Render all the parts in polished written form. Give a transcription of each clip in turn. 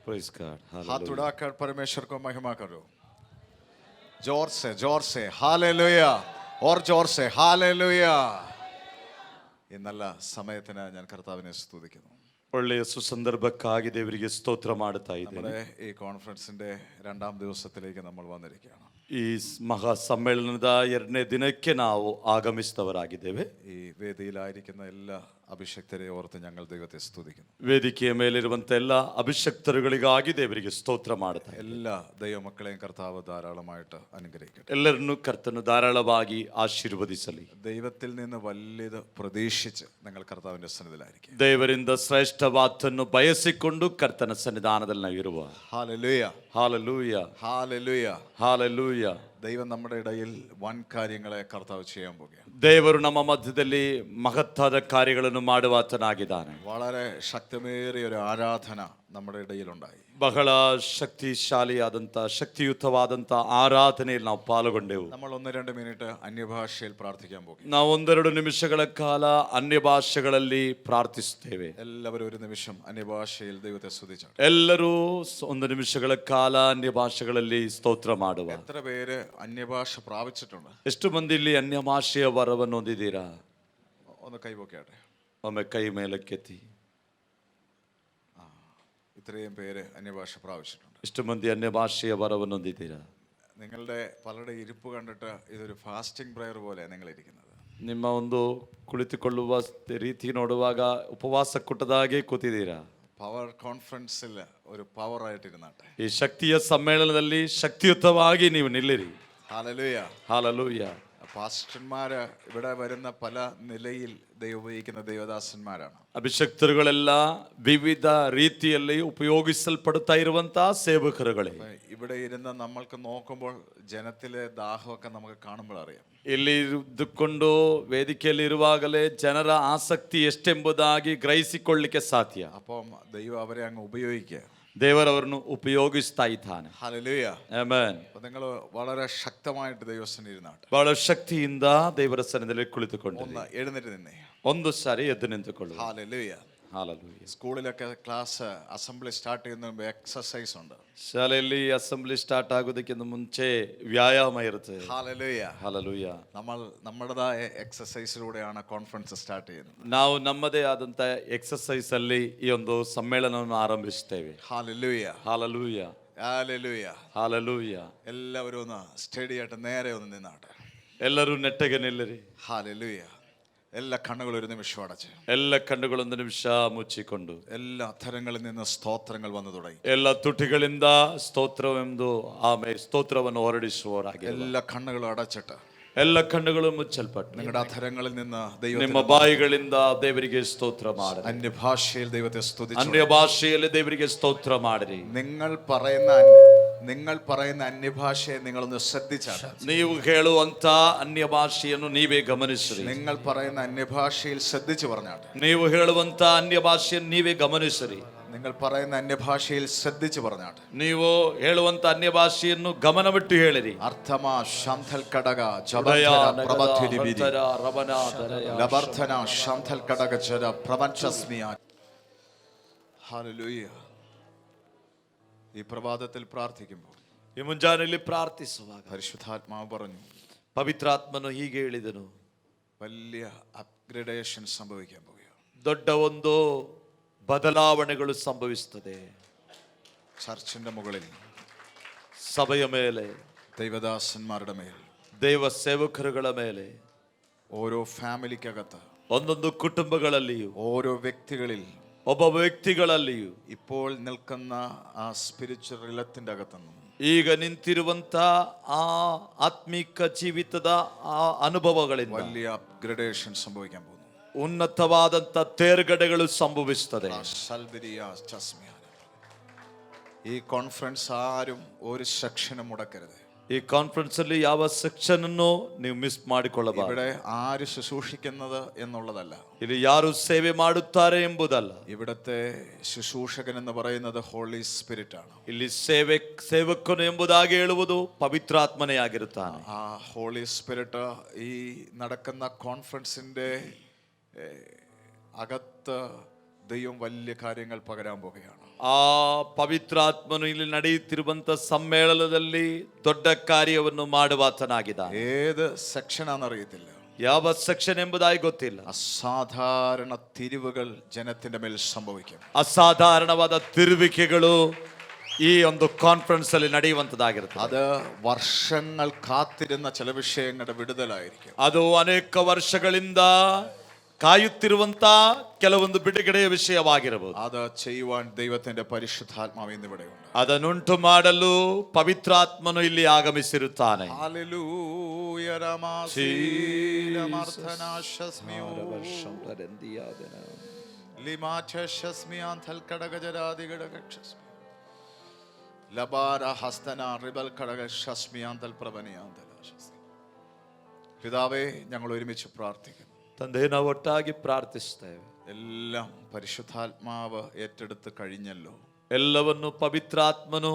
Praise God. हाथ Hallelujah. उड़ाकर परमेश्वर को महिमा करो, जोर से हालेलुया, और जोर से हालेलुया. ഈ നല്ല സമയത്തിന് ഞാൻ കർത്താവിനെ സ്തുതിക്കുന്നു. ಒಳ್ಳೆಯ ಸುಸಂದರ್ಭಕ್ಕಾಗಿ ದೇವರಿಗೆ ಸ್ತೋತ್ರ ಮಾಡುತ್ತಾ ಇದ್ದೇನೆ. നമ്മുടെ ഈ കോൺഫറൻസിന്റെ 2ാം ദിവസത്തിലേക്ക് നമ്മൾ വന്നിരിക്കുകയാണ്. ಈ ಮಹಾ ಸಮ್ಮೇಳನದ 2ನೇ ದಿನಕ್ಕೆ ನಾವು ಆಗಮಿಸಿದವರಾಗಿದ್ದೇವೆ. ഈ വേദിയിലായിരിക്കുന്ന എല്ലാ ಅಭಿಷಕ್ತരെ ಓರ್ತು ഞങ്ങൾ ദൈവത്തെ സ്തുതിക്കുന്നു. ವೇದಿಕೆಯ ಮೇಲಿರುವಂತ ಎಲ್ಲ ಅಭಿಷಕ್ತರುಗಳಿಗಾಗಿ ದೇವರಿಗೆ ಸ್ತೋತ್ರ ಮಾಡುತ್ತಾ എല്ലാ ദൈവമക്കളെയും കർത്താവ് ധാരാളമായിട്ട് അനുഗ്രഹിക്കട്ടെ. ಎಲ್ಲರನ್ನೂ ಕರ್ತನು ಧಾರಾಳವಾಗಿ ಆಶೀರ್ವದಿಸಲಿ. ദൈവത്തിൽ നിന്ന് വലിയത് പ്രതീക്ഷിച്ച് നിങ്ങൾ കർത്താവിന്റെ സന്നിധിയിലായിരിക്കും. ದೇವರಿಂದ ಶ್ರೇಷ್ಠವಾದನ್ನು ಬಯಸಿಕೊಂಡು ಕರ್ತನ ಸನ್ನಿಧಾನದಲ್ಲಿ ನಾವು ಇರುವ. Hallelujah, hallelujah, hallelujah, hallelujah. ദൈവം നമ്മുടെ ഇടയിൽ വൻ കാര്യങ്ങളെ കർത്താവ് ചെയ്യാൻ പോകുകയാണ്. ದೇವರು ನಮ್ಮ ಮಧ್ಯದಲ್ಲಿ ಮಹತ್ತಾದ ಕಾರ್ಯಗಳನ್ನು ಮಾಡುವಾತನಾಗಿದ್ದಾನೆ. വളരെ ശക്തമേറിയ ഒരു ആരാധന നമ്മുടെ ഇടയിലുണ്ടായി. ಬಹಳ ಶಕ್ತಿಶಾಲಿಯಾದಂಥ ಶಕ್ತಿಯುತವಾದಂಥ ಆರಾಧನೆಯಲ್ಲಿ ನಾವು ಪಾಲ್ಗೊಂಡೆವು. നമ്മൾ 1-2 മിനിറ്റ് അന്യഭാഷയിൽ പ്രാർത്ഥിക്കാൻ പോകും. ನಾವು 1-2 ನಿಮಿಷಗಳ ಕಾಲ ಅನ್ಯ ಭಾಷೆಗಳಲ್ಲಿ ಪ್ರಾರ್ಥಿಸುತ್ತೇವೆ. എല്ലാവരും ഒരു നിമിഷം അന്യഭാഷയിൽ ദൈവത്തെ സ്തുതിച്ചാട്ടെ. ಎಲ್ಲರೂ 1 ನಿಮಿಷಗಳ ಕಾಲ ಅನ್ಯ ಭಾಷೆಗಳಲ್ಲಿ ಸ್ತೋತ್ರ ಮಾಡುವ. എത്ര പേര് അന്യഭാഷ പ്രാപിച്ചിട്ടുണ്ട്? ಎಷ್ಟು ಮಂದಿ ಇಲ್ಲಿ ಅನ್ಯ ಭಾಷೆಯ ವರವನ್ನು ಹೊಂದಿದ್ದೀರಾ? ഒന്ന് കൈപൊക്കിയാട്ടെ. ಒಮ್ಮೆ ಕೈ ಮೇಲಕ್ಕೆತ್ತಿ. ഇത്രയും പേര് അന്യഭാഷ പ്രാപിച്ചിട്ടുണ്ട്. ಎಷ್ಟು ಮಂದಿ ಅನ್ಯ ಭಾಷೆಯ ವರವನ್ನು ಹೊಂದಿದ್ದೀರಾ? നിങ്ങളുടെ പലരുടെ ഇരിപ്പ് കണ്ടിട്ട് ഇതൊരു ഫാസ്റ്റിംഗ് പ്രയർ പോലെ നിങ്ങൾ ഇരിക്കുന്നത്. ನಿಮ್ಮ ಒಂದು ಕುಳಿತುಕೊಳ್ಳುವ ರೀತಿ ನೋಡುವಾಗ ಉಪವಾಸ ಕೂಟದಾಗೆ ಕೂತಿದ್ದೀರಾ. പവർ കോൺഫറൻസിൽ ഒരു പവർ ആയിട്ടിരുന്നാട്ടെ. ಈ ಶಕ್ತಿಯ ಸಮ್ಮೇಳನದಲ್ಲಿ ಶಕ್ತಿಯುತವಾಗಿ ನೀವು ನಿಲ್ಲಿರಿ. Hallelujah, hallelujah. പാസ്റ്റർമാര് ഇവിടെ വരുന്ന പല നിലയിൽ ദൈവം ഉപയോഗിക്കുന്ന ദൈവദാസന്മാരാണ്. ಅಭಿಷಕ್ತರುಗಳೆಲ್ಲ ವಿವಿಧ ರೀತಿಯಲ್ಲಿ ಉಪಯೋಗಿಸಲ್ಪಡುತ್ತಾ ಇರುವಂತಹ ಸೇವಕರುಗಳೇ. ഇവിടെ ഇരുന്ന് നമ്മൾക്ക് നോക്കുമ്പോൾ ജനത്തിലെ ദാഹമൊക്കെ നമുക്ക് കാണുമ്പോൾ അറിയാം. ಇಲ್ಲಿ ಇದ್ದುಕೊಂಡು ವೇದಿಕೆಯಲ್ಲಿ ಇರುವಾಗಲೇ ಜನರ ಆಸಕ್ತಿ ಎಷ್ಟೆಂಬುದಾಗಿ ಗ್ರಹಿಸಿಕೊಳ್ಳಿಕ್ಕೆ ಸಾಧ್ಯ. അപ്പം ദൈവം അവരെ അങ്ങ് ഉപയോഗിക്കുക. ದೇವರವರನ್ನು ಉಪಯೋಗಿಸ್ತಾ ಇದ್ದಾನೆ. Hallelujah, amen. നിങ്ങൾ വളരെ ശക്തമായിട്ട് ദൈവസന്നിധിയിൽ ഇരുന്നാട്ടെ. ಬಹಳ ಶಕ್ತಿಯಿಂದ ದೇವರ ಸನ್ನಿಧಿಯಲ್ಲಿ ಕುಳಿತುಕೊಂಡು ഒന്ന് എഴുന്നേറ്റ് നിന്നേ. ಒಂದು ಸಾರಿ ಎದ್ದು ನಿಂತುಕೊಳ್ಳು. ഹല്ലേലൂയ. ಹಾಲೆಲೂಯ. സ്കൂളിലൊക്കെ ക്ലാസ് അസംബ്ലി സ്റ്റാർട്ട് ചെയ്യുന്ന മുമ്പ് എക്സസൈസ് ഉണ്ട്. ಶಾಲೆಯಲ್ಲಿ ಅಸೆಂಬ್ಲಿ ಸ್ಟಾರ್ಟ್ ಆಗೋದಕ್ಕಿಂತ ಮುಂಚೆ ವ್ಯಾಯಾಮ ಇರುತ್ತೆ. ഹല്ലേലൂയ. ಹಾಲೆಲೂಯ. നമ്മൾ നമ്മുടേതായ എക്സസൈസിലൂടെയാണ് കോൺഫറൻസ് സ്റ്റാർട്ട് ചെയ്യുന്നത്. ನಾವು ನಮ್ಮದೇ ಆದಂತ ಎಕ್ಸರ್ಸೈಸ್ ಅಲ್ಲಿ ಈ ಒಂದು ಸಮ್ಮೇಳನವನ್ನು ಆರಂಭಿಸುತ್ತೇವೆ. Hallelujah, hallelujah, hallelujah. ಹಾಲೆಲೂಯ. എല്ലാവരും ഒന്ന് സ്റ്റഡി ആയിട്ട് നേരെ ഒന്ന് നിന്നാട്ടെ. ಎಲ್ಲರೂ ನೆಟ್ಟಗೆ ನಿಲ್ಲಿರಿ. ഹല്ലേലൂയ. എല്ലാ കണ്ണുകളും ഒരു നിമിഷം അടച്ച് ಎಲ್ಲ ಕಣ್ಣುಗಳೊಂದು ನಿಮಿಷ ಮುಚ್ಚಿಕೊಂಡು എല്ലാ അധരങ്ങളിൽ നിന്ന് സ്തോത്രങ്ങൾ വന്നു തുടങ്ങി. ಎಲ್ಲ ತುಟಿಗಳಿಂದ ಸ್ತೋತ್ರವೆಂದು ಆಮೇಲೆ ಸ್ತೋತ್ರವನ್ನು ಹೊರಡಿಸುವವರಾಗಿ എല്ലാ കണ്ണുകളും അടച്ചിട്ട് ಎಲ್ಲ ಕಣ್ಣುಗಳು ಮುಚ್ಚಲ್ಪಟ್ಟು നിങ്ങളുടെ അധരങ്ങളിൽ നിന്ന് ನಿಮ್ಮ ಬಾಯಿಗಳಿಂದ ದೇವರಿಗೆ ಸ್ತೋತ್ರ ಮಾಡಿರಿ. അന്യഭാഷയിൽ ദൈവത്തെ സ്തുതിച്ചു. ಅನ್ಯ ಭಾಷೆಯಲ್ಲಿ ದೇವರಿಗೆ ಸ್ತೋತ್ರ ಮಾಡಿರಿ. നിങ്ങൾ പറയുന്ന അന്യഭാഷയെ നിങ്ങളൊന്ന് ശ്രദ്ധിച്ചാൽ, ನೀವು ಹೇಳುವಂತ ಅನ್ಯ ಭಾಷೆಯನ್ನು ನೀವೇ ಗಮನಿಸಿರಿ. നിങ്ങൾ പറയുന്ന അന്യഭാഷയിൽ ശ്രദ്ധിച്ചു പറഞ്ഞാട്ടെ. ನೀವು ಹೇಳುವಂತ ಅನ್ಯ ಭಾಷೆಯನ್ನು ನೀವೇ ಗಮನಿಸಿರಿ. നിങ്ങൾ പറയുന്ന അന്യഭാഷയിൽ ശ്രദ്ധിച്ചു പറഞ്ഞാട്ടെ. ನೀವು ಹೇಳುವಂತ ಅನ್ಯ ಭಾಷೆಯನ್ನು ಗಮನವಿಟ್ಟು ಹೇಳಿರಿ. അർത്ഥമാ ശാന്തൽ കടക ജബന്ധന പ്രബദ്ധിനി വിധി ലബർധന ശാന്തൽ കടക ജര പ്രപഞ്ചസ്മിയ. ഹല്ലേലൂയ. ഈ പ്രഭാതത്തിൽ പ്രാർത്ഥിക്കുമ്പോൾ ಈ ಮುಂಜಾನೆಯಲ್ಲಿ ಪ್ರಾರ್ಥಿಸುವಾಗ പരിശുദ്ധാത്മാവ് പറഞ്ഞു, ಪವಿತ್ರಾತ್ಮನು ಹೀಗೆ ಹೇಳಿದನು, വലിയ അപ്ഗ്രഡേഷൻ സംഭവിക്കാൻ പോവുകയാണ്. ದೊಡ್ಡ ಒಂದು ಬದಲಾವಣೆಗಳು ಸಂಭವಿಸುತ್ತದೆ. ചർച്ചിന്റെ മുകളിൽ, ಸಭೆಯ ಮೇಲೆ, ദൈവദാസന്മാരുടെ മേൽ, ದೈವ ಸೇವಕರುಗಳ ಮೇಲೆ, ഓരോ ഫാമിലിക്കകത്ത്, ಒಂದೊಂದು ಕುಟುಂಬಗಳಲ್ಲಿಯೂ, ഓരോ വ്യക്തികളിൽ, ಒಬ್ಬ ವ್ಯಕ್ತಿಗಳಲ್ಲಿಯೂ, ഇപ്പോൾ നിൽക്കുന്ന ആ സ്പിരിച്വൽ റിലത്തിന്റെ അകത്തുനിന്നും ಈಗ ನಿಂತಿರುವಂತ ಆ ಆತ್ಮಿಕ ಜೀವಿತದ ಆ ಅನುಭವಗಳಿಂದ വലിയ അപ്ഗ്രഡേഷൻ സംഭവിക്കാൻ പോകുന്നു. ಉನ್ನತವಾದಂತ ತೇರ್ಗಡೆಗಳು ಸಂಭವಿಸುತ್ತದೆ. ഈ കോൺഫറൻസ് ആരും ഒരു സെക്ഷനും മുടക്കരുത്. ಈ ಕಾನ್ಫರೆನ್ಸ್ ಅಲ್ಲಿ ಯಾವ ಸೆಕ್ಷನ್ ಅನ್ನು ನೀವು ಮಿಸ್ ಮಾಡಿಕೊಳ್ಳಬಾರದು. ഇവിടെ ആര് ശുശ്രൂഷിക്കുന്നത് എന്നുള്ളതല്ല, ಇಲ್ಲಿ ಯಾರು ಸೇವೆ ಮಾಡುತ್ತಾರೆ ಎಂಬುದಲ್ಲ. ഇവിടത്തെ ശുശ്രൂഷകൻ എന്ന് പറയുന്നത് ഹോളി സ്പിരിറ്റ് ആണ്. ಇಲ್ಲಿ ಸೇವಕನು ಎಂಬುದಾಗಿ ಹೇಳುವುದು ಪವಿತ್ರಾತ್ಮನೇ ಆಗಿರುತ್ತಾನೆ. ആ ഹോളി സ്പിരിറ്റ് ഈ നടക്കുന്ന കോൺഫറൻസിന്റെ അകത്ത് ദൈവം വലിയ കാര്യങ്ങൾ പകരാൻ പോകുകയാണ്. ಆ ಪವಿತ್ರಾತ್ಮನು ಇಲ್ಲಿ ನಡೆಯುತ್ತಿರುವಂತ ಸಮ್ಮೇಳನದಲ್ಲಿ ದೊಡ್ಡ ಕಾರ್ಯವನ್ನು ಮಾಡುವಾತನಾಗಿದ್ದಾನೆ. ഏത് സെക്ഷനാണെന്നറിയത്തില്ല. ಯಾವ ಸೆಕ್ಷನ್ ಎಂಬುದಾಗಿ ಗೊತ್ತಿಲ್ಲ. അസാധാരണ തിരിവുകൾ ജനത്തിന്റെ മേൽ സംഭവിക്കും. ಅಸಾಧಾರಣವಾದ ತಿರುವಿಕೆಗಳು ಈ ಒಂದು ಕಾನ್ಫರೆನ್ಸ್ ಅಲ್ಲಿ ನಡೆಯುವಂತದ್ದಾಗಿರುತ್ತೆ. അത് വർഷങ്ങൾ കാത്തിരുന്ന ചില വിഷയങ്ങളുടെ വിടുതലായിരിക്കും. ಅದು ಅನೇಕ ವರ್ಷಗಳಿಂದ ಕಾಯುತ್ತಿರುವಂತ ಕೆಲವೊಂದು ಬಿಡುಗಡೆಯ ವಿಷಯವಾಗಿರಬಹುದು. അത് ചെയ്യുവാൻ ദൈവത്തിന്റെ പരിശുദ്ധാത്മാവ് ഇന്നിവിടെയുണ്ട്. ಅದನ್ನುಂಟು ಮಾಡಲು ಪವಿತ್ರಾತ್ಮನು ಇಲ್ಲಿ ಆಗಮಿಸಿರುತ್ತಾನೆ. Hallelujah രമാസി നമർഥനാശസ്മിയോ ലിമാചശസ്മിയാന്തൽ കടഗജരാദിഗടകക്ഷസ്മി ലബാര ഹസ്തന rebel കടകശസ്മിയാന്തൽ പ്രവനിയാന്തലാശസ്മി. പിതാവേ, ഞങ്ങൾ ഒരുമിച്ച് പ്രാർത്ഥിക്കുന്നു. ತಂದೆ, ನಾವು ಒಟ್ಟಾಗಿ ಪ್ರಾರ್ಥಿಸ್ತೇವೆ. എല്ലാം പരിശുദ്ധാത്മാവ് ഏറ്റെടുത്ത് കഴിഞ്ഞല്ലോ. ಎಲ್ಲವನ್ನು ಪವಿತ್ರಾತ್ಮನು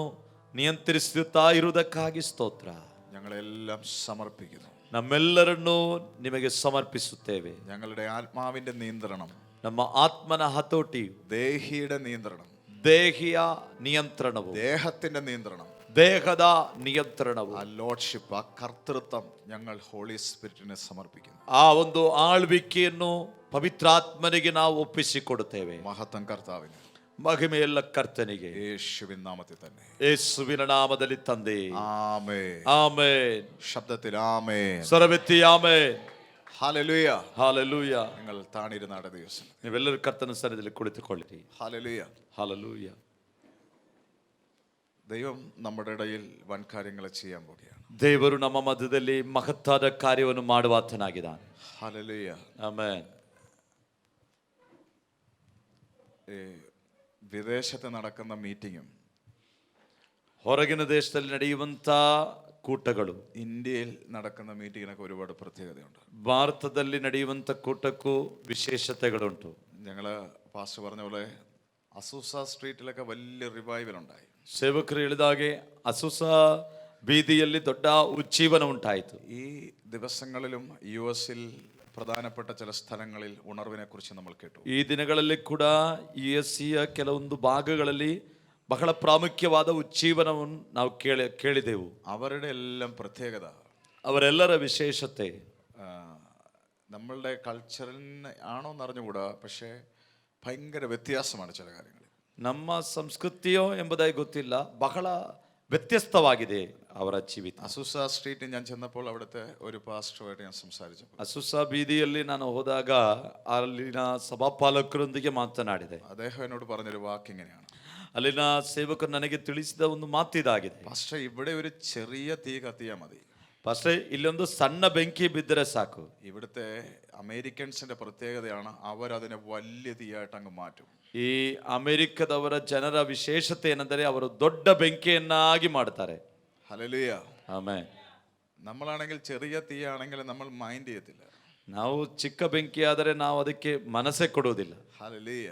ನಿಯಂತ್ರಿಸುತ್ತಾ ಇರುವುದಕ್ಕಾಗಿ ಸ್ತೋತ್ರ. ഞങ്ങളെല്ലാം സമർപ്പിക്കുന്നു. ನಮ್ಮೆಲ್ಲರನ್ನೂ ನಿಮಗೆ ಸಮರ್ಪಿಸುತ್ತೇವೆ. ഞങ്ങളുടെ ആത്മാവിന്റെ നിയന്ത്രണം, ನಮ್ಮ ಆತ್ಮನ ಹತೋಟಿ, ദേഹിയുടെ നിയന്ത്രണം, ದೇಹಿಯ ನಿಯಂತ್ರಣವು, ദേഹത്തിന്റെ നിയന്ത്രണം, ದೇಹದ ನಿಯಂತ್ರಣವು, ആ ലോർഡ്ഷിപ്പ്, ആ കർത്തൃത്വം ഞങ്ങൾ ഹോളി സ്പിരിറ്റിനെ സമർപ്പിക്കുന്നു. ಆ ಒಂದು ಆಳ್ವಿಕೆಯನ್ನು ಪವಿತ್ರಾತ್ಮನಿಗೆ ನಾವು ಒಪ್ಪಿಸಿಕೊಡುತ್ತೇವೆ. മഹത്വം കർത്താവിന്, ಮಹಿಮೆಯೆಲ್ಲ ಕರ್ತನಿಗೆ, യേശുവിൻ നാമത്തിൽ തന്നെ. ಯೇಸುವಿನ ನಾಮದಲ್ಲಿ ತಂದೆ. ആമേൻ. ಆಮೆನ್. ശബ്ദത്തിൽ ആമേൻ. ಸ್ವರವೆತ್ತಿ ಆಮೆನ್. ഹല്ലേലൂയ. ಹಾಲೆಲೂಯ. നിങ്ങൾ താണിരുന്ന ദിവസം ನೀವೆಲ್ಲರೂ ಕರ್ತನ ಸನ್ನಿಧಿಯಲ್ಲಿ ಕುಳಿತುಕೊಳ್ಳಿರಿ. ഹല്ലേലൂയ. ಹಾಲೆಲೂಯ. ദൈവം നമ്മുടെ ഇടയിൽ വൻ കാര്യങ്ങൾ ചെയ്യാൻ പോകുകയാണ്. ದೇವರು ನಮ್ಮ ಮಧ್ಯದಲ್ಲಿ ಮಹತ್ತಾದ ಕಾರ್ಯವನ್ನು ಮಾಡುವಾತನಾಗಿದ್ದಾನೆ. ഹല്ലേലൂയ. ಆಮೆನ್. വിദേശത്ത് നടക്കുന്ന മീറ്റിങ്ങും ಹೊರಗಿನ ದೇಶದಲ್ಲಿ ನಡೆಯುವಂತ ಕೂಟಗಳು, ഇന്ത്യയിൽ നടക്കുന്ന മീറ്റിങ്ങിനൊക്കെ ഒരുപാട് പ്രത്യേകതയുണ്ട്. ಭಾರತದಲ್ಲಿ ನಡೆಯುವಂತ ಕೂಟಕ್ಕೂ ವಿಶೇಷತೆಗಳುಂಟು. ഞങ്ങള് പാസ്റ്റർ പറഞ്ഞ പോലെ അസൂസ സ്ട്രീറ്റിലൊക്കെ വലിയ റിവൈവൽ ഉണ്ടായി. ಸೇವಕರು ಹೇಳಿದಾಗೆ ಅಸುಸ ಬೀದಿಯಲ್ಲಿ ದೊಡ್ಡ ಉಜ್ಜೀವನ ಉಂಟಾಯಿತು. ഈ ദിവസങ്ങളിലും US-ൽ പ്രധാനപ്പെട്ട ചില സ്ഥലങ്ങളിൽ ഉണർവിനെ കുറിച്ച് നമ്മൾ കേട്ടു. ಈ ದಿನಗಳಲ್ಲಿ ಕೂಡ US-ಯ ಕೆಲವೊಂದು ಭಾಗಗಳಲ್ಲಿ ಬಹಳ ಪ್ರಾಮುಖ್ಯವಾದ ಉಜ್ಜೀವನವನ್ನು ನಾವು ಕೇಳಿದೆವು. അവരുടെ എല്ലാം പ്രത്യേകത, ಅವರೆಲ್ಲರ ವಿಶೇಷತೆ നമ്മളുടെ കൾച്ചറിന് ആണോ എന്നറിഞ്ഞുകൂടാ, പക്ഷേ ഭയങ്കര വ്യത്യാസമാണ് ചില കാര്യങ്ങൾ. ನಮ್ಮ ಸಂಸ್ಕೃತಿಯೋ ಎಂಬುದಾಗಿ ಗೊತ್ತಿಲ್ಲ, ಬಹಳ ವ್ಯತ್ಯಸ್ತವಾಗಿದೆ ಅವರ ಜೀವಿತ. അസൂസ സ്ട്രീറ്റിൽ ഞാൻ ചെന്നപ്പോൾ അവിടുത്തെ ഒരു പാസ്റ്ററുമായിട്ട് ഞാൻ സംസാരിച്ചു. ಅಸುಸ ಬೀದಿಯಲ್ಲಿ ನಾನು ಹೋದಾಗ ಅಲ್ಲಿನ ಸಭಾಪಾಲಕರೊಂದಿಗೆ ಮಾತನಾಡಿದೆ. അദ്ദേഹം എന്നോട് പറഞ്ഞൊരു വാക്ക് ഇങ്ങനെയാണ്. ಅಲ್ಲಿನ ಸೇವಕರು ನನಗೆ ತಿಳಿಸಿದ ಒಂದು ಮಾತಿದಾಗಿದೆ. പാസ്റ്റർ, ഇവിടെ ഒരു ചെറിയ തീ കത്തിയാൽ മതി. പക്ഷേ ಇಲ್ಲೊಂದು ಸಣ್ಣ ಬೆಂಕಿ ಬಿದ್ದರೆ ಸಾಕು. ഇവിടുത്തെ അമേരിക്കൻസിന്റെ പ്രത്യേകതയാണ് അവരതിനെ വലിയ തീയായിട്ട് അങ്ങ് മാറ്റും. ಈ ಅಮೆರಿಕದವರ ಜನರ ವಿಶೇಷತೆ ಏನೆಂದರೆ ಅವರು ದೊಡ್ಡ ಬೆಂಕಿಯನ್ನಾಗಿ ಮಾಡ್ತಾರೆ. ഹല്ലേലൂയ. ಆಮೆನ್. നമ്മളാണെങ്കിൽ ചെറിയ തീയാണെങ്കിൽ നമ്മൾ മൈൻഡ് ചെയ്യത്തില്ല. ನಾವು ಚಿಕ್ಕ ಬೆಂಕಿ ಆದರೆ ನಾವು ಅದಕ್ಕೆ ಮನಸ್ಸೇ ಕೊಡುವುದಿಲ್ಲ. ഹല്ലേലൂയ.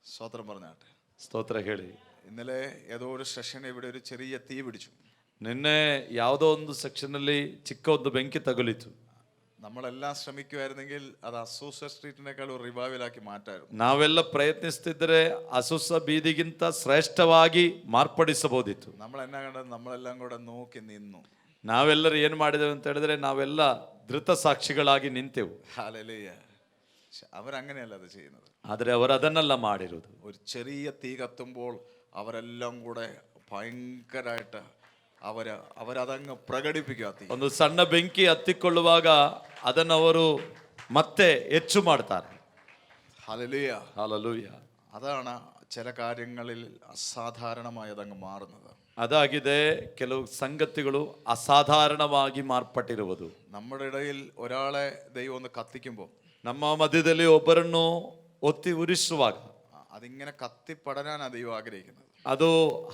സ്തോത്രം പറഞ്ഞാട്ടെ. ಸ್ತೋತ್ರ ಹೇಳಿ. ഇന്നലെ ഏതോ ഒരു സെഷന് ഇവിടെ ഒരു ചെറിയ തീ പിടിച്ചു. ನಿನ್ನೆ ಯಾವುದೋ ಒಂದು ಸೆಕ್ಷನಲ್ಲಿ ಚಿಕ್ಕ ಒಂದು ಬೆಂಕಿ ತಗುಲಿತು. നമ്മളെല്ലാം ശ്രമിക്കുമായിരുന്നെങ്കിൽ അത് അസൂസ സ്ട്രീറ്റിനേക്കാൾ ഒരു റിവൈവലാക്കി മാറ്റായിരുന്നു. ನಾವೆಲ್ಲ ಪ್ರಯತ್ನಿಸ್ತಿದ್ರೆ ಅಸುಸ ಬೀದಿಗಿಂತ ಶ್ರೇಷ್ಠವಾಗಿ ಮಾರ್ಪಡಿಸಬಹುದಿತ್ತು. നമ്മൾ എന്നാ കണ്ടത്, നമ്മളെല്ലാം കൂടെ നോക്കി നിന്നു. ನಾವೆಲ್ಲರೂ ಏನು ಮಾಡಿದೆವು ಅಂತ ಹೇಳಿದ್ರೆ ನಾವೆಲ್ಲ ಧೃತ ಸಾಕ್ಷಿಗಳಾಗಿ ನಿಂತೆವು. ഹല്ലേലൂയ. അവരങ്ങനെയല്ല അത് ചെയ്യുന്നത്. ಆದರೆ ಅವರು ಅದನ್ನೆಲ್ಲ ಮಾಡಿರುವುದು. ഒരു ചെറിയ തീ കത്തുമ്പോൾ അവരെല്ലാം കൂടെ ഭയങ്കരമായിട്ട് അവരതങ്ങ് പ്രകടിപ്പിക്കുക. ಒಂದು ಸಣ್ಣ ಬೆಂಕಿ ಹತ್ತಿಕೊಳ್ಳುವಾಗ ಅದನ್ನು ಅವರು ಮತ್ತೆ ಹೆಚ್ಚು ಮಾಡ್ತಾರೆ. ഹല്ലേലൂയ. ಹಾಲೆಲೂಯ. അതാണ് ചില കാര്യങ്ങളിൽ അസാധാരണമായി അതങ്ങ് മാറുന്നത്. ಅದಾಗಿದೆ, ಕೆಲವು ಸಂಗತಿಗಳು ಅಸಾಧಾರಣವಾಗಿ ಮಾರ್ಪಟ್ಟಿರುವುದು. നമ്മുടെ ഇടയിൽ ഒരാളെ ദൈവം ഒന്ന് കത്തിക്കുമ്പോൾ, ನಮ್ಮ ಮಧ್ಯದಲ್ಲಿ ಒಬ್ಬರನ್ನು ಒತ್ತಿ ಉರಿಸುವಾಗ അതിങ്ങനെ കത്തിപ്പടരാനാണ് ദൈവം ആഗ്രഹിക്കുന്നത്. ಅದು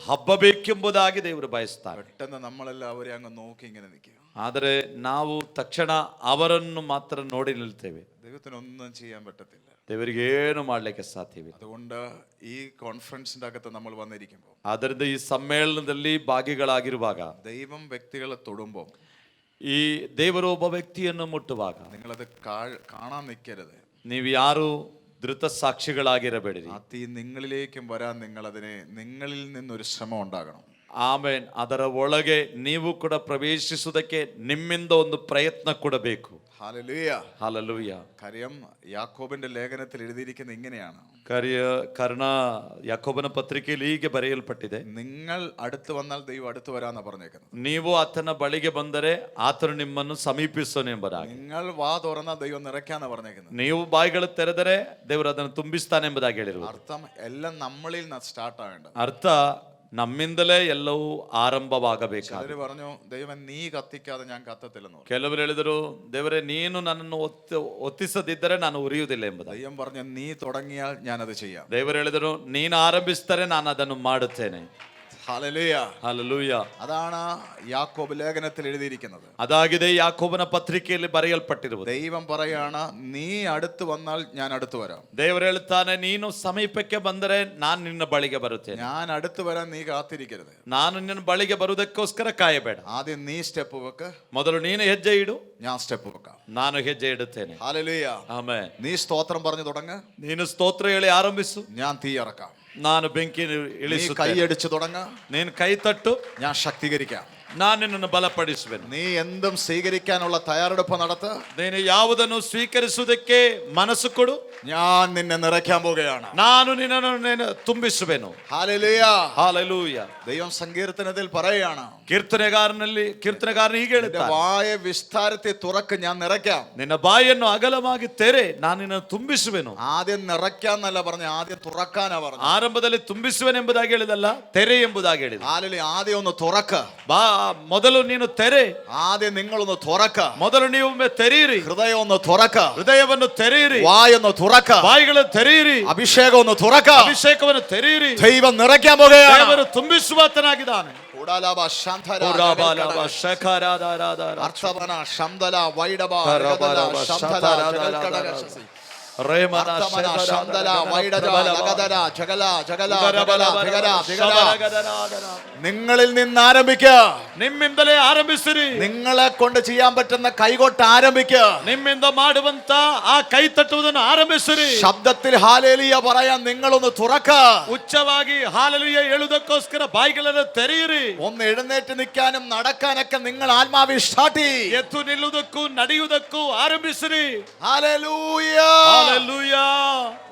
ಹಬ್ಬಬೇಕೆಂಬುದಾಗಿ ದೇವರು ಬಯಸ್ತಾರೆ. പെട്ടെന്ന് നമ്മളെല്ലാം അവരെ അങ്ങ് നോക്കി ഇങ്ങനെ നിൽക്കുക. ಆದರೆ ನಾವು ತಕ್ಷಣ ಅವರನ್ನು ಮಾತ್ರ ನೋಡಿ ನಿಲ್ತೇವೆ. ദൈവത്തിനൊന്നും ചെയ്യാൻ പറ്റത്തില്ല. ದೇವರಿಗೆ ಏನು ಮಾಡ್ಲಿಕ್ಕೆ ಸಾಧ್ಯವಿಲ್ಲ. അതുകൊണ്ട് ഈ കോൺഫറൻസിന്റെ അകത്ത് നമ്മൾ വന്നിരിക്കുമ്പോൾ, ಆದ್ದರಿಂದ ಈ ಸಮ್ಮೇಳನದಲ್ಲಿ ಭಾಗಿಗಳಾಗಿರುವಾಗ, ദൈവം വ്യക്തികളെ തൊടുമ്പോൾ, ಈ ದೇವರು ಒಬ್ಬ ವ್ಯಕ್ತಿಯನ್ನು ಮುಟ್ಟುವಾಗ നിങ്ങളത് കാണാൻ നിൽക്കരുത്. ನೀವು ಯಾರು ധൃതസാക്ഷികളാಗಿರಬೇಡಿರಿ. ആ തീ നിങ്ങളിലേക്കും വരാൻ നിങ്ങളിൽ നിന്നൊരു ശ്രമം ഉണ്ടാകണം. ಆಮೇನ್. ಅದರ ಒಳಗೆ ನೀವು ಕೂಡ ಪ್ರವೇಶಿಸುವುದಕ್ಕೆ ನಿಮ್ಮಿಂದ ಒಂದು ಪ್ರಯತ್ನ ಕೂಡ ಬೇಕು. ഹല്ലേലൂയ. ഹല്ലേലൂയ. കാര്യം യാക്കോബിന്റെ ലേഖനത്തിൽ എഴുതിയിരിക്കുന്നത് ഇങ്ങനെയാണ്. ಕಾರಣ ಯಾಕೋಬನ ಪತ್ರಿಕೆಯಲ್ಲಿ ಹೀಗೆ ಬರೆಯಲ್ಪಟ್ಟಿದೆ, നിങ്ങൾ അടുത്ത് വന്നാൽ ദൈവം അടുത്ത് വരാന്നാ പറഞ്ഞേക്കുന്നത്. ನೀವು ಆತನ ಬಳಿಗೆ ಬಂದರೆ ಆತನು ನಿಮ್ಮನ್ನು ಸಮೀಪಿಸೋನು ಎಂಬುದಾಗಿ. നിങ്ങൾ വാ തുറന്നാൽ ദൈവം നിറയ്ക്കാന്നാ പറഞ്ഞേക്കുന്നത്. ನೀವು ಬಾಯಿಗಳು ತೆರೆದರೆ ದೇವರು ಅದನ್ನು ತುಂಬಿಸ್ತಾನೆ ಎಂಬುದಾಗಿ ಹೇಳಿರುವುದು. അർത്ഥം എല്ലാം നമ്മളിൽ സ്റ്റാർട്ട് ആവേണ്ട. ಅರ್ಥ ನಮ್ಮಿಂದಲೇ ಎಲ್ಲವೂ ಆರಂಭವಾಗಬೇಕು. ചിലര് പറഞ്ഞു ദൈവം നീ കത്തിക്കാതെ ഞാൻ കത്തത്തില്ലെന്ന് പറഞ്ഞു. ಕೆಲವರು ಹೇಳಿದರು, ದೇವರೇ ನೀನು ನನ್ನನ್ನು ಒತ್ತಿಸದಿದ್ದರೆ ನಾನು ಉರಿಯುವುದಿಲ್ಲ ಎಂಬುದಾಗಿ. ദൈവം പറഞ്ഞു നീ തുടങ്ങിയാൽ ഞാൻ അത് ചെയ്യാം. ದೇವರು ಹೇಳಿದರು, ನೀನು ಆರಂಭಿಸಿದರೆ ನಾನು ಅದನ್ನು ಮಾಡುತ್ತೇನೆ. ഹല്ലേലൂയ. ಹಲ್ಲೆಲೂಯಾ. അതാണ് യാക്കോബ് ലേഖനത്തിൽ എഴുതിയിരിക്കുന്നത്. ಅದಾಗಿದೆ ಯಾಕೋಬನ ಪತ್ರಿಕೆಯಲ್ಲಿ ಬರೆಯಲ್ಪಟ್ಟಿರುವುದು. ദൈവം പറയാണ് നീ അടുത്ത് വന്നാൽ ഞാൻ അടുത്ത് വരാം. ದೇವರು ಹೇಳ್ತಾನೆ, ನೀನು ಸಮೀಪಕ್ಕೆ ಬಂದರೆ ನಾನು ನಿನ್ನ ಬಳಿಗೆ ಬರುತ್ತೇನೆ. ഞാൻ അടുത്ത് വരാൻ നീ കാത്തിരിക്കരുത്. ನಾನು ನಿನ್ನ ಬಳಿಗೆ ಬರುವುದಕ್ಕೋಸ್ಕರ ಕಾಯಬೇಡ. ആദ്യം നീ സ്റ്റെപ്പ് വെക്ക്. ಮೊದಲು ನೀನು ಹೆಜ್ಜೆ ಇಡು, ഞാൻ സ്റ്റെപ്പ് വെക്കാം. ನಾನು ಹೆಜ್ಜೆ ಇಡುತ್ತೇನೆ. ഹല്ലേലൂയ. ಆಮೆನ್. നീ സ്തോത്രം പറഞ്ഞു തുടങ്ങ്. ನೀನು ಸ್ತೋತ್ರ ಹೇಳಿ ಆರಂಭಿಸು, ഞാൻ തീ ഇറക്കാം. ನಾನು ಬೆಂಕಿ നീ ಇಳಿಸುತ್ತೇನೆ. കൈയടിച്ച് തുടങ്ങ. ನೀನು ಕೈ ತಟ್ಟು, ഞാൻ ശക്തീകരിക്കാം. ನಾನು ನಿನ್ನನ್ನು ಬಲಪಡಿಸುವೆನು. നീ എന്തും സ്വീകരിക്കാനുള്ള തയ്യാറെടുപ്പ് നടത്ത്. ನೀನು ಯಾವುದನ್ನು ಸ್ವೀಕರಿಸುವುದಕ್ಕೆ ಮನಸ್ಸು ಕೊಡು. ഞാൻ നിന്നെ നിറയ്ക്കാൻ പോകുകയാണ്. ನಾನು ನಿನ್ನನ್ನು ತುಂಬಿಸುವೆನು. ഹല്ലേലൂയ. ಹಲ್ಲೆಲೂಯ. ദൈവം സങ്കീർത്തനത്തിൽ പറയുകയാണ്, ಕೀರ್ತನೆಗಾರನು ಹೀಗೆ നിന്റെ ಹೇಳ್ತಾನೆ, വായ വിസ്താരത്തെ തുറക്ക്, ഞാൻ നിറയ്ക്കാം. ನಿನ್ನ ಬಾಯಿಯನ್ನು ಅಗಲವಾಗಿ ತೆರೆ, ನಾನು ನಿನ್ನನ್ನು ತುಂಬಿಸುವೆನು. ആദ്യം നിറയ്ക്കാന്നല്ല പറഞ്ഞ, ആദ്യം തുറക്കാനാ പറഞ്ഞു. ಆರಂಭದಲ್ಲಿ ತುಂಬಿಸುವೆನು ಎಂಬುದಾಗಿ ಹೇಳಿದಲ್ಲ, ತೆರೆ ಎಂಬುದಾಗಿ ಹೇಳಿದ. ഹല്ലേലൂയ. ആദ്യം ഒന്ന് തുറക്ക. ಮೊದಲು ನೀನು ತೆರೆ. ആദ്യം നിങ്ങളൊന്ന് തുറക്ക. ಮೊದಲು ನೀವು ತೆರೆಯಿರಿ. ഹൃദയം ഒന്ന് തുറക്ക. ಹೃದಯವನ್ನು ತೆರೆಯಿರಿ. വായൊന്ന് തുറക്ക. ಬಾಯಿಗಳನ್ನು ತೆರೆಯಿರಿ. അഭിഷേകം ഒന്ന് തുറക്ക. ಅಭಿಷೇಕವನ್ನು ತೆರೆಯಿರಿ. ദൈവം നിറയ്ക്കാൻ പോകുകയാണ്. ದೇವರು ತುಂಬಿಸುವಾತನಾಗಿದ್ದಾನೆ. ഉടാലാബ ശാന്തല ಉರಾಬಾಲಾಬ ಶಖರಾದಾರಾದಾರ ಅರ್ಥವನ ಶಂದಲ ವೈಡಬ ರಗದಲ ಶಂತಲ ಜಗಲ್ಕಡಗ ಶಸಿ ರೇಮನ ಶಂದಲ ವೈಡದ ಲಗದಲ ಜಗಲ ಜಗಲ ಜಗಲ ಜಗಲ ಜಗಲ. നിങ്ങളിൽ നിന്ന് ആരംഭിക്കുക. ನಿಮ್ಮಿಂದಲೇ ಆರಂಭಿಸಿರಿ. നിങ്ങളെ കൊണ്ട് ചെയ്യാൻ പറ്റുന്ന കൈകൊട്ട് ആരംഭിക്കുക. ನಿಮ್ಮಿಂದ ಮಾಡುವಂತ ಆ ಕೈ ತಟ್ಟುವುದನ್ನು ಆರಂಭಿಸಿರಿ. ശബ്ദത്തിൽ ഹാലേലൂയ പറയാൻ നിങ്ങളൊന്ന് തുറക്ക. ಉಚ್ಚವಾಗಿ ಹಾಲೆಲೂಯ ಹೇಳುವುದಕ್ಕೋಸ್ಕರ ಬಾಯಿಗಳನ್ನು ತೆರೆಯಿರಿ. ഒന്ന് എഴുന്നേറ്റ് നിൽക്കാനും നടക്കാനൊക്കെ നിങ്ങൾ ആത്മാവിൽ സ്റ്റാർട്ട് ചെയ്യ്. ಎದ್ದು ನಿಲ್ಲುವುದಕ್ಕೂ ನಡೆಯುವುದಕ್ಕೂ ಆರಂಭಿಸಿರಿ. ഹാലേലൂയ. ಹಾಲೆಲೂಯ.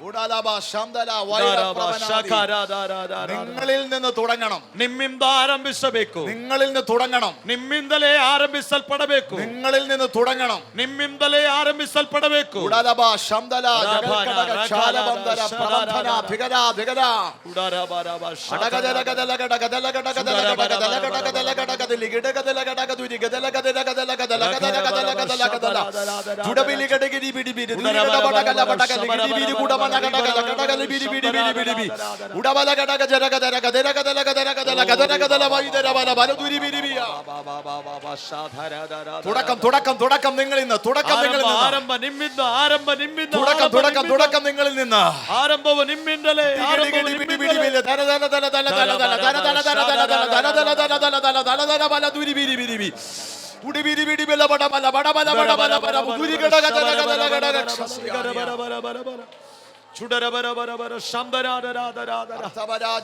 ഉടാലാബ ശംദല വൈഡബ ಶಖರಾದಾರಾದಾರ. നിങ്ങളിൽ നിന്ന് തുടങ്ങണം. ನಿಮ್ಮಿಂದ ಆರಂಭಿಸಬೇಕು. നിങ്ങളിൽ നിന്ന് തുടങ്ങണം. ನಿಮ್ಮಿಂದಲೇ ಆರಂಭಿಸಲ್ಪಡಬೇಕು. നിങ്ങളിൽ നിന്ന് തുടങ്ങണം. ನಿಮ್ಮಿಂದಲೇ ಆರಂಭಿಸಲ್ಪಡಬೇಕು. ഉടാലാബ ശംദല ജഗൽകടക ഛാലബന്ധര പ്രബന്ധന ഭിഗദ ഭിഗദ ಉಡಾರಾಬಾರಾಬ തുടക്കം നിങ്ങളിൽ നിന്ന്. ಆರಂಭ ನಿಮ್ಮಿಂದ. ಆರಂಭ ನಿಮ್ಮಿಂದ. തുടക്കം നിങ്ങളിൽ നിന്ന്. ಆರಂಭವು ನಿಮ್ಮಿಂದಲೇ. ಚುಡರಬರಬರಬರ ಶಂಬರಾದರಾದರಾದರ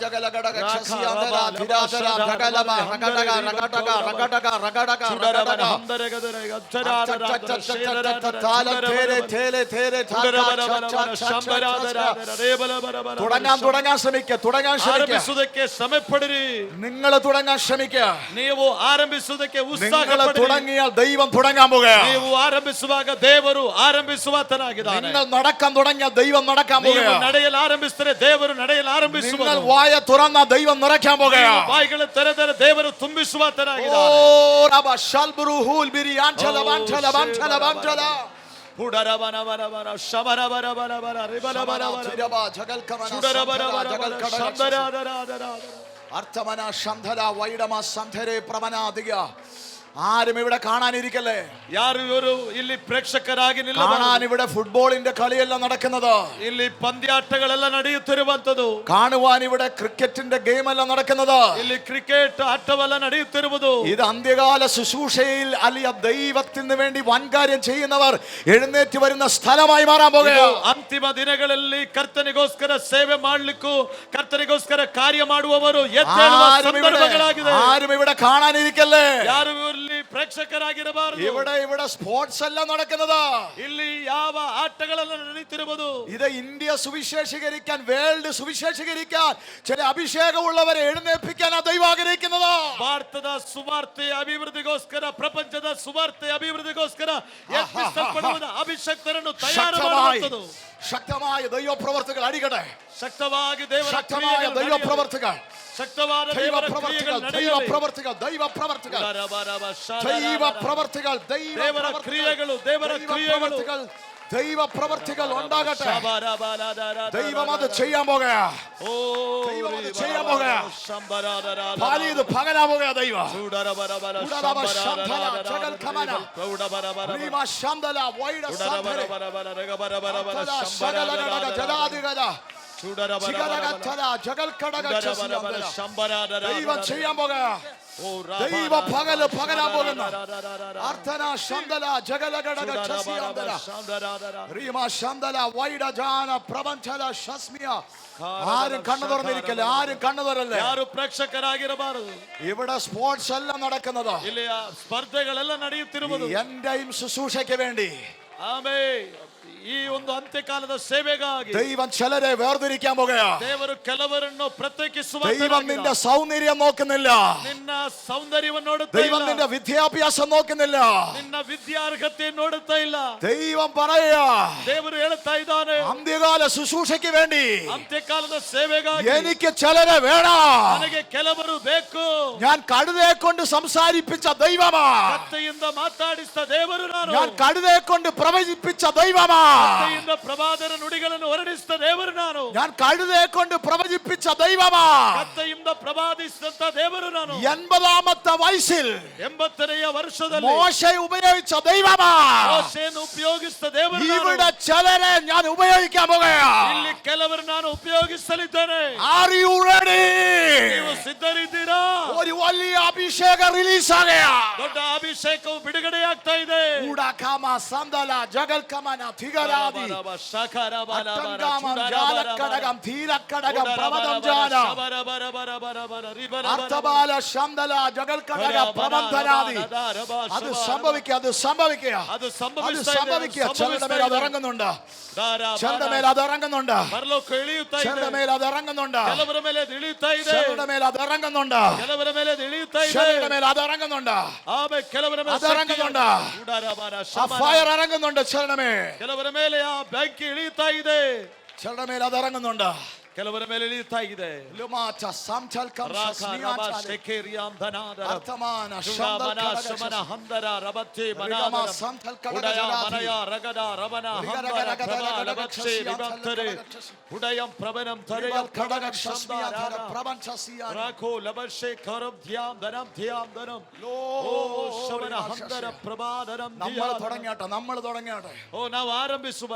ಜಗಲಗಡಗ ಕ್ಷಸಿಯಾಂದರ ಧಿರಾದರ ಧಗಲಮ ರಗಡಗ ರಗಡಗ ರಗಡಗ ರಗಡಗ ಚುಡರಬರ ಹಂದರಗದರ ಗಚ್ಚರಾದರಾದರ ಶೇದರಾದರ താല തേരെ തേലെ തേരെ ಚುಡರಬರಬರಬರ ಶಂಬರಾದರಾದರ ರೇಬಲಬರಬರ. തുടങ്ങാൻ ശ്രമിക്കുക. ಆರಂಭಿಸುವುದಕ್ಕೆ ಶ್ರಮೆ ಪಡಿರಿ. നിങ്ങൾ തുടങ്ങാൻ ശ്രമിക്കുക. ನೀವು ಆರಂಭಿಸುವುದಕ್ಕೆ ಉತ್ಸಾಹ നിങ്ങൾ ಪಡಿರಿ. തുടങ്ങിയാൽ ദൈവം തുടങ്ങാൻ പോകുകയാണ്. ನೀವು ಆರಂಭಿಸುವಾಗ ದೇವರು ಆರಂಭಿಸುವಾತನಾಗಿದ್ದಾನೆ. നിങ്ങൾ നടക്കാൻ തുടങ്ങിയാൽ ദൈവം നടക്കാൻ ನೀವು പോകുകയാണ്. ನಡೆಯಲು ಆರಂಭಿಸಿದರೆ ದೇವರು ನಡೆಯಲು നിങ്ങൾ ಆರಂಭಿಸುವನು. വായ തുറന്ന ദൈവം നിറയ്ക്കാൻ പോകുകയാണ്. ಬಾಯಿಗಳು ತೆರೆದರೆ ದೇವರು ತುಂಬಿಸುವಾತನಾಗಿದ್ದಾನೆ. ഓ റബ ശൽബുറുഹുൽ ബിരിയാൻചല വാൻചല വാൻചല വാൻചല ಹುಡರಬನಬನಬನ ಶಮರಬರಬರಬರ ರಿಬಲಬರಬರ തിരബ ജഗൽകമന ಚುಡರಬರಬರ ജഗൽകടക ಶಂಬರಾದರಾದರಾದರ അർത്ഥമന ശംധല വൈഡമ സന്ധരെ പ്രവനാദിക ആരും ഇവിടെ കാണാനിരിക്കല്ലേ. ಯಾರು ಇವರು ಇಲ್ಲಿ ಪ್ರೇಕ್ಷಕರಾಗಿ കാണാൻ ഇവിടെ ഫുട്ബോളിന്റെ കളിയല്ല നടക്കുന്നത്. ಇಲ್ಲಿ ಪಂದ್ಯಾಟಗಳೆಲ್ಲ ನಡೆಯುತ್ತಿರುವಂತದ್ದು. കാണുവാൻ ഇവിടെ ക്രിക്കറ്റിന്റെ ഗെയിം അല്ല നടക്കുന്നത്. ಇಲ್ಲಿ ಕ್ರಿಕೆಟ್ ಆಟವೆಲ್ಲ ನಡೆಯುತ್ತಿರುವುದು. ഇത് അന്ത്യകാല ശുശ്രൂഷയിൽ അലിയ ദൈവത്തിന് വേണ്ടി വൻകാര്യം ചെയ്യുന്നവർ എഴുന്നേറ്റ് വരുന്ന സ്ഥലമായി മാറാൻ പോകുകയാണ്. ಅಂತಿಮ ದಿನಗಳಲ್ಲಿ ಕರ್ತನಿಗೋಸ್ಕರ ಸೇವೆ ಮಾಡಲಿಕ್ಕೂ ಕರ್ತನಿಗೋಸ್ಕರ ಕಾರ್ಯ ಮಾಡುವವರು ಎದ್ದೇಳುವ ಸಂದರ್ಭಗಳಾಗಿದೆ. ആരും ഇവിടെ കാണാനിരിക്കല്ലേ. ಯಾರು ಇಲ್ಲಿ ಪ್ರೇಕ್ಷಕರಾಗಿರಬಾರದು. ഇവിടെ സ്പോർട്സ് അല്ല നടക്കുന്നത്. ಇಲ್ಲಿ ಯಾವ ಆಟಗಳೆಲ್ಲ ನಡೆಯುತ್ತಿರುವುದು. ഇത് ഇന്ത്യ സുവിശേഷീകരിക്കാൻ, വേൾഡ് സുവിശേഷീകരിക്കാൻ ചില അഭിഷേകമുള്ളവരെ എഴുന്നേൽപ്പിക്കാനാണ് ദൈവം ആഗ്രഹിക്കുന്നത്. ಭಾರತದ ಸುವಾರ್ತೆ ಅಭಿವೃದ್ಧಿಗೋಸ್ಕರ, ಪ್ರಪಂಚದ ಸುವಾರ್ತೆ ಅಭಿವೃದ್ಧಿಗೋಸ್ಕರ ಯತ್ನಿಸಲ್ಪಡುವ ಅಭಿಷಕ್ತರನ್ನು ತಯಾರು ಮಾಡುವುದು. ശക്തമായ ദൈവപ്രവർത്തികൾ അടിക്കട്ടെ. ശക്തವಾಗಿ ದೇವರ ശക്തമായ ദൈവപ്രവർത്തികൾ, ശക്തವಾದ ದೇವರ ಕ್ರಿಯೆಗಳು ദൈവപ്രവർത്തികൾ, ദൈവപ്രവർത്തികൾ, ദൈവപ്രവർത്തികൾ, ದೇವರ ಕ್ರಿಯೆಗಳು, ದೇವರ ക്രിയೆಗಳು, ദൈവപ്രവർത്തികൾ ഉണ്ടാകട്ടെ. ദൈവം അത് ചെയ്യാൻ പോകുകയാ. ദൈവം അത് ചെയ്യാൻ പോകുകയാ. പാലിയത് പകലാ പോകുകയാ. ദൈവം ദൈവം ചെയ്യാൻ പോകുകയാ. ദൈവ പകല് പകലാൻ പോകുന്ന അർത്ഥന ശാന്തല ജഗലഘടക ശശിയാന്തല റീമ ശാന്തല വൈഡ ജാന പ്രപഞ്ചല ശസ്മിയ. ആരും കണ്ണു തുറന്നിരിക്കല്ലേ. ആരും കണ്ണു തുറല്ലേ. ಯಾರು ಪ್ರೇಕ್ಷಕರಾಗಿರಬಾರದು. ഇവിടെ സ്പോർട്സ് എല്ലാം നടക്കുന്നത്. ಇಲ್ಲಿ ಸ್ಪರ್ಧೆಗಳೆಲ್ಲ ನಡೆಯುತ್ತಿರುವುದು എന്റെയും ശുശ്രൂഷയ്ക്ക് വേണ്ടി. ಆಮೆನ್. ಈ ಒಂದು ಅಂತ್ಯಕಾಲದ ಸೇವೆಗಾಗಿ ദൈവം ചിലരെ വേർതിരിക്കാൻ പോകുകയാ. ದೇವರು ಕೆಲವರನ್ನು ಪ್ರತ್ಯೇಕಿಸುವ. ദൈവം നിന്റെ സൗന്ദര്യം നോക്കുന്നില്ല. ನಿನ್ನ ಸೌಂದರ್ಯವನ್ನು ನೋಡುತ್ತಾ ദൈവം ಇಲ್ಲ. നിന്റെ വിദ്യാഭ്യാസം നോക്കുന്നില്ല. ನಿನ್ನ ವಿದ್ಯಾರ್ಹತೆಯನ್ನು ನೋಡುತ್ತಾ ಇಲ್ಲ. ദൈവം പറയാ, ದೇವರು ಹೇಳುತ್ತಾ ಇದ್ದಾನೆ, അന്ത്യകാല ശുശ്രൂഷയ്ക്ക് വേണ്ടി ಅಂತ್ಯಕಾಲದ ಸೇವೆಗಾಗಿ എനിക്ക് ചിലരെ വേണം. ನನಗೆ ಕೆಲವರು ಬೇಕು. ഞാൻ കഴുതയെ കൊണ്ട് സംസാരിപ്പിച്ച ദൈവമാ. ಕತ್ತೆಯಿಂದ ಮಾತಾಡಿಸಿದ ದೇವರು ನಾನು. ഞാൻ കഴുതയെ കൊണ്ട് പ്രവചിപ്പിച്ച ദൈവമാ. ಕತ್ತೆಯಿಂದ ಪ್ರವಾದನ ನುಡಿಗಳನ್ನು ಹೊರಡಿಸಿದ ದೇವರು ನಾನು. ഞാൻ കഴുതയെ കൊണ്ട് പ്രവചിപ്പിച്ച ദൈവമാ. ಕತ್ತೆಯಿಂದ ಪ್ರವಾದಿಸಿದಂತ ದೇವರು ನಾನು. 80ാമത്തെ വയസ്സിൽ 80നെಯ ವರ್ಷದಲ್ಲಿ മോശെ ഉപയോഗിച്ച ദൈവമാ. ಮೋಶೆಯನ್ನು ಉಪಯೋಗಿಸಿದ ದೇವರು ನಾನು. ഇവിടെ ചിലരെ ഞാൻ ഉപയോഗിക്കാൻ പോകുകയാ. ಇಲ್ಲಿ ಕೆಲವರು ನಾನು ಉಪಯೋಗಿಸಲಿದ್ದೇನೆ. Are you ready? ನೀವು ಸಿದ್ಧರಿದ್ದೀರಾ? ഒരു വലിയ അഭിഷേകം റിലീസ് ആകുകയാ. ದೊಡ್ಡ ಅಭಿಷೇಕವು ಬಿಡುಗಡೆಯಾಗ್ತಾ ಇದೆ. ഉടകമ സന്തല ജഗൽകമന തിഗരാദി അട്ടങ്കാമം ജാലക്കടകം ധീരക്കടകം പ്രവദംജാന അർത്ഥബാല ശാന്തല ജഗൽക്കടക പ്രബന്ധനാദി. അത് സംഭവിക്കുക. അത് സംഭവിക്കുക. ಅದು അത് സംഭവിക്കുക. ചിലരുടെ മേൽ അത് ഇറങ്ങുന്നുണ്ട്. ചിലരുടെ മേൽ അത് ഇറങ്ങുന്നുണ്ട്. ಪರಲೋಕ ಇಳಿಯುತ್ತಾ ಇದೆ. ചിലരുടെ മേൽ അത് ഇറങ്ങുന്നുണ്ട്. ಕೆಲವರ ಮೇಲೆ ಅದು ಇಳಿಯುತ್ತಾ ಇದೆ. ചിലരുടെ മേൽ അത് ഇറങ്ങുന്നുണ്ട്. ಕೆಲವರ ಮೇಲೆ ಅದು ಇಳಿಯುತ್ತಾ ಇದೆ. ചിലരുടെ മേൽ അത് ഇറങ്ങുന്നുണ്ട്. ಆಮೇಲೆ ಕೆಲವರ ಮೇಲೆ അത് ഇറങ്ങുന്നുണ്ട്. ആ ഫയർ ഇറങ്ങുന്നുണ്ട്. ചിലരുടെ മേൽ, ಕೆಲವರ ಮೇಲೆ ಆ ಬೆಂಕಿ ಇಳಿಯುತ್ತಾ ಇದೆ. ചിലരുടെ മേൽ അത് ഇറങ്ങുന്നുണ്ട്. ಕೆಲವರ ಮೇಲೆ ಇಳಿಯುತ್ತಾ ಇದೆ. ലുമാച്ച സംചൽകം ശസ്മിയാചാല അർത്ഥമാന ശബ്ദ ಶಮನ ಹಂದರ ರಬತ್ತೆ ರಿಗಮ ಸಂಥಲ್ ಕಡಗ ಉಡಯ ಜಲಾದಿ ಮನಯ ರಗಡ ರಮನ ಹಂದರ ಪ್ರಭಾ ಲಭಕ್ಷೆ ವಿಭಕ್ತರೆ ಉಡಯಂ ಪ್ರಭನಂ ತರೆಯಂ ಕಡಗ ಕಡಗ ಶಸ್ಮಿಯಾಚಾಲ ಶಬ್ದಾರ ಪ್ರಪಂಚಸಿಯಾನ ರಾಖೋ ಲಭಕ್ಷೆ ಕರಂ ಧ್ಯಾಂ ಧನಂ ಧ್ಯಾಂ ಧನಂ ಓ ಶಮನ ಹಂದರ ಪ್ರಭಾದನಂ നമ്മൾ തുടങ്ങിയാട്ടെ. നമ്മൾ തുടങ്ങിയാട്ടെ. ಓ ನಾವು ಆರಂಭಿಸುವ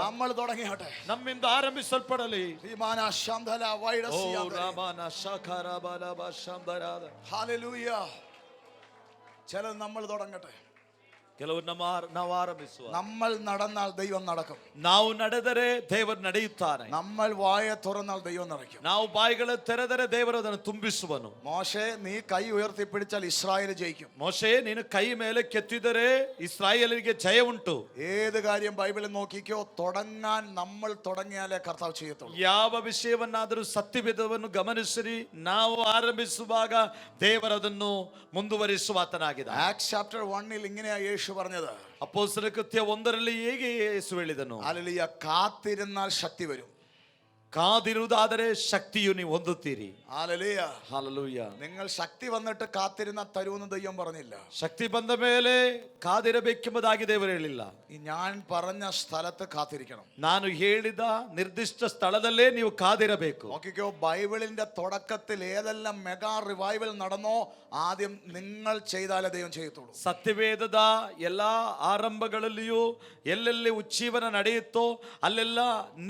നമ്മൾ തുടങ്ങിയാട്ടെ. ನಮ್ಮಿಂದ ಆರಂಭಿಸಲ್ಪಡಲಿ. വിമാന ശാന്തല വൈഡസിയ ಓ ರಾಮನ ಶಾಖರ ಬಲಬ ಶಂಬರಾದ. ഹല്ലേലൂയ. ചിലർ നമ്മൾ തുടങ്ങട്ടെ. ಕೆಲವರು ನಾವು ಆರಂಭಿಸುವ. നമ്മൾ നടന്നാൽ ദൈവം നടക്കും. ನಾವು ನಡೆದರೆ ದೇವರು ನಡೆಯುತ್ತಾನೆ. നമ്മൾ വായ തുറന്നാൽ ദൈവം നിറയ്ക്കും. ನಾವು ಬಾಯಿಗಳು ತೆರೆದರೆ ದೇವರು ಅದನ್ನು ತುಂಬಿಸುವನು. മോശെ, നീ കൈ ഉയർത്തിപ്പിടിച്ചാൽ ഇസ്രായേൽ ജയിക്കും. ಮೋಶೆ, ನೀನು ಕೈ ಮೇಲೆ ಕೆತ್ತಿದರೆ ಇಸ್ರಾಯೇಲರಿಗೆ ಜಯ ಉಂಟು. ഏത് കാര്യം ബൈബിളിൽ നോക്കിക്കോ, തുടങ്ങാൻ നമ്മൾ തുടങ്ങിയാലേ കർത്താവ് ചെയ്യത്തുള്ളൂ. ಯಾವ ವಿಷಯವನ್ನಾದರೂ ಸತ್ಯವೇದವನ್ನು ಗಮನಿಸಿರಿ, ನಾವು ಆರಂಭಿಸುವಾಗ ದೇವರದನ್ನು ಮುಂದುವರಿಸುವ ಆತನಾಗಿದ್ದಾನೆ. ആക്ട്സ് ചാപ്റ്റർ 1 ഇങ്ങനെയാ യേശു പറഞ്ഞത്. ಅಪೊಸ್ತಲರ ಕೃತ್ಯ 1 ಹೇಗೆ ಯೇಸು ಹೇಳಿದನು? ഹല്ലേലൂയ. കാത്തിരുന്നാൽ ശക്തി വരും. ಕಾದಿರುವುದಾದರೆ ಶಕ್ತಿಯು ನೀವು ಹೊಂದುತ್ತೀರಿ. ഹല്ലേലൂയ. ಹಾಲೆಲೂಯ. നിങ്ങൾ ശക്തി വന്നിട്ട് കാത്തിരുന്ന തരുമെന്ന് ദൈവം പറഞ്ഞില്ല. ಶಕ್ತಿ ಬಂದ ಮೇಲೆ ಕಾದಿರಬೇಕೆಂಬುದಾಗಿ ದೇವರು ಹೇಳಿಲ್ಲ. ഈ ഞാൻ പറഞ്ഞ സ്ഥലത്ത് കാത്തിരിക്കണം. ನಾನು ಹೇಳಿದ ನಿರ್ದಿಷ್ಟ ಸ್ಥಳದಲ್ಲೇ ನೀವು ಕಾದಿರಬೇಕು. നോക്കിക്കോ, ബൈബിളിന്റെ തുടക്കത്തിൽ ഏതെല്ലാം മെഗാ റിവൈവൽ നടന്നോ ആദ്യം നിങ്ങൾ ചെയ്താലേ ദൈവം ചെയ്യത്തുള്ളൂ. ಸತ್ಯವೇದದ ಎಲ್ಲಾ ಆರಂಭಗಳಲ್ಲಿಯೂ ಎಲ್ಲೆಲ್ಲಿ ಉಜ್ಜೀವನ ನಡೆಯುತ್ತೋ ಅಲ್ಲೆಲ್ಲ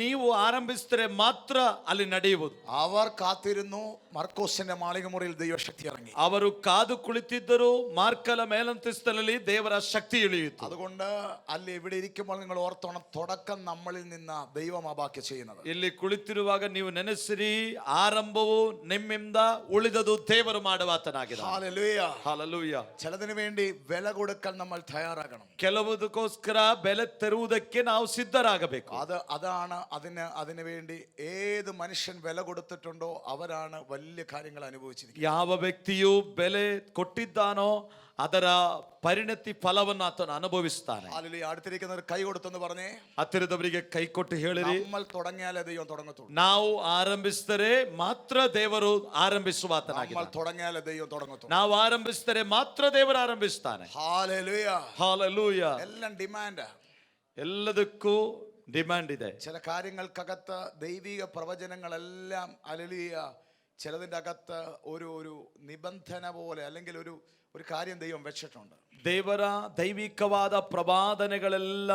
ನೀವು ಆರಂಭಿಸಿದರೆ ಮಾತ್ರ ಅಲ್ಲಿ ನಡೆಯುವುದು. അവർ കാത്തിരുന്നു. മർക്കോസിന്റെ മാളിക മുറിയിൽ ദൈവശക്തി ഇറങ്ങി. ಅವರು ಕಾದು ಕುಳಿತಿದ್ದರು. ಮಾರ್ಕಲ ಮೇಲಂತಸ್ತಲ್ಲಿ ದೇವರ ಶಕ್ತಿ ಇಳಿಯಿತು. അതുകൊണ്ട് ಅಲ್ಲಿ ഇവിടെ ഇരിക്കുമ്പോൾ നിങ്ങൾ ഓർത്തോണം, തുടക്കം നമ്മളിൽ നിന്ന് ദൈവം ആ ബാക്കി ചെയ്യുന്നത്. ಇಲ್ಲಿ ಕುಳಿತಿರುವಾಗ ನೀವು ನೆನೆಸಿರಿ, ಆರಂಭವು ನಿಮ್ಮಿಂದ ಉಳಿದದು ದೇವರು ಮಾಡುವಾತನಾಗಿದೆ. ഹല്ലേലൂയ. ಹಾಲೆಲೂಯ. ചിലതിനു വേണ്ടി വില കൊടുക്കാൻ നമ്മൾ തയ്യാറാകണം. ಕೆಲವುದಕ್ಕೋಸ್ಕರ ಬೆಲೆ ತೆರುವುದಕ್ಕೆ ನಾವು ಸಿದ್ಧರಾಗಬೇಕು. അതാണ് അതിനു വേണ്ടി ഏത് മനുഷ്യൻ വില കൊടുത്തിട്ടുണ്ടോ അവരാണ് വലിയ കാര്യങ്ങൾ അനുഭവിച്ചിരിക്കുന്നത്. ಯಾವ ವ್ಯಕ್ತಿಯು ಬೆಲೆ ಕೊಟ್ಟಿದ್ದಾನೋ ಅದರ ಪರಿಣತಿ ಫಲವನ್ನು ಆತನು ಅನುಭವಿಸ್ತಾನೆ. ഹല്ലേലൂയ. അടുത്തിരിക്കുന്നവർ കൈ കൊടുത്തെന്ന് പറഞ്ഞേ. ಹತ್ತಿರದವರಿಗೆ ಕೈ ಕೊಟ್ಟು ಹೇಳಿರಿ, നമ്മൾ തുടങ്ങിയാലേ ദൈവം തുടങ്ങത്തുള്ളൂ. ನಾವು ಆರಂಭಿಸಿದರೆ ಮಾತ್ರ ದೇವರು ಆರಂಭಿಸುವಾತನಾಗಿದೆ. നമ്മൾ തുടങ്ങിയാലേ ദൈവം തുടങ്ങത്തുള്ളൂ. ನಾವು ಆರಂಭಿಸಿದರೆ ಮಾತ್ರ ದೇವರು ಆರಂಭಿಸ್ತಾನೆ. ഹല്ലേലൂയ. ಹಾಲೆಲೂಯ. എല്ലാം ഡിമാൻഡ്. ಎಲ್ಲದಕ್ಕೂ ഡിമാൻഡ് ಇದೆ. ചില കാര്യങ്ങൾക്കകത്ത് ദൈവിക പ്രവചനങ്ങളെല്ലാം ഹല്ലേലൂയ ചിലതിൻ്റെ അകത്ത് ഒരു നിബന്ധന പോലെ അല്ലെങ്കിൽ ഒരു കാര്യം ദൈവം വെച്ചിട്ടുണ്ട്. ದೇವರ ದೈವಿಕವಾದ ಪ್ರವಾದನೆಗಳೆಲ್ಲ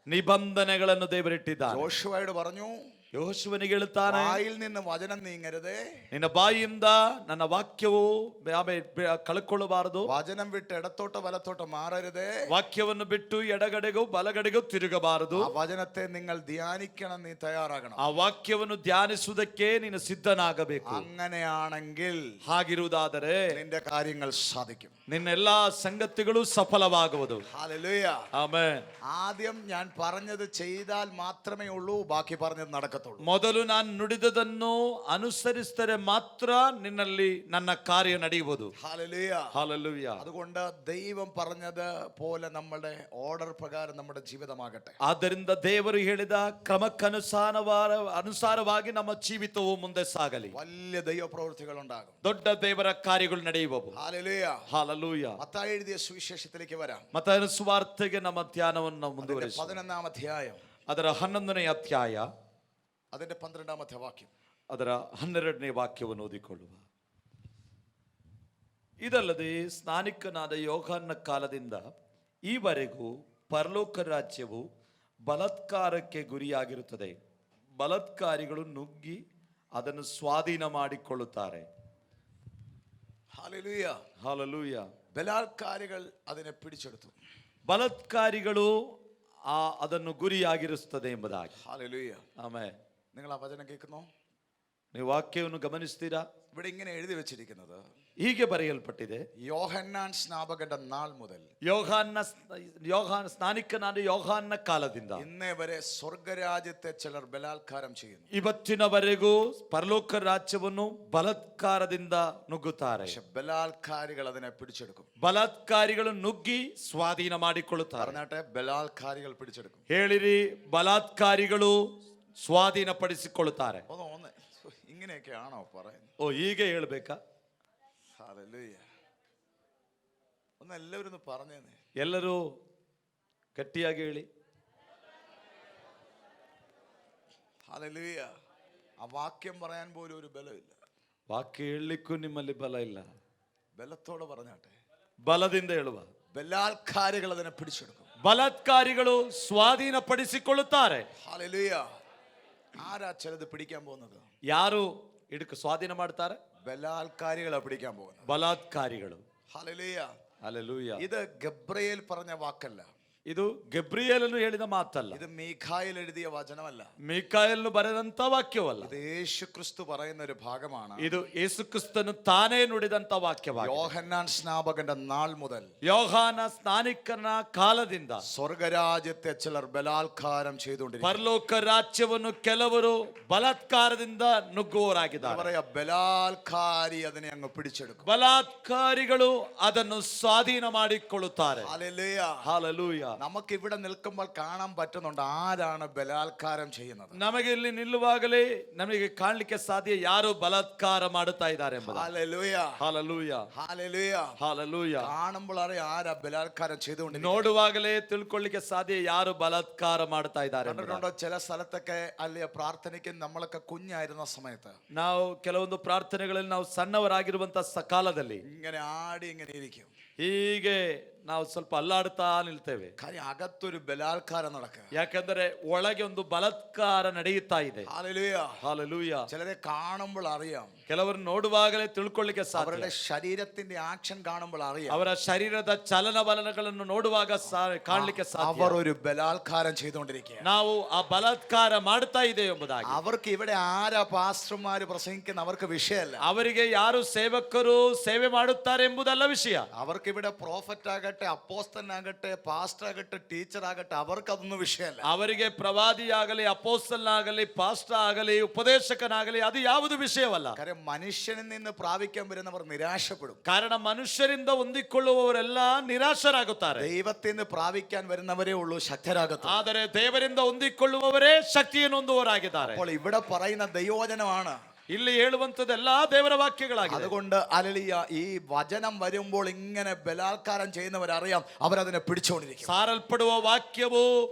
ನಿಬಂಧನೆಗಳನ್ನು ದೇವರಿಟ್ಟಿದ್ದಾರೆ. യോശുവയോട് പറഞ്ഞു, ಯೆಹೋಶುವನಿಗೆ ಹೇಳುತ್ತಾನೆ, വായിൽ നിന്ന് വചനം നീങ്ങരുതേ. ನಿನ್ನ ಬಾಯಿಯಿಂದ ನನ್ನ ವಾಕ್ಯವು ಕಳ್ಕೊಳ್ಳಬಾರದು. വചനം വിട്ട് ഇടത്തോട്ടോ വലത്തോട്ടോ മാറരുതേ. ವಾಕ್ಯವನ್ನು ಬಿಟ್ಟು ಎಡಗಡೆಗೂ ಬಲಗಡೆಗೂ ತಿರುಗಬಾರದು. ആ വചനത്തെ നിങ്ങൾ ധ്യാനിക്കണം, നീ തയ്യാറാകണം. ಆ ವಾಕ್ಯವನ್ನು ಧ್ಯಾನಿಸುವುದಕ್ಕೆ ನೀನು ಸಿದ್ಧನಾಗಬೇಕು. അങ്ങനെയാണെങ്കിൽ ಹಾಗಿರುವುದಾದರೆ നിന്റെ കാര്യങ്ങൾ സാധിക്കും. ನಿನ್ನ ಎಲ್ಲಾ ಸಂಗತಿಗಳು ಸಫಲವಾಗುವುದು. ഹല്ലേലൂയ. ಆಮೆನ್. ആദ്യം ഞാൻ പറഞ്ഞത് ചെയ്താൽ മാത്രമേ ഉള്ളൂ ബാക്കി പറഞ്ഞത് നടക്കത്തുള്ളൂ. ಮೊದಲು ನಾನು ನುಡಿದದನ್ನು ಅನುಸರಿಸಿದರೆ ಮಾತ್ರ ನಿನ್ನಲ್ಲಿ ನನ್ನ ಕಾರ್ಯ ನಡೆಯುವುದು. ഹല്ലേലൂയ. ಹಾಲೆಲೂಯ. അതുകൊണ്ട് ദൈവം പറഞ്ഞത് പോലെ നമ്മുടെ ഓർഡർ പ്രകാരം നമ്മുടെ ജീവിതമാകട്ടെ. ಆದ್ದರಿಂದ ದೇವರು ಹೇಳಿದ ಕ್ರಮಕ್ಕನುಸಾರವಾಗಿ ನಮ್ಮ ಜೀವಿತವು ಮುಂದೆ ಸಾಗಲಿ. വലിയ ദൈവ പ്രവൃത്തികൾ ഉണ്ടാകും. ದೊಡ್ಡ ದೇವರ ಕಾರ್ಯಗಳು ನಡೆಯುವವು. ഹല്ലേലൂയ. ಹಾಲೆಲೂಯ. മത്തായി എഴുതിയ സുവിശേഷത്തിലേക്ക് വരാം. ಮತ್ತಾಯನ ಸುವಾರ್ತೆಗೆ ನಮ್ಮ ಧ್ಯಾನವನ್ನು ನಾವು ಮುಂದುವರಿಸಿ 11-ാം അധ്യായം ಅದರ 11ನೇ ಅಧ್ಯಾಯ അതിന്റെ 12-ാമത്തെ വാക്യം, ಅದರ 12ನೇ ವಾಕ್ಯವನ್ನು ಓದಿಕೊಳ್ಳುವ. ಇದಲ್ಲದೆ ಸ್ನಾನಿಕನಾದ ಯೋಹಾನನ ಕಾಲದಿಂದ ಈವರೆಗೂ ಪರಲೋಕ ರಾಜ್ಯವು ಬಲಾತ್ಕಾರಕ್ಕೆ ಗುರಿಯಾಗಿರುತ್ತದೆ. ಬಲಾತ್ಕಾರಿಗಳು ನುಗ್ಗಿ ಅದನ್ನು ಸ್ವಾಧೀನ ಮಾಡಿಕೊಳ್ಳುತ್ತಾರೆ. ഹല്ലേലൂയ. ಹಾಲೆಲೂಯ. ബലാത്കാരികൾ അതിനെ പിടിച്ചെടുത്തു. ಬಲಾತ್ಕಾರಿಗಳು ಅದನ್ನು ಗುರಿಯಾಗಿರುತ್ತದೆ ಎಂಬುದಾಗಿ. ഹല്ലേലൂയ. ಆಮೆನ್. നിങ്ങൾ ആ വചനം കേൾക്കുന്നോ? ನೀವು ವಾಕ್ಯವನ್ನು ಗಮನಿಸ್ತೀರಾ? ഇവിടെ ഇങ്ങനെ എഴുതി വെച്ചിരിക്കുന്നത്, ಹೀಗೆ ಬರೆಯಲ್ಪಟ್ಟಿದೆ, യോഹന്നാൻ സ്നാപകന്റെ നാൾ മുതൽ ಸ್ನಾನಿಕನಾದ ಯೋಹಾನನ ಕಾಲದಿಂದ ഇന്നേ വരെ സ്വർഗരാജ്യത്തെ ചിലർ ബലാത്കാരം ചെയ്യുന്നു. ಇವತ್ತಿನವರೆಗೂ ಪರಲೋಕ ರಾಜ್ಯವನ್ನು ಬಲಾತ್ಕಾರದಿಂದ ನುಗ್ಗುತ್ತಾರೆ. പക്ഷെ ബലാത്കാരികൾ അതിനെ പിടിച്ചെടുക്കും. ಬಲಾತ್ಕಾರಿಗಳು ನುಗ್ಗಿ ಸ್ವಾಧೀನ ಮಾಡಿಕೊಳ್ಳುತ್ತಾರೆ. പറഞ്ഞാട്ടെ, ബലാത്കാരികൾ പിടിച്ചെടുക്കും. ಹೇಳಿರಿ, ಬಲಾತ್ಕಾರಿಗಳು ಸ್ವಾಧೀನಪಡಿಸಿಕೊಳ್ಳುತ್ತಾರೆ. ഒന്ന് ഇങ്ങനെയൊക്കെയാണോ പറയുന്നത്? ಓ, ಹೀಗೆ ಹೇಳ್ಬೇಕಾ? ഹല്ലേലൂയ. ഒന്ന് എല്ലാവരും ഒന്ന് പറഞ്ഞേ. ಎಲ್ಲರೂ ಗಟ್ಟಿಯಾಗಿ ಹೇಳಿ. ഹല്ലേലൂയ. ആ വാക്യം പറയാൻ പോലും ഒരു ബലമില്ല. ವಾಕ್ಯ ಹೇಳಲಿಕ್ಕೂ ನಿಮ್ಮಲ್ಲಿ ಬಲ ಇಲ್ಲ. ബലത്തോടെ പറഞ്ഞാട്ടെ, ಬಲದಿಂದ ಹೇಳುವ. ബലാത്കാരികൾ അതിനെ പിടിച്ചെടുക്കും. ಬಲಾತ್ಕಾರಿಗಳು ಸ್ವಾಧೀನಪಡಿಸಿಕೊಳ್ಳುತ್ತಾರೆ. ഹല്ലേലൂയ. ആരാ ചിലത് പിടിക്കാൻ പോകുന്നത്? ಯಾರು ಸ್ವಾಧೀನ ಮಾಡ್ತಾರೆ? ബലാത്കാരികളെ പിടിക്കാൻ പോകുന്നത്. ಬಲಾತ್ಕಾರಿಗಳು. ഹല്ലേലൂയ. ಹಲ್ಲೆಲೂಯ. ഇത് ഗബ്രയേൽ പറഞ്ഞ വാക്കല്ല. ಇದು ಗಬ್ರಿಯೇಲನು ಹೇಳಿದ ಮಾತಲ್ಲ. ഇത് മീഖായേൽ എഴുതിയ വചനമല്ല. ಮೀಕಾಯೇಲನು ಬರೆದಂತ ವಾಕ್ಯವಲ್ಲ. ഇത് യേശു ക്രിസ്തു പറയുന്ന ഒരു ഭാഗമാണ്. ಇದು ಯೇಸು ಕ್ರಿಸ್ತನು ತಾನೇ ನುಡಿದಂತ ವಾಕ್ಯವಾಗಿದೆ. യോഹന്നാൻ സ്നാപകന്റെ നാൾ മുതൽ, ಯೋಹಾನ ಸ್ನಾನಿಕನ ಕಾಲದಿಂದ സ്വർഗരാജ്യത്തെ ചിലർ ബലാത്കാരം ചെയ്തുകൊണ്ടിരിക്കുന്നു. ಪರಲೋಕ ರಾಜ್ಯವನ್ನು ಕೆಲವರು ಬಲಾತ್ಕಾರದಿಂದ ನುಗ್ಗುವವರಾಗಿದ್ದಾರೆ. പറയാ, ബലാത്കാരി അതിനെ അങ്ങ് പിടിച്ചെടുക്കും. ಬಲಾತ್ಕಾರಿಗಳು ಅದನ್ನು ಸ್ವಾಧೀನ ಮಾಡಿಕೊಳ್ಳುತ್ತಾರೆ. ഹല്ലേലൂയ. ಹಾಲೆಲೂಯ. നമുക്ക് ഇവിടെ നിൽക്കുമ്പോൾ കാണാൻ പറ്റുന്നുണ്ട് ആരാണ് ബലാത്കാരം ചെയ്യുന്നത്. ನಮಗೆ ಇಲ್ಲಿ ನಿಲ್ಲುವಾಗಲೇ ನಮಗೆ ಕಾಣಲಿಕ್ಕೆ ಸಾಧ್ಯ ಯಾರು ಬಲಾತ್ಕಾರ ಮಾಡುತ್ತಾ ಇದ್ದಾರೆ ಎಂಬುದು. Hallelujah hallelujah, hallelujah. ಹಾಲೆಲೂಯ. കാണുമ്പോൾ അറിയാം ആരാ ബലാത്കാരം ചെയ്തുകൊണ്ട്. ನೋಡುವಾಗಲೇ ತಿಳ್ಕೊಳ್ಳಿಕ್ಕೆ ಸಾಧ್ಯ ಯಾರು ಬಲಾತ್ಕಾರ ಮಾಡ್ತಾ ಇದ್ದಾರೆ ಎಂಬುದು. കണ്ടിട്ടുണ്ടോ ചില സ്ഥലത്തൊക്കെ അല്ലെ പ്രാർത്ഥനയ്ക്ക് നമ്മളൊക്കെ കുഞ്ഞായിരുന്ന സമയത്ത് ನಾವು ಕೆಲವೊಂದು ಪ್ರಾರ್ಥನೆಗಳಲ್ಲಿ ನಾವು ಸಣ್ಣವರಾಗಿರುವಂತ ಕಾಲದಲ್ಲಿ ഇങ്ങനെ ആടി ഇങ്ങനെ ഇരിക്കും. ಹೀಗೆ ನಾವು ಸ್ವಲ್ಪ ಅಲ್ಲಾಡುತ್ತಾ ನಿಲ್ತೇವೆ. കാര്യം അകത്തൊരു ബലാത്കാരം നടക്കുക. ಯಾಕಂದ್ರೆ ಒಳಗೆ ಒಂದು ಬಲಾತ್ಕಾರ ನಡೆಯುತ್ತಾ ಇದೆ. ഹല്ലേലൂയ. ಹಾಲೆಲೂಯ. ചിലരെ കാണുമ്പോൾ അറിയാം, ಕೆಲವರು ನೋಡುವಾಗಲೇ ತಿಳ್ಕೊಳ್ಳಿಕ್ಕೆ ಸಾಧ್ಯ. അവരുടെ ശരീരത്തിന്റെ ആക്ഷൻ കാണുമ്പോൾ അറിയാം, ಅವರ ಶರೀರದ ಚಲನವಲನಗಳನ್ನು ನೋಡುವಾಗ ಕಾಣಲಿಕ್ಕೆ ಸಾಧ್ಯ അവർ ഒരു ബലാത്കാരം ചെയ്തുകൊണ്ടിരിക്കുക. ನಾವು ಆ ಬಲಾತ್ಕಾರ ಮಾಡುತ್ತಾ ಇದೆ ಎಂಬುದಾಗಿ. അവർക്ക് ഇവിടെ ആരാ പാസ്റ്റർമാര് പ്രസംഗിക്കുന്ന അവർക്ക് വിഷയമല്ല. ಅವರಿಗೆ ಯಾರು ಸೇವಕರು ಸೇವೆ ಮಾಡುತ್ತಾರೆ ಎಂಬುದಲ್ಲ ವಿಷಯ. അവർക്ക് ഇവിടെ പ്രോഫറ്റ് ആകട്ടെ, അപ്പോസ്തലനാകട്ടെ, പാസ്റ്റർ ആകട്ടെ, ടീച്ചർ ആകട്ടെ, അവർക്ക് അതൊന്നും വിഷയമല്ല. ಅವರಿಗೆ ಪ್ರವಾದಿಯಾಗಲಿ, ಅಪೋಸ್ತಲನಾಗಲಿ, ಪಾಸ್ಟರ್ ಆಗಲಿ, ಉಪದೇಶಕನಾಗಲಿ ಅದು ಯಾವುದು ವಿಷಯವಲ್ಲ. കാര്യം മനുഷ്യനിൽ നിന്ന് പ്രാപിക്കാൻ വരുന്നവർ നിരാശപ്പെടും. ಕಾರಣ ಮನುಷ್ಯರಿಂದ ಹೊಂದಿಕೊಳ್ಳುವವರೆಲ್ಲ ನಿರಾಶರಾಗುತ್ತಾರೆ. ദൈവത്തിൽ നിന്ന് പ്രാപിക്കാൻ വരുന്നവരേ ഉള്ളൂ ശക്തരാകത്തുള്ളൂ. ಆದರೆ ದೇವರಿಂದ ಹೊಂದಿಕೊಳ್ಳುವವರೇ ಶಕ್ತಿಯನ್ನು ಹೊಂದುವವರಾಗಿದ್ದಾರೆ. അപ്പോൾ ഇവിടെ പറയുന്ന ദൈവവചനമാണ്. ಇಲ್ಲಿ ಹೇಳುವಂತದ್ದೆಲ್ಲ ದೇವರ ವಾಕ್ಯಗಳಾಗಿದೆ. അതുകൊണ്ട് ഹല്ലേലൂയ, ഈ വചനം വരുമ്പോൾ ഇങ്ങനെ ബലാത്കാരം ചെയ്യുന്നവരറിയാം, അവരതിനെ പിടിച്ചുകൊണ്ടിരിക്കും. ಸಾರಲ್ಪಡುವ ವಾಕ್ಯವು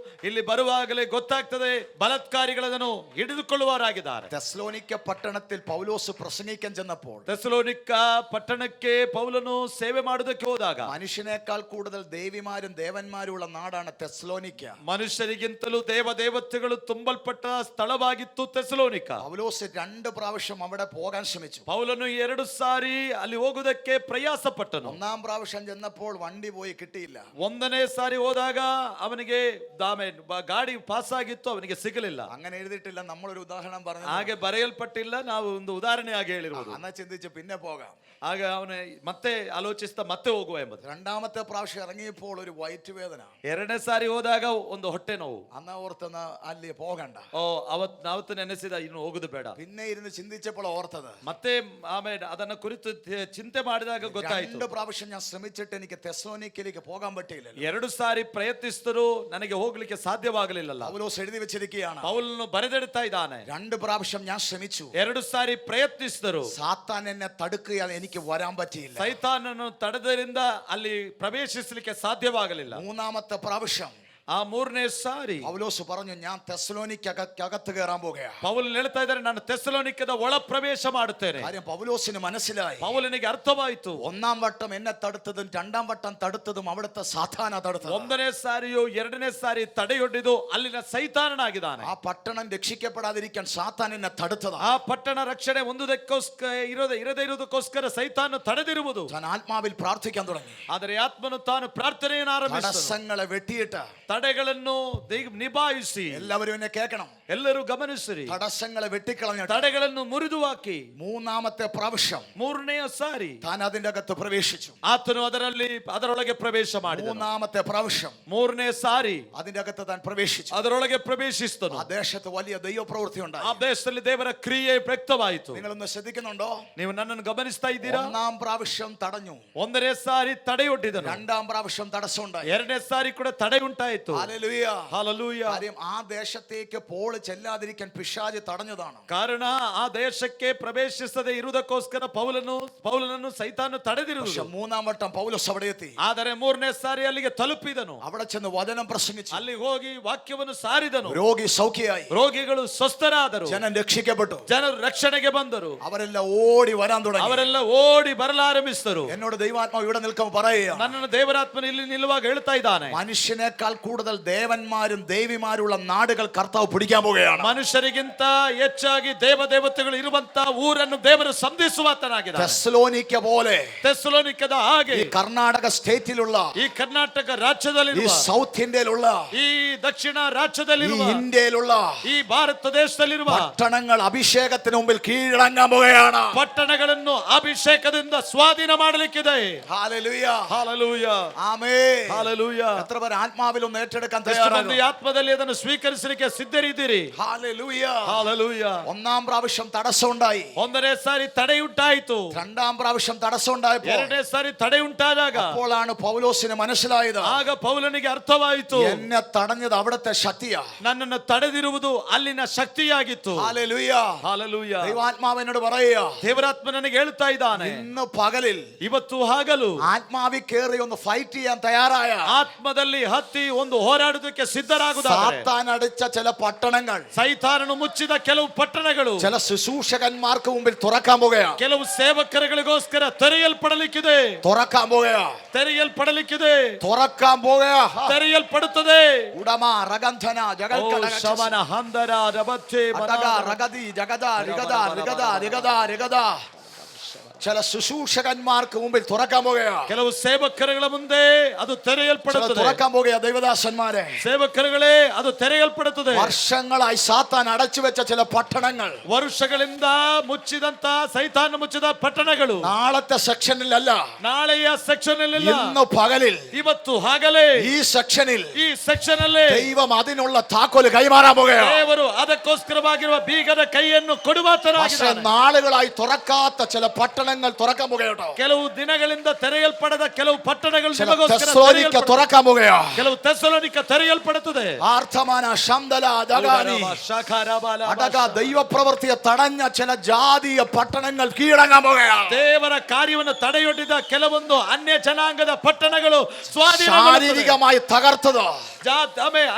ಇಲ್ಲಿ ಬರುವಾಗಲೇ ಗೊತ್ತಾಗ್ತದೆ, ಬಲಾತ್ಕಾರಿಗಳದನ್ನು ಹಿಡಿದುಕೊಳ್ಳುವವರಾಗಿದ್ದಾರೆ. തെസ്സലോനിക്ക പട്ടണത്തിൽ പൗലോസ് പ്രസംഗിക്കാൻ ചെന്നപ്പോൾ ತೆಸಲೋನಿಕ ಪಟ್ಟಣಕ್ಕೆ ಪೌಲನು ಸೇವೆ ಮಾಡುವುದಕ್ಕೆ ಹೋದಾಗ മനുഷ്യനേക്കാൾ കൂടുതൽ ദേവിമാരും ദേവന്മാരും ഉള്ള നാടാണ് തെസ്സലോനിക്ക. ಮನುಷ್ಯರಿಗಿಂತಲೂ ದೇವತೆಗಳು ತುಂಬಲ್ಪಟ್ಟ ಸ್ಥಳವಾಗಿತ್ತು ತೆಸಲೋನಿಕ. പൗലോസ് 2 പ്രാവശ്യം അവിടെ പോകാൻ ശ്രമിച്ചു. ಪೌಲನು 2 ಸಾರಿ ಅಲ್ಲಿ ಹೋಗುವುದಕ್ಕೆ ಪ್ರಯಾಸ ಪಟ್ಟನು. 1ാം പ്രാവശ്യം ചെന്നപ്പോൾ വണ്ടി പോയി കിട്ടിയില്ല. 1ನೇ ಸಾರಿ ಹೋದಾಗ ಅವನಿಗೆ ಗಾಡಿ ಪಾಸ್ ಆಗಿತ್ತು, ಅವನಿಗೆ ಸಿಗಲಿಲ್ಲ. അങ്ങനെ എഴുതിയിട്ടില്ല, നമ്മളൊരു ഉദാഹരണം പറഞ്ഞു. ಹಾಗೆ ಬರೆಯಲ್ಪಟ್ಟಿಲ್ಲ, ನಾವು ಒಂದು ಉದಾಹರಣೆಯಾಗಿ ಹೇಳಿರುವುದು. അന്നാ ചിന്തിച്ച് പിന്നെ പോകാം. ಆಗ ಅವನು ಮತ್ತೆ ಆಲೋಚಿಸ್ತಾ ಮತ್ತೆ ಹೋಗುವ ಎಂಬುದು. 2ാമത്തെ പ്രാവശ്യം ഇറങ്ങിയപ്പോൾ ഒരു വയറ്റ് വേദന. 2ನೇ ಸಾರಿ ಹೋದಾಗ ಒಂದು ಹೊಟ್ಟೆ ನೋವು. അന്നാ ഓർത്തുന്ന ಅಲ್ಲಿ പോകണ്ട. ಅವತ್ತು ನೆನೆಸಿದ ಇನ್ನು ಹೋಗುದು ಬೇಡ. പിന്നെ ഇരുന്ന് ചിന്തിച്ചപ്പോൾ ഓർത്തത്, ಮತ್ತೆ ಆಮೇಲೆ ಅದನ್ನ ಕುರಿತು ಚಿಂತೆ ಮಾಡಿದಾಗ ಗೊತ್ತಾಯ್ತು, 2 പ്രാവശ്യം ഞാൻ ശ്രമിച്ചിട്ട് എനിക്ക് തെസ്സലോനിക്കയിലേക്ക് പോകാൻ പറ്റിയില്ല. 2 ಸಾರಿ ಪ್ರಯತ್ನಿಸಿದರೂ ನನಗೆ ಹೋಗ್ಲಿಕ್ಕೆ ಸಾಧ್ಯವಾಗಲಿಲ್ಲ. പൗലോസ് എഴുതി വെച്ചിരിക്കുകയാണ്, ಪೌಲನು ಬರೆದಿಡ್ತಾ ಇದ್ದಾನೆ, 2 പ്രാവശ്യം ഞാൻ ശ്രമിച്ചു, 2 ಸಾರಿ ಪ್ರಯತ್ನಿಸಿದರು, സാത്താൻ എന്നെ തടുക്കുകയാണ്, എനിക്ക് വരാൻ പറ്റിയില്ല. ಸೈತಾನನು ತಡೆದರಿಂದ ಅಲ್ಲಿ ಪ್ರವೇಶಿಸಲಿಕ್ಕೆ ಸಾಧ್ಯವಾಗಲಿಲ್ಲ. 3ാമത്തെ പ്രാവശ്യം ಆ 3ನೇ ಸಾರಿ പൗലോസ് പറഞ്ഞു, ഞാൻ തെസ്സലോനിക്കകത്ത് കയറാൻ പോകുകയാണ്. ಪೌಲನು ಹೇಳ್ತಾ ಇದ್ದಾರೆ, ನಾನು ತೆಸಲೋನಿಕದ ಒಳ ಪ್ರವೇಶ ಮಾಡುತ್ತೇನೆ. കാര്യം പൗലോസിന് മനസ്സിലായി, ಪೌಲನಿಗೆ ಅರ್ಥವಾಯಿತು, 1ാം വട്ടം എന്നെ തടുത്തതും 2ാം വട്ടം തടുത്തതും അവിടുത്തെ സാത്താന തടുത്തത്. 1ನೇ ಸಾರಿಯೋ 2ನೇ ಸಾರಿ ತಡೆಯೊಡ್ಡಿದ್ದು ಅಲ್ಲಿನ ಸೈತಾನನಾಗಿದ್ದಾನೆ. ആ പട്ടണം രക്ഷിക്കപ്പെടാതിരിക്കാൻ സാത്താൻ എന്നെ തടുത്തതാണ്. ಆ ಪಟ್ಟಣ ರಕ್ಷಣೆ ಹೊಂದುವುದಕ್ಕೋಸ್ಕರ ಇರದೇ ಇರುವುದಕ್ಕೋಸ್ಕರ ಸೈತಾನ ತಡೆದಿರುವುದು. ഞാൻ ആത്മാവിൽ പ്രാർത്ഥിക്കാൻ തുടങ്ങി. ಆದರೆ ಆತ್ಮನು ತಾನು ಪ್ರಾರ್ಥನೆಯನ್ನು ಆರಂಭಿಸಿದನು. തടസ്സങ്ങളെ വെട്ടിയിട്ട് ತಡೆಗಳನ್ನು ನಿಭಾಯಿಸಿ, എല്ലാവരും എന്നെ കേൾക്കണം, ಎಲ್ಲರೂ ಗಮನಿಸಿರಿ, തടസ്സങ്ങളെ വെട്ടിക്കളഞ്ഞിട്ട് ತಡೆಗಳನ್ನು ಮುರಿದು ಹಾಕಿ 3ാമത്തെ പ്രാവശ്യം 3ನೇ ಸಾರಿ താൻ അതിന്റെ അകത്ത് പ്രവേശിച്ചു. ಆತನು ಅದರೊಳಗೆ ಪ್ರವೇಶ ಮಾಡಿದನು. 3ാമത്തെ പ്രാവശ്യം 3ನೇ ಸಾರಿ അതിന്റെ അകത്ത് താൻ പ്രവേശിച്ചു. ಅದರೊಳಗೆ ಪ್ರವೇಶಿಸಿದನು. ആ ദേശത്ത് വലിയ ദൈവപ്രവൃത്തി ಆ ഉണ്ടായി. ದೇಶದಲ್ಲಿ ದೇವರ ಕ್ರಿಯೆ ವ್ಯಕ್ತವಾಯಿತು. നിങ്ങളൊന്ന് ശ്രദ്ധിക്കുന്നുണ്ടോ? ನೀವು ನನ್ನನ್ನು ಗಮನಿಸ್ತಾ ಇದ್ದೀರಾ? 1ാം പ്രാവശ്യം തടഞ്ഞു, 1ನೇ ಸಾರಿ ತಡೆಯೊಡ್ಡಿದನು, 2ാം പ്രാവശ്യം തടസ്സമുണ്ടായി. 2ನೇ ಸಾರಿ ಕೂಡ ತಡೆ ಉಂಟಾಯಿತು. ഹല്ലേലൂയ. ಹಲ್ಲೆಲೂಯ. കാര്യം ആ ദേശത്തേക്ക് പോൾ ചെല്ലാതിരിക്കാൻ പിശാച് തടഞ്ഞതാണ്. ಕಾರಣ ಆ ದೇಶಕ್ಕೆ ಪ್ರವೇಶಿಸದೆ ಇರುವುದಕ್ಕೋಸ್ಕರ ಪೌಲನನ್ನು ಸೈತಾನು ತಡೆದಿರುವುದು. 3ാം വട്ടം പൗലോസ് അവിടെ എത്തി. ಆದರೆ 3ನೇ ಸಾರಿ ಅಲ್ಲಿಗೆ ತಲುಪಿದನು. അവിടെ ചെന്ന് വചനം പ്രസംഗിച്ചു. ಅಲ್ಲಿ ಹೋಗಿ ವಾಕ್ಯವನ್ನು ಸಾರಿದನು. രോഗി സൗഖ്യമായി, ರೋಗಿಗಳು ಸ್ವಸ್ಥರಾದರು, ജനം രക്ഷിക്കപ്പെട്ടു, ಜನರು ರಕ್ಷಣೆಗೆ ಬಂದರು, അവരെല്ലാം ഓടി വരാൻ തുടങ്ങി. ಅವರೆಲ್ಲ ಓಡಿ ಬರಲಾರಂಭಿಸಿದರು. എന്നോട് ദൈവാത്മാവ് ഇവിടെ നിൽക്കാൻ പറയുക, ನನ್ನನ್ನು ದೇವರಾತ್ಮನ ಇಲ್ಲಿ ನಿಲ್ಲುವಾಗ ಹೇಳ್ತಾ ಇದ್ದಾನೆ, മനുഷ്യനേക്കാൾ കൂടുതൽ ദേവന്മാരും ദേവിമാരുള്ള നാടുകൾ കർത്താവ് പിടിക്കാൻ പോവുകയാണ്. ಮನುಷ್ಯರಿಗಿಂತ ಹೆಚ್ಚಾಗಿ ದೇವತೆಗಳು ಇರುವಂತ ಊರನ್ನು ದೇವರು ಸಂಧಿಸುವಾತನಾಗಿದ್ದಾನೆ. തെസ്സലോനിക്ക പോലെ, ತೆಸಲೋನಿಕದ ಹಾಗೆ ഈ കർണാടക സ്റ്റേറ്റിലുള്ള, ಈ ಕರ್ನಾಟಕ ರಾಜ್ಯದಲ್ಲಿರುವ, ഈ സൗത്ത് ഇന്ത്യയിലുള്ള, ಈ ದಕ್ಷಿಣ ഈ ರಾಜ್ಯದಲ್ಲಿರುವ, ഇന്ത്യയിലുള്ള ಈ ಭಾರತ ದೇಶದಲ್ಲಿರುವ പട്ടണങ്ങൾ അഭിഷേകത്തിന് മുമ്പിൽ കീഴടങ്ങാൻ പോവുകയാണ്. ಪಟ್ಟಣಗಳನ್ನು ಅಭಿಷೇಕದಿಂದ ಸ್ವಾಧೀನ ಮಾಡಲಿಕ್ಕಿದೆ. ഹല്ലേലൂയ. ಹಲ್ಲೆಲೂಯ. ആമേൻ. ಹಲ್ಲೆಲೂಯ. എത്ര പേർ ആത്മാവിൽ ഒന്ന് ഏറ്റെടുക്കാൻ ಎಷ್ಟು ಮಂದಿ തയ്യാറാണ്? ಆತ್ಮದಲ್ಲಿ ಅದನ್ನು ಸ್ವೀಕರಿಸಲಿಕ್ಕೆ ಸಿದ್ಧರಿದ್ದೀರಿ? ಮಾಡಿಕೊಳ್ಳಿರಿ. Hallelujah. Hallelujah. ഒന്നാം പ്രാവശ്യം തടസ്സമുണ്ടായി. ಒಂದನೇ ಸಾರಿ ತಡೆಯುಂಟಾಯಿತು. രണ്ടാം പ്രാവശ്യം തടസ്സമുണ്ടായപ്പോൾ ಎರಡನೇ ಸಾರಿ ತಡೆಯುಂಟಾದಾಗ അപ്പോഴാണ് പൗലോസിന് മനസ്സിലായത്, ಆಗ ಪೌಲನಿಗೆ ಅರ್ಥವಾಯಿತು, എന്നെ തടഞ്ഞത് അവിടുത്തെ ശക്തിയാ. ನನ್ನನ್ನು ತಡೆದಿರುವುದು ಅಲ್ಲಿನ ಶಕ್ತಿಯಾಗಿತ್ತು. Hallelujah. Hallelujah. ദൈവാത്മാവിനോട് പറയുക, ದೇವರಾತ್ಮ ನನಗೆ ಹೇಳ್ತಾ ಇದ್ದಾನೆ, ഇന്ന് പകലിൽ ಇವತ್ತು ಹಗಲು ആത്മാവി കേറി ഒന്ന് ഫൈറ്റ് ചെയ്യാൻ തയ്യാറായ, ಆತ್ಮದಲ್ಲಿ ಹತ್ತಿ ಒಂದು ಹೋರಾಡುವುದಕ್ಕೆ ಸಿದ್ಧರಾಗುವುದಾದರೆ, സാത്താൻ അടിച്ച ചില പട്ടണങ്ങൾ, ಸೈತಾನನು ಮುಚ್ಚಿದ ಕೆಲವು ಪಟ್ಟಣಗಳು ചില ശുശ്രൂഷകന്മാർക്ക് മുമ്പിൽ തുറക്കാൻ പോകുകയാണ്. ಕೆಲವು ಸೇವಕರುಗಳಿಗೋಸ್ಕರ ತೆರೆಯಲ್ಪಡಲಿಕ್ಕಿದೆ. തുറക്കാൻ പോകുകയാ. ತೆರೆಯಲ್ಪಡಲಿಕ್ಕಿದೆ. തുറക്കാൻ പോകുകയാ. ತೆರೆಯಲ್ಪಡುತ್ತದೆ. ഉടമ ರಗಂಥನ ಜಗಲ್ಕಡಗ ಶಮನ ಹಂದರ ರಬತ್ತೆ ಅಟಗ ರಗದಿ ಜಗದ ರಿಗದ ರಿಗದ ರಿಗದ ರಿಗದ ചില ശുശ്രൂഷകന്മാർക്ക് മുമ്പിൽ തുറക്കാൻ പോകുകയാ. ಕೆಲವು ಸೇವಕರುಗಳ ಮುಂದೆ ಅದು ತೆರೆಯಲ್ಪಡುತ್ತದೆ. തുറക്കാൻ പോകുകയാ. ദൈവദാസന്മാരെ, ಸೇವಕರುಗಳೇ, ಅದು ತೆರೆಯಲ್ಪಡುತ್ತದೆ. വർഷങ്ങളായി സാത്താൻ അടച്ചു വെച്ച ചില പട്ടണങ്ങൾ, ವರ್ಷಗಳಿಂದ ಮುಚ್ಚಿದಂತ ಸೈತಾನ ಮುಚ್ಚಿದ ಪಟ್ಟಣಗಳು നാളത്തെ സെക്ഷനിലല്ല, ನಾಳೆಯ ಸೆಕ್ಷನ್ ಅಲ್ಲಿ, ഇന്ന് പകലിൽ, ಇವತ್ತು ಹಗಲೇ ഈ സെക്ഷനിൽ ಈ ಸೆಕ್ಷನ್ ಅಲ್ಲಿ ദൈവം അതിനുള്ള താക്കോല് കൈമാറാൻ പോകുകയാണ്. ದೇವರು ಅದಕ್ಕೋಸ್ಕರವಾಗಿರುವ ಬೀಗದ ಕೈಯನ್ನು ಕೊಡುವಾತನಾಗಿದ್ದಾನೆ. നാളുകളായി തുറക്കാത്ത ചില പട്ടണങ്ങൾ തുറക്കാൻ പോകുകയോ. ಕೆಲವು ದಿನಗಳಿಂದ ತೆರೆಯಲ್ಪಡದ ಕೆಲವು ಪಟ್ಟಣಗಳು തെസ്സലോനിക്ക തുറക്കാൻ പോകുകയോ. ಕೆಲವು ತೆಸ್ಸಲೋನಿಕ ತೆರೆಯಲ್ಪಡುತ್ತದೆ. ആർത്തമാന ശംദല ദഗാനി അടക ദൈവപ്രവൃത്തിയെ തടഞ്ഞ ചില ജാതീയ പട്ടണങ്ങൾ കീഴടങ്ങാൻ പോകുകയാണ്. ದೇವರ ಕಾರ್ಯವನ್ನು ತಡೆಯೊಡ್ಡಿದ ಕೆಲವೊಂದು ಅನ್ಯ ಜನಾಂಗದ ಪಟ್ಟಣಗಳು ശാരീരികമായി തകർത്തത്,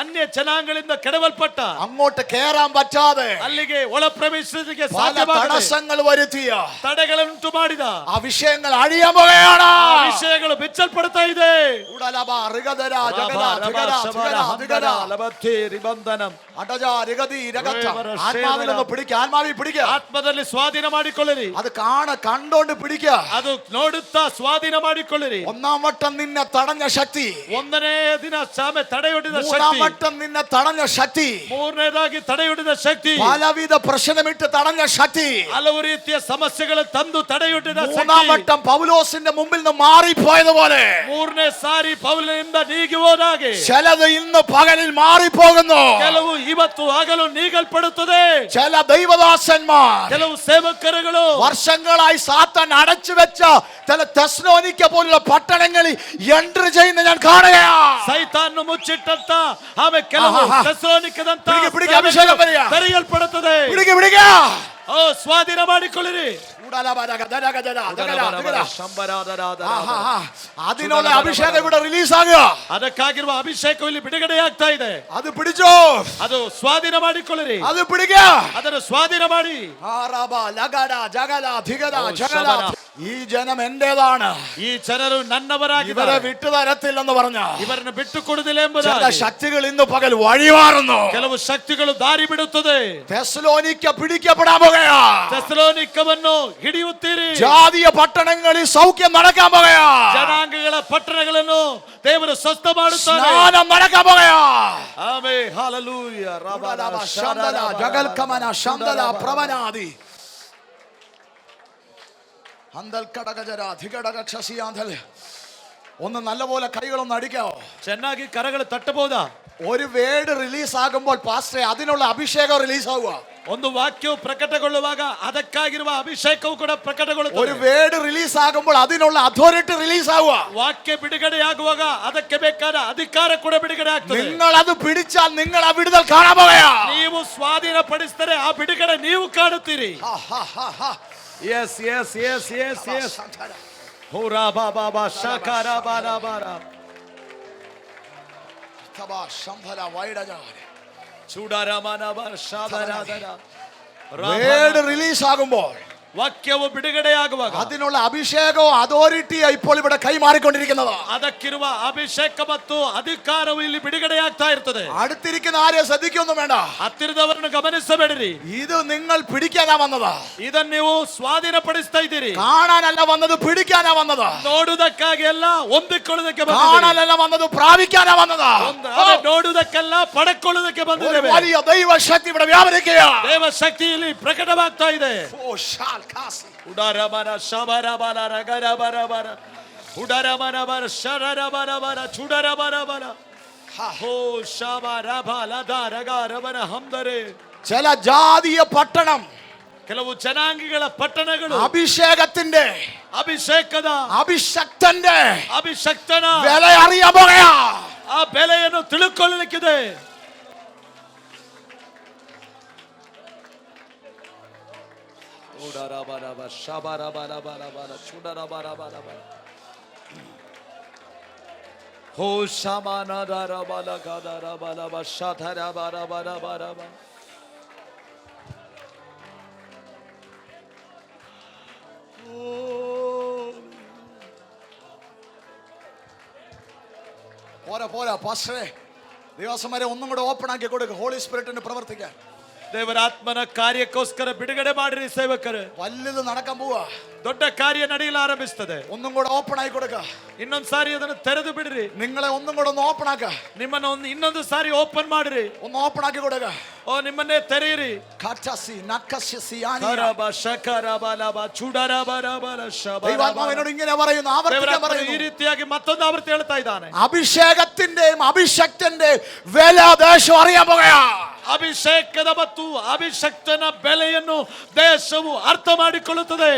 ಅನ್ಯ ಜನಾಂಗಗಳಿಂದ ಕೆಡವಲ್ಪಟ್ಟ, അങ്ങോട്ട് കയറാൻ പറ്റാതെ ಅಲ್ಲಿಗೆ ಒಳ ಪ್ರವೇಶಿಸಲಿಕ್ಕೆ പല തടസ്സങ്ങൾ വരുത്തിയ, ತಡೆಗಳನ್ನುಂಟು ಮಾಡಿದ ആ വിഷയങ്ങൾ അഴിയാൻ പോകുകയാണ്. ವಿಷಯಗಳು ಬಿಚ್ಚಲ್ಪಡ್ತಾ ಇದೆ. ആത്മാവിലൊന്ന് പിടിക്കുക, ആത്മാവിൽ പിടിക്കുക, ಆತ್ಮದಲ್ಲಿ ಸ್ವಾಧೀನ ಮಾಡಿಕೊಳ್ಳಿರಿ. അത് കണ്ടോണ്ട് പിടിക്കുക, ಅದು ನೋಡುತ್ತಾ ಸ್ವಾಧೀನ ಮಾಡಿಕೊಳ್ಳಿರಿ. ഒന്നാം വട്ടം നിന്നെ തടഞ്ഞ ശക്തി, ಒಂದನೇ ದಿನ ಸಾಮೆ ತಡೆಯೊಡ್ಡಿದ മൂന്നാം ಶಕ್ತಿ, വട്ടം നിന്നെ തടഞ്ഞ ശക്തി, ಮೂರನೇದಾಗಿ ತಡೆಯೊಡ್ಡಿದ ಶಕ್ತಿ, പലവിധ പ്രശ്നമിട്ട് തടഞ്ഞ ശക്തി, ಹಲವು ರೀತಿಯ ಸಮಸ್ಯೆಗಳು ತಂದು ತಡೆಯೊಡ್ಡಿದ മൂന്നാം ಶಕ್ತಿ, വട്ടം പൗലോസിന്റെ മുമ്പിൽ നിന്ന് മാറിപ്പോയതുപോലെ ಮೂರನೇ ಸಾರಿ ಪೌಲನಿಂದ ನೀಗಿ ಹೋದಾಗೆ ചിലത് ഇന്ന് പകലിൽ മാറിപ്പോകുന്നു. ಕೆಲವು ಇವತ್ತು ಹಗಲು ನೀಗಲ್ಪಡುತ್ತದೆ. ചില ദൈവദാസന്മാർ ಕೆಲವು ಸೇವಕರುಗಳು വർഷങ്ങളായി സാത്താൻ അടച്ചു വെച്ച ചില തെസ്സലോനിക്ക പോലുള്ള പട്ടണങ്ങളിൽ എൻട്രി ചെയ്യുന്ന ഞാൻ കാണുകയാണ്. ಸೈತಾನ್ ಮುಚ್ಚಿಟ್ಟಂತ ಆಮೇಲೆ ಕೆಲವು ತೆಸ್ಸಲೋನಿಕದಂತ പിടിക്ക്, അഭിഷേകം വരിക. ತೆರೆಯಲ್ಪಡುತ್ತದೆ. പിടിക്കുക. ಸ್ವಾಧೀನ ಮಾಡಿಕೊಳ್ಳಿರಿ. അതിനുള്ള അഭിഷേകം ഇവിടെ റിലീസ് ആകുക. ಅದಕ್ಕಾಗಿರುವ ಅಭಿಷೇಕ ಇಲ್ಲಿ ಬಿಡುಗಡೆಯಾಗ್ತಾ ಇದೆ. അത് പിടിച്ചോ. ಅದು ಸ್ವಾಧೀನ ಮಾಡಿಕೊಳ್ಳಿರಿ. അത് പിടിക്കുക. ಅದನ್ನು ಸ್ವಾಧೀನ ಮಾಡಿ. ഈ ജനം എന്റേതാണ്, ಈ ಜನರು ನನ್ನವರಾಗಿದ್ದಾರೆ, ഇവരെ വിട്ടുതരത്തില്ലെന്ന് പറഞ്ഞ ಇವರನ್ನು ಬಿಟ್ಟು ಕೊಡುವುದಿಲ್ಲ ചില ಎಂಬುದಾಗಿ ശക്തികൾ ഇന്ന് പകൽ വഴിമാറുന്നു. ಕೆಲವು ಶಕ್ತಿಗಳು ದಾರಿ ಬಿಡುತ್ತದೆ. തെസ്സലോനിക്ക പിടിക്കപ്പെടാൻ പോകുകയാ. ತೆಸ್ಸಲೋನಿಕವನ್ನು ಹಿಡಿಯುತ್ತೀರಿ. ജാതീയ പട്ടണങ്ങളിൽ സൗഖ്യം നടക്കാൻ പോകുകയാ. ಜನಾಂಗಗಳ ಪಟ್ಟಣಗಳನ್ನು ದೇವರು ಸ್ವಸ್ಥ ಮಾಡುತ್ತಾನೆ. സ്നാനം നടക്കാൻ പോകുകയാ. ಆಮೆನ್. ಹಲ್ಲೆಲೂಯ. ജഗൽകമന ശംദല പ്രവനാദി അന്തൽ കടകജര ധികടക ക്ഷസിയാന്തൽ. ഒന്ന് നല്ലപോലെ കൈകളൊന്ന് അടിക്കാവോ? ಚೆನ್ನಾಗಿ ಕರಗಳು ತಟ್ಟಬಹುದಾ? ഒരു വേർഡ് റിലീസ് ആകുമ്പോൾ പാസ്റ്ററെ അതിനുള്ള അഭിഷേകം റിലീസ് ആവുക. ಒಂದು ವಾಕ್ಯವು ಪ್ರಕಟಗೊಳ್ಳುವಾಗ ಅದಕ್ಕಾಗಿರುವ ಅಭಿಷೇಕವು ಕೂಡ ഒരു ಪ್ರಕಟಗೊಳ್ಳುತ್ತದೆ. വേർഡ് റിലീസ് ആകുമ്പോൾ അതിനുള്ള അതോറിറ്റി റിലീസ് ആവുക. ವಾಕ್ಯ ಬಿಡುಗಡೆಯಾಗುವಾಗ ಅದಕ್ಕೆ ಬೇಕಾದ ಅಧಿಕಾರ ಕೂಡ ಬಿಡುಗಡೆ ಆಗ್ತದೆ. നിങ്ങൾ അത് പിടിച്ചാൽ നിങ്ങൾ ആ വിടുതൽ കാണാൻ പോകുകയാ. ನೀವು ಸ್ವಾಧೀನ ಪಡಿಸಿದರೆ ಆ ಬಿಡುಗಡೆ ನೀವು ಕಾಣುತ್ತೀರಿ. Yes, yes, yes, yes, yes. Hora ba ba ba shakara ba ra ba ra. Taba shambhala waidaja. Chudara mana ba shabara dara. Word release ആകുമ്പോൾ ವಾಕ್ಯವು ಬಿಡುಗಡೆಯಾಗುವಾಗ അതിനുള്ള അഭിഷേകവും അതോറിറ്റിയും ഇപ്പോൾ ഇവിടെ കൈമാറിക്കൊണ്ടിരിക്കുന്നത്. ಅದಕ್ಕಿರುವ ಅಭಿಷೇಕ ಮತ್ತು ಅಧಿಕಾರವು ಇಲ್ಲಿ ಬಿಡುಗಡೆಯಾಗ್ತಾ ಇರ್ತದೆ. അടുത്തിരിക്കുന്ന ആരെയും ശ്രദ്ധിക്കൊന്നും വേണ്ട. ಹತ್ತಿರದವರನ್ನು ಗಮನಿಸಬೇಡಿರಿ. ഇത് നിങ്ങൾ പിടിക്കാനാ വന്നത്, ಇದನ್ನು ನೀವು ಸ್ವಾಧೀನಪಡಿಸ್ತಾ ಇದ್ದೀರಿ. കാണാനല്ല വന്നത്, പിടിക്കാനാ വന്നത്. ನೋಡುವುದಕ್ಕಾಗಿ ಅಲ್ಲ, ಹೊಂದಿಕೊಳ್ಳುವುದಕ್ಕೆ കാണാനല്ല വന്നത്, പ്രാപിക്കാനാ വന്നത്. ನೋಡುವುದಕ್ಕೆಲ್ಲ ಪಡೆಕೊಳ್ಳುವುದಕ್ಕೆ ಬಂದಿದ್ದೇವೆ. വലിയ ദൈവശക്തി ഇവിടെ വ്യാപരിക്കുകയാണ്. ದೇವ ಶಕ್ತಿ ಇಲ್ಲಿ ಪ್ರಕಟವಾಗ್ತಾ ಇದೆ. ഉടാരമന ಶಬರಬರ ರಗರಬರಬರ ಉಡರಮನಬರ ಶರರಬರಬರ ಚುಡರಬರಬರ ഹോ ശബ രബ ലദ രഗ രബന ഹംദരെ. ചില ജാതീയ പട്ടണം, ಕೆಲವು ಜನಾಂಗಿಗಳ ಪಟ್ಟಣಗಳು അഭിഷേകത്തിന്റെ ಅಭಿಷೇಕದ അഭിഷക്തന്റെ ಅಭಿಷಕ್ತನ വില അറിയാൻ പോകയാ. ಆ ಬೆಲೆಯನ್ನು ತಿಳುಕೊಳ್ಳಲಿಕ್ಕಿದೆ. ಹೋ ಶಮನದರ ಬಲಗದರ ಬಲಬ ಶಧರ ಬರ ಬರ ಬರ ಬರ. പോരാ പാസ്റ്ററെ, ദിവസമാരെ ഒന്നും കൂടെ ഓപ്പൺ ആക്കി കൊടുക്കുക ഹോളി സ്പിരിറ്റിന് പ്രവർത്തിക്കാൻ. ದೇವರಾತ್ಮನ ಕಾರ್ಯಕ್ಕೋಸ್ಕರ ಬಿಡುಗಡೆ ಮಾಡಿರಿ ಸೇವಕರು. വലുത് നടക്കാൻ പോവാ, ದೊಡ್ಡ ಕಾರ್ಯ ನಡೆಯಲು ಆರಂಭಿಸ್ತದೆ. ഒന്നും കൂടെ ഓപ്പൺ ആക്കി കൊടുക്കുക. ಇನ್ನೊಂದು ಸಾರಿ ಅದನ್ನು ತೆರೆದು ಬಿಡ್ರಿ. നിങ്ങളെ ഒന്നും കൂടെ ഒന്ന് ഓപ്പൺ ആക്ക, ನಿಮ್ಮನ್ನು ಇನ್ನೊಂದು ಸಾರಿ ಓಪನ್ ಮಾಡ್ರಿ. ഒന്ന് ഓപ്പൺ ആക്കി കൊടുക്കുക. ಓ ನಿಮ್ಮನ್ನೇ ತೆರೆಯಿರಿ. ദൈവാത്മാവിനോട് ഇങ്ങനെ പറയുന്നു, ആവർത്തിക്കാൻ ಈ പറയുന്നു. ರೀತಿಯಾಗಿ ಮತ್ತೊಂದು ಆವೃತ್ತಿ ಹೇಳ್ತಾ ಇದ್ದಾನೆ. അഭിഷേകത്തിന്റെയും അഭിഷക്തന്റെയും വില ദേശം അറിയാൻ പോകയാ. ಅಭಿಷೇಕದ ಮತ್ತು ಅಭಿಷಕ್ತನ ಬೆಲೆಯನ್ನು ದೇಶವು ಅರ್ಥ ಮಾಡಿಕೊಳ್ಳುತ್ತದೆ.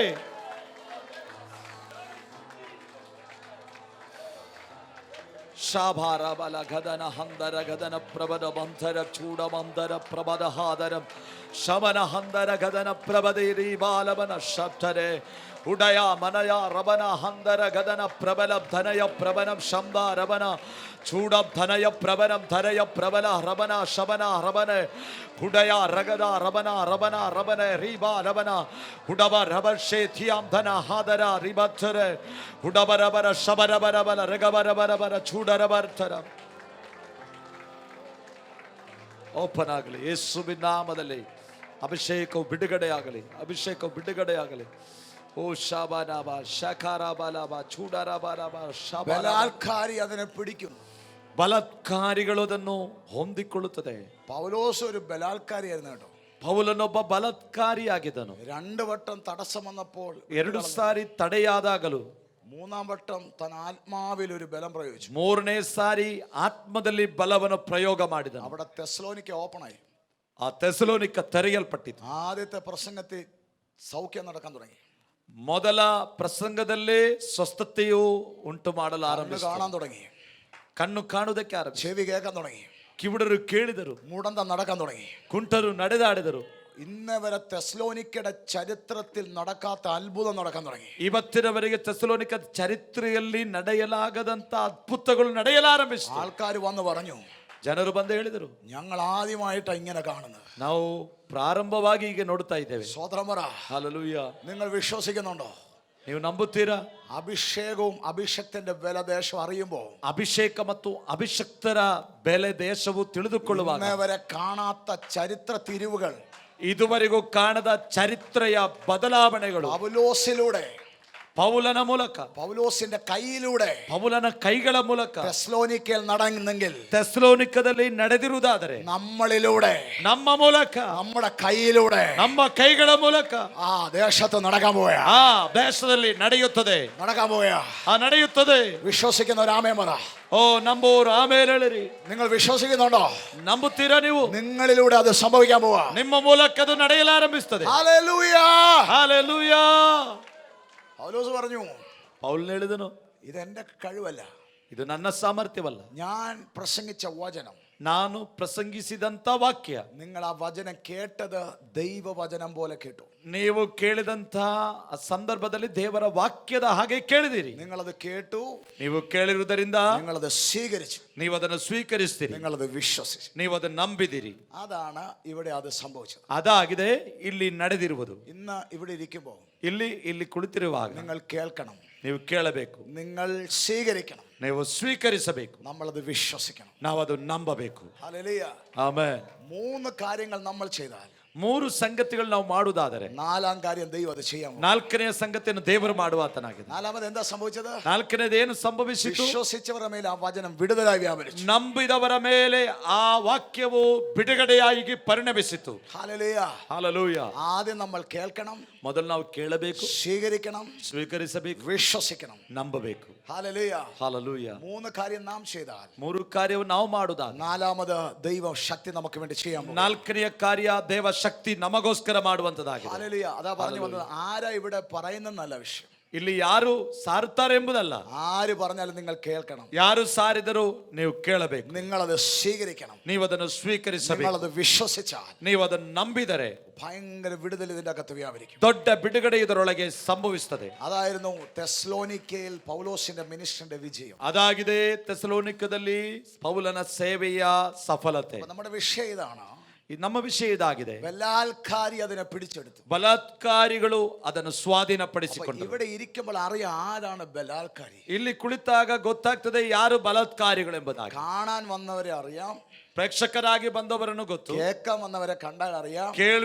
ಶಾಭಾರ ಬಲ ಗದನ ಹಂದರ ಗದನ ಪ್ರಬದ ಬಂಧರ ಚೂಡ ಮಂದರ ಪ್ರಬದ ಹಾದರಂ ಶಮನ ಹಂದರ ಗದನ ಪ್ರಬದೇರಿ ಬಾಲವನ ಶಬ್ದರೆ ಉಡಯ ಮನಯ ರಬನ ಹಂದರ ಗದನ ಪ್ರಬಲ ಧನಯ ಪ್ರಬನ ಶಂದ ರಬನ ಚೂಡ ಧನಯ ಪ್ರಬನ ಧನಯ ಪ್ರಬಲ ರಬನ ಶಬನ ರಬನ ಹುಡಯ ರಗದ ರಬನ ರಬನ ರಬನ ರೀಬಾ ರಬನ ಹುಡಬ ರಬ ಶೇಥಿಯಾಂ ಧನ ಹಾದರ ರಿಬತ್ತರ ಹುಡಬ ರಬರ ಶಬರ ಬರಬಲ ರಗಬರ ಬರಬರ ಚೂಡ ರಬರ್ಥರ. ಓಪನ್ ಆಗಲಿ ಯೇಸುವಿನ ನಾಮದಲ್ಲಿ. ಅಭಿಷೇಕವು ಬಿಡುಗಡೆಯಾಗಲಿ, ಅಭಿಷೇಕವು ಬಿಡುಗಡೆಯಾಗಲಿ. ಓ ಶಾಬಾನಾಬ ಶಖಾರಾಬಾಲಾಬ ಚೂಡಾರಾಬಾಲಾಬ ಶಾಬಾಲ. ബലാത്കാരി അതിനെ പിടിക്കും, ಬಲಾತ್ಕಾರಿಗಳು ಅದನ್ನು ಹೊಂದಿಕೊಳ್ಳುತ್ತದೆ. പൗലോസ് ഒരു ബലാത്കാരിയായിരുന്നു കേട്ടോ. ಪೌಲನೊಬ್ಬ ಬಲಾತ್ಕಾರಿಯಾಗಿದ್ದನು. 2 വട്ടം തടസ്സം വന്നപ്പോൾ, 2 ಸಾರಿ ತಡೆಯಾದಾಗಲೂ, 3-ാം വട്ടം തൻ ആത്മാവിൽ ഒരു ബലം പ്രയോഗിച്ചു. 3ನೇ ಸಾರಿ ಆತ್ಮದಲ್ಲಿ ಬಲವನ್ನು ಪ್ರಯೋಗ ಮಾಡಿದನು. അവിടെ തെസ്സലോനിക്ക ഓപ്പൺ ആയി. ಆ ತೆಸಲೋನಿಕ ತೆರೆಯಲ್ಪಟ್ಟಿತು. ആദ്യത്തെ പ്രസംഗത്തിൽ സൗഖ്യം നടക്കാൻ തുടങ്ങി. ಮೊದಲ ಪ್ರಸಂಗದಲ್ಲೇ ಸ್ವಸ್ಥತೆಯು ಉಂಟು ಮಾಡಲು ಆರಂಭಿಸಿತು. കാണാൻ തുടങ്ങി, ಕಣ್ಣು ಕಾಣುವುದಕ್ಕೆ ಆರಂಭಿಸಿತು. ചെവി കേൾക്കാൻ തുടങ്ങി, ಕಿವುಡರು ಕೇಳಿದರು, മൂടന്ത നടക്കാൻ തുടങ്ങി, ಕುಂಟರು ನಡೆದಾಡಿದರು. ഇന്ന് വരെ തെസ്സലോനിക്കയുടെ ചരിത്രത്തിൽ നടക്കാത്ത അത്ഭുതം നടക്കാൻ തുടങ്ങി. ಇವತ್ತಿನವರೆಗೆ ತೆಸಲೋನಿಕ ಚರಿತ್ರೆಯಲ್ಲಿ ನಡೆಯಲಾಗದಂತ ಅದ್ಭುತಗಳು ನಡೆಯಲಾರಂಭಿಸಿತು. ആൾക്കാർ വന്ന് പറഞ്ഞു, ಜನರು ಬಂದು ಹೇಳಿದರು, ഞങ്ങൾ ആദ്യമായിട്ടാണ് ഇങ്ങനെ കാണുന്നത്. ನಾವು ಪ್ರಾರಂಭವಾಗಿ ಈಗ ನೋಡ್ತಾ ಇದ್ದೇವೆ. സ്വതന്ത്രം പറ, ಹಲ್ಲೆಲೂಯಾ. നിങ്ങൾ വിശ്വസിക്കുന്നുണ്ടോ? ನೀವು ನಂಬುತ್ತೀರಾ? അഭിഷേകവും അഭിഷക്തന്റെ ബല ദേശം അറിയുമ്പോൾ, ಅಭಿಷೇಕ ಮತ್ತು ಅಭಿಷಕ್ತರ ಬೆಲೆ ದೇಶವು ತಿಳಿದುಕೊಳ್ಳುವಾಗ, ഇന്നേ വരെ കാണാത്ത ചരിത്ര തിരിവുകൾ, ಇದುವರೆಗೂ ಕಾಣದ ಚರಿತ್ರೆಯ ಬದಲಾವಣೆಗಳು പൗലോസിലൂടെ, ಪೌಲನ ಮೂಲಕ, പൗലോസിന്റെ കൈയിലൂടെ, ಪೌಲನ ಕೈಗಳ ಮೂಲಕ തെസ്സലോനിക്കയിൽ നടന്നെങ്കിൽ, ತೆಸಲೋನಿಕದಲ್ಲಿ ನಡೆದಿರುವುದಾದರೆ നമ്മളിലൂടെ, ನಮ್ಮ ಮೂಲಕ, നമ്മുടെ കൈയിലൂടെ, ನಮ್ಮ ಕೈಗಳ ಮೂಲಕ ആ ദേശത്ത് നടക്കാൻ പോയാ, ಆ ದೇಶದಲ್ಲಿ ನಡೆಯುತ್ತದೆ, നടക്കാൻ പോയാ. ಆ ನಡೆಯುತ್ತದೆ. വിശ്വസിക്കുന്ന ഒരു ആമേൻ പറ. ಓ ನಂಬೋರು ಆಮೇಲೆ ಹೇಳಿರಿ. നിങ്ങൾ വിശ്വസിക്കുന്നുണ്ടോ? ನಂಬುತ್ತೀರಾ ನೀವು? നിങ്ങളിലൂടെ അത് സംഭവിക്കാൻ പോവാ. ನಿಮ್ಮ ಮೂಲಕ ಅದು ನಡೆಯಲಾರಂಭಿಸುತ್ತದೆ. ഹല്ലേലൂയ. ഹല്ലേലൂಯಾ. പൗലോസ് പറഞ്ഞു, ಪೌಲನು ಹೇಳಿದನು, ഇതെന്റെ കഴിവല്ല, ಇದು ನನ್ನ ಸಾಮರ್ಥ್ಯವಲ್ಲ, ഞാൻ പ്രസംഗിച്ച വചനം, ನಾನು ಪ್ರಸಂಗಿಸಿದಂತ ವಾಕ್ಯ. നിങ്ങൾ ആ വചനം കേട്ടത് ദൈവവചനം പോലെ കേട്ടു. ನೀವು ಕೇಳಿದಂತ ಸಂದರ್ಭದಲ್ಲಿ ದೇವರ ವಾಕ್ಯದ ಹಾಗೆ ಕೇಳಿದಿರಿ. നിങ്ങളത് കേട്ടു, ನೀವು ಕೇಳಿರುವುದರಿಂದ നിങ്ങളത് സ്വീകരിച്ചു, ನೀವು ಅದನ್ನು ಸ್ವೀಕರಿಸ್ತೀರಿ, നിങ്ങളത് വിശ്വസിച്ചു. ನೀವು ಅದನ್ನು ನಂಬಿದಿರಿ. അതാണ് ഇവിടെ അത് സംഭവിച്ചത്. ಅದಾಗಿದೆ ಇಲ್ಲಿ ನಡೆದಿರುವುದು. ഇന്ന് ഇവിടെ ഇരിക്കുമ്പോൾ ಇಲ್ಲಿ ಕುಳಿತಿರುವಾಗ നിങ്ങൾ കേൾക്കണം, ನೀವು ಕೇಳಬೇಕು, നിങ്ങൾ സ്വീകരിക്കണം, ನೀವು ಸ್ವೀಕರಿಸಬೇಕು, നമ്മളത് വിശ്വസിക്കണം. ನಾವು ಅದು ನಂಬಬೇಕು. ഹല്ലേലൂയ. ಆಮೆನ್. 3 കാര്യങ്ങൾ നമ്മൾ ചെയ്താൽ, ಮೂರು ಸಂಗತಿಗಳು ನಾವು ಮಾಡುವುದಾದರೆ നാലാം കാര്യം ദൈവം അത് ചെയ്യാൻ പോകുന്നു. ನಾಲ್ಕನೆಯ ಸಂಗತಿಯನ್ನು ದೇವರು ಮಾಡುವಾತನಾಗಿದೆ. നാലാമത് എന്താ സംഭവിച്ചത്? ನಾಲ್ಕನೇದು ಏನು ಸಂಭವಿಸಿತು? വിശ്വസിച്ചവരുടെ മേൽ ആ വചനം വിടുതലായി വ്യാപരിച്ചു. ನಂಬಿದವರ ಮೇಲೆ ಆ ವಾಕ್ಯವು ಬಿಡುಗಡೆಯಾಗಿ ಪರಿಣಮಿಸಿತು. ഹല്ലേലൂയ. ಹಲ್ಲೆಲೂಯ. ആദ്യം നമ്മൾ കേൾക്കണം, ಮೊದಲು ನಾವು ಕೇಳಬೇಕು, സ്വീകരിക്കണം, ಸ್ವೀಕರಿಸಬೇಕು, വിശ്വസിക്കണം. ನಂಬಬೇಕು. ഹല്ലേലൂയ. ಹಲ್ಲೆಲೂಯ. മൂന്ന് കാര്യം നാം ചെയ്താൽ ಮೂರು ಕಾರ್ಯವನ್ನು ನಾವು ಮಾಡುವುದಾದ നാലാമത് ദൈവം ശക്തി നമുക്ക് വേണ്ടി ചെയ്യാൻ പോകുന്നു. ನಾಲ್ಕನೆಯ ಕಾರ್ಯ ದೇವ ಶಕ್ತಿ ನಮಗೋಸ್ಕರ ಮಾಡುವಂತದಾಗಿದೆ. ഹല്ലേലൂയ. അതാ പറഞ്ഞു വന്നത്. ആരാ ഇവിടെ പറയുന്നല്ല വിഷയം. ಇಲ್ಲಿ ಯಾರು ಸಾರುತ್ತಾರೆ ಎಂಬುದಲ್ಲ, ആര് പറഞ്ഞാലും നിങ്ങൾ കേൾക്കണം, ಯಾರು ಸಾರಿದರೂ ನೀವು ಕೇಳಬೇಕು, നിങ്ങളത് സ്വീകരിക്കണം, ನೀವು ಅದನ್ನು ಸ್ವೀಕರಿಸಬೇಕು, നിങ്ങളത് വിശ്വസിച്ചാൽ ನೀವು ಅದನ್ನು ನಂಬಿದರೆ ഭയങ്കര വിടുതൽ ഇതിന്റെ അകത്ത് വ്യാപരിക്കും. ದೊಡ್ಡ ಬಿಡುಗಡೆ ಇದರೊಳಗೆ ಸಂಭವಿಸುತ್ತದೆ. അതായിരുന്നു തെസ്സലോനിക്കയിൽ പൗലോസിന്റെ മിനിസ്ട്രിയുടെ വിജയം. ಅದಾಗಿದೆ ಥೆಸಲೋನಿಕದಲ್ಲಿ ಪೌಲನ ಸೇವೆಯ ಸಫಲತೆ. നമ്മുടെ വിഷയം ഇതാണ്. ನಮ್ಮ ವಿಷಯ ಇದಾಗಿದೆ. ബലാത്കാരി അതിനെ പിടിച്ചെടുത്തു. ಬಲಾತ್ಕಾರಿಗಳು ಅದನ್ನು ಸ್ವಾಧೀನಪಡಿಸಿಕೊಂಡರು. ഇവിടെ ഇരിക്കുമ്പോൾ അറിയാം ആരാണ് ബലാത്കാരി. ಇಲ್ಲಿ ಕುಳಿತಾಗ ಗೊತ್ತಾಗ್ತದೆ ಯಾರು ಬಲಾತ್ಕಾರಿಗಳು ಎಂಬುದಾಗಿ. കാണാൻ വന്നവരെ അറിയാം, ಪ್ರೇಕ್ಷಕರಾಗಿ ಬಂದವರನ್ನು ಗೊತ್ತು, കേൾക്കാൻ വന്നവരെ കണ്ടാൽ അറിയാം,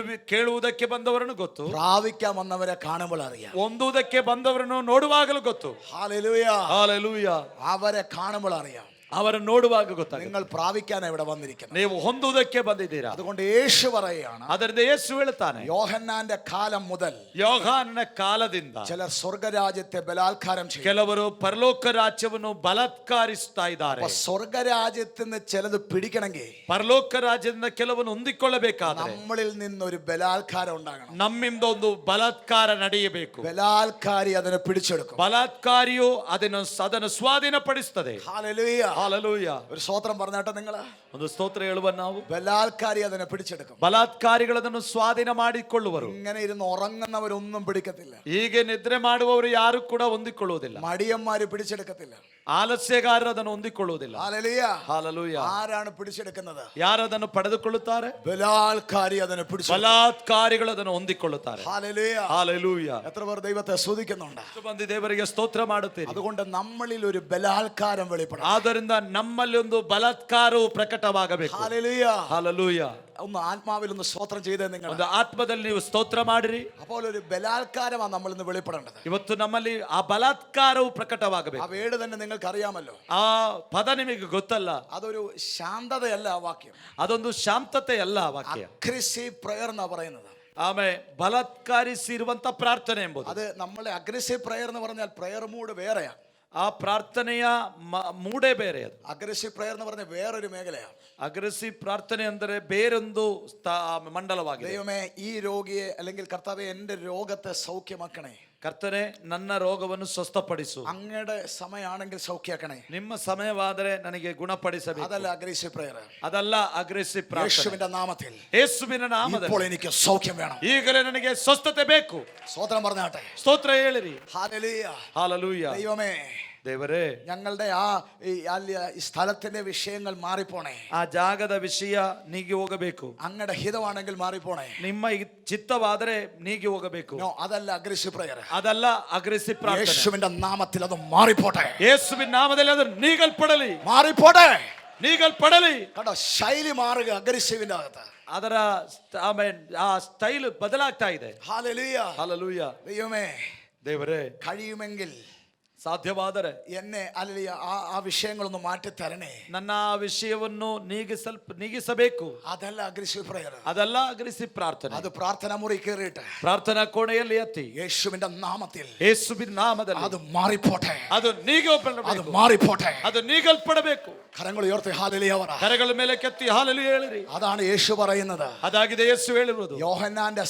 ಕೇಳುವುದಕ್ಕೆ ಬಂದವರನ್ನು ಗೊತ್ತು, പ്രാപിക്കാൻ വന്നവരെ കാണുമ്പോൾ അറിയാം, ಹೊಂದುವುದಕ್ಕೆ ಬಂದವರನ್ನು ನೋಡುವಾಗಲೂ ಗೊತ್ತು. ഹല്ലേലൂയ. ಹಲ್ಲೆಲೂಯ. അവരെ കാണുമ്പോൾ അറിയാം, ಅವರನ್ನು ನೋಡುವಾಗ ಗೊತ್ತಾಗುತ್ತೆ നിങ്ങൾ പ്രാപിക്കാൻ ഇവിടെ വന്നിരിക്കുന്നത്, ನೀವು ಹೊಂದುವುದಕ್ಕೆ ಬಂದಿದ್ದೀರಾ. അതുകൊണ്ട് യേശു പറയുകയാണ്, ಅದರಿಂದ ಯೇಸು ಹೇಳುತ್ತಾನೆ, യോഹന്നാന്റെ കാലം മുതൽ ಯೋಹಾನನ ಕಾಲದಿಂದ ചിലർ സ്വർഗരാജ്യത്തെ ബലാത്കാരം ചെയ്യും. ಕೆಲವರು ಪರಲೋಕ ರಾಜ್ಯವನ್ನು ಬಲಾತ್ಕಾರಿಸ್ತಾ ಇದ್ದಾರೆ. അപ്പൊ സ്വർഗരാജ്യത്തിന് ചിലത് പിടിക്കണമെങ്കിൽ ಪರಲೋಕ ರಾಜ್ಯದಿಂದ ಕೆಲವನ್ನು ಹೊಂದಿಕೊಳ್ಳಬೇಕಾದ್ರೆ നമ്മളിൽ നിന്നൊരു ബലാത്കാരം ഉണ്ടാകണം. ನಮ್ಮಿಂದ ಒಂದು ಬಲಾತ್ಕಾರ ನಡೆಯಬೇಕು. ബലാത്കാരി അതിനെ പിടിച്ചെടുക്കും. ಬಲಾತ್ಕಾರಿಯು ಅದನ್ನು ಸ್ವಾಧೀನಪಡಿಸುತ್ತದೆ. ഹല്ലേലൂയ. ಹಲ್ಲೆಲೂಯ. ഒരു സ്തോത്രം പറഞ്ഞാട്ടെ നിങ്ങള്. ಒಂದು ಸ್ತೋತ್ರ ಹೇಳುವ ನಾವು, ബലാത്കാരി അതിനെ പിടിച്ചെടുക്കും. ಬಲಾತ್ಕಾರಿಗಳದನ್ನು ಸ್ವಾಧೀನ ಮಾಡಿಕೊಳ್ಳುವರು. ഇങ്ങനെ ഇരുന്ന് ഉറങ്ങുന്നവരൊന്നും പിടിക്കത്തില്ല. ಹೀಗೆ ನಿದ್ರೆ ಮಾಡುವವರು ಯಾರು ಕೂಡ ಹೊಂದಿಕೊಳ್ಳುವುದಿಲ್ಲ. മടിയന്മാര് പിടിച്ചെടുക്കത്തില്ല. ಆಲಸ್ಯಗಾರರು ಅದನ್ನು ಹೊಂದಿಕೊಳ್ಳುವುದಿಲ್ಲ. ഹല്ലേലൂയ. ಹಲ್ಲೆಲೂಯ. ആരാണ് പിടിച്ചെടുക്കുന്നത്? ಯಾರು ಅದನ್ನು ಪಡೆದುಕೊಳ್ಳುತ್ತಾರೆ? ബലാത്കാരി അതിനെ പിടിച്ചെടുക്കും. ಬಲಾತ್ಕಾರಿಗಳು ಅದನ್ನು ಹೊಂದಿಕೊಳ್ಳುತ್ತಾರೆ. ഹല്ലേലൂയ. ಹಲ್ಲೆಲೂಯ. എത്ര പേർ ദൈവത്തെ സ്തുതിക്കുന്നുണ്ട്? ಎಷ್ಟು ಮಂದಿ ದೇವರಿಗೆ ಸ್ತೋತ್ರ ಮಾಡುತ್ತೀರಿ? അതുകൊണ്ട് നമ്മളിൽ ഒരു ബലാത്കാരം വെളിപ്പെടണം. ಆದ್ದರಿಂದ ನಮ್ಮಲ್ಲಿ ಒಂದು ಬಲಾತ್ಕಾರವು ಪ್ರಕಟವಾಗಬೇಕು. ഹല്ലേലൂയ. ಹಲ್ಲೆಲೂಯ. ഒന്ന് ആത്മാവിൽ ഒന്ന് സ്തോത്രം ചെയ്തേ നിങ്ങൾ. ಒಂದು ಆತ್ಮದಲ್ಲಿ ನೀವು ಸ್ತೋತ್ರ ಮಾಡಿರಿ. അപ്പോൾ ഒരു ബലാത്കാരമാണ് നമ്മൾ ഇന്ന് വെളിപ്പെടേണ്ടത്. ಇವತ್ತು ನಮ್ಮಲ್ಲಿ ಆ ಬಲಾತ್ಕಾರವು ആ ಪ್ರಕಟವಾಗಬೇಕು. വേട് തന്നെ നിങ്ങൾക്ക് അറിയാമല്ലോ. ಆ ಪದ ನಿಮಗೆ ಗೊತ್ತಲ್ಲ, അതൊരു ശാന്തതയല്ല ആ വാക്യം. ಅದೊಂದು ಶಾಂತತೆ ಅಲ್ಲ ಆ ವಾಕ್ಯ. അഗ്രസീവ് പ്രയർ എന്നാ പറയുന്നത്. ಆಮೇಲೆ ಬಲಾತ್ಕಾರಿಸಿರುವಂತ ಪ್ರಾರ್ಥನೆ ಎಂಬುದು. അത് നമ്മളെ അഗ്രസീവ് പ്രയർ എന്ന് പറഞ്ഞാൽ പ്രയർ മൂഡ് വേറെയാ. ಆ ಪ್ರಾರ್ಥನೆಯ ಮೂಡೇ ಬೇರೆ. ಅದು അഗ്രസീവ് പ്രയർ എന്ന് പറഞ്ഞാൽ വേറൊരു മേഖലയാണ്. ಅಗ್ರೆಸಿವ್ ಪ್ರಾರ್ಥನೆ ಅಂದರೆ ಬೇರೊಂದು ಮಂಡಲವಾಗಿದೆ. ദൈവമേ ഈ രോഗിയെ അല്ലെങ്കിൽ കർത്താവേ എൻ്റെ രോഗത്തെ സൗഖ്യമാക്കണേ. ಕರ್ತನೆ ನನ್ನ ರೋಗವನ್ನು ಸ್ವಸ್ಥಪಡಿಸು. അങ്ങയുടെ സമയമാണെങ്കിൽ സൗഖ്യമാക്കണേ. ನಿಮ್ಮ ಸಮಯವಾದರೆ ನನಗೆ ಗುಣಪಡಿಸಬೇಕು. അതല്ല അഗ്രസീവ് പ്രയർ. ಅದಲ್ಲ ಅಗ್ರೆಸಿವ್ ಪ್ರಾರ್ಥನೆ. യേശുവിന്റെ നാമത്തിൽ ಯೇಸುವಿನ ನಾಮದಲ್ಲಿ ഇപ്പോൾ എനിക്ക് സൗഖ്യം വേണം. ಈಗಲೇ ನನಗೆ ಸ್ವಸ್ಥತೆ ಬೇಕು. സ്തോത്രം പറഞ്ഞാട്ടെ. ಸ್ತೋತ್ರ ಹೇಳಿರಿ. ഹല്ലേലൂയ. ಹಲ್ಲೆಲೂಯ. ദൈവമേ ದೇವರೇ, ഞങ്ങളുടെ ഈ സ്ഥലത്തിന്റെ വിഷയങ്ങൾ മാറിപ്പോണേ. ಆ ಜಾಗದ ವಿಷಯ ನೀಗಿ ಹೋಗಬೇಕು. അങ്ങയുടെ ഹിതമാണെങ്കിൽ മാറിപ്പോണേ. ನಿಮ್ಮ ಚಿತ್ತವಾದರೆ ನೀಗಿ ಹೋಗಬೇಕು. അതല്ല അഗ്രസീവ് പ്രയർ. ಅದಲ್ಲ ಅಗ್ರೆಸಿವ್ ಪ್ರಾರ್ಥನೆ. യേശുവിന്റെ നാമത്തിൽ അത് മാറിപ്പോട്ടെ. ಯೇಸುವಿನ ನಾಮದಲ್ಲಿ ಅದು ನೀಗಲ್ಪಡಲಿ. മാറിപ്പോട്ടെ. ನೀಗಲ್ಪಡಲಿ. കണ്ടോ, ശൈലി മാറുക അഗ്രസീവിന്റെ അകത്ത്. ಅದರ ಆ ಸ್ಟೈಲ್ ಬದಲಾಗ್ತಾ ಇದೆ. ഹല്ലേലൂയ. ಹಲ್ಲೆಲೂಯ. ദൈവമേ, ದೇವರೇ, കഴിയുമെങ്കിൽ ಸಾಧ್ಯವಾದರೆ എന്നെ അല്ലെങ്കിൽ ആ വിഷയങ്ങളൊന്ന് മാറ്റി തരണേ. ನನ್ನ ಆ ವಿಷಯವನ್ನು ನೀಗಿಸಬೇಕು. അതല്ല അഗ്രസീവ് പ്രയർ. ಅದಲ್ಲ ಅಗ್ರೆಸಿವ್ ಪ್ರಾರ್ಥನೆ. അത് പ്രാർത്ഥന മുറി കയറിയിട്ട് ಪ್ರಾರ್ಥನಾ ಕೋಣೆಯಲ್ಲಿ ಎತ್ತಿ യേശുവിന്റെ നാമത്തിൽ ಯೇಸುವಿನ ನಾಮದಲ್ಲಿ അത് മാറിപ്പോട്ടെ. ಅದು അത് മാറിപ്പോട്ടെ. ಅದು ನೀಗಲ್ಪಡಬೇಕು. കരങ്ങൾ ഉയർത്തി ഹല്ലേലൂയ പറ. ಕರಗಳ ಮೇಲೆ ಕೆತ್ತಿ ಹಲ್ಲೆಲೂಯ ಹೇಳಿರಿ. അതാണ് യേശു പറയുന്നത്. ಅದಾಗಿದೆ ಯೇಸು ಹೇಳಿರುವುದು. യോഹന്നാന്റെ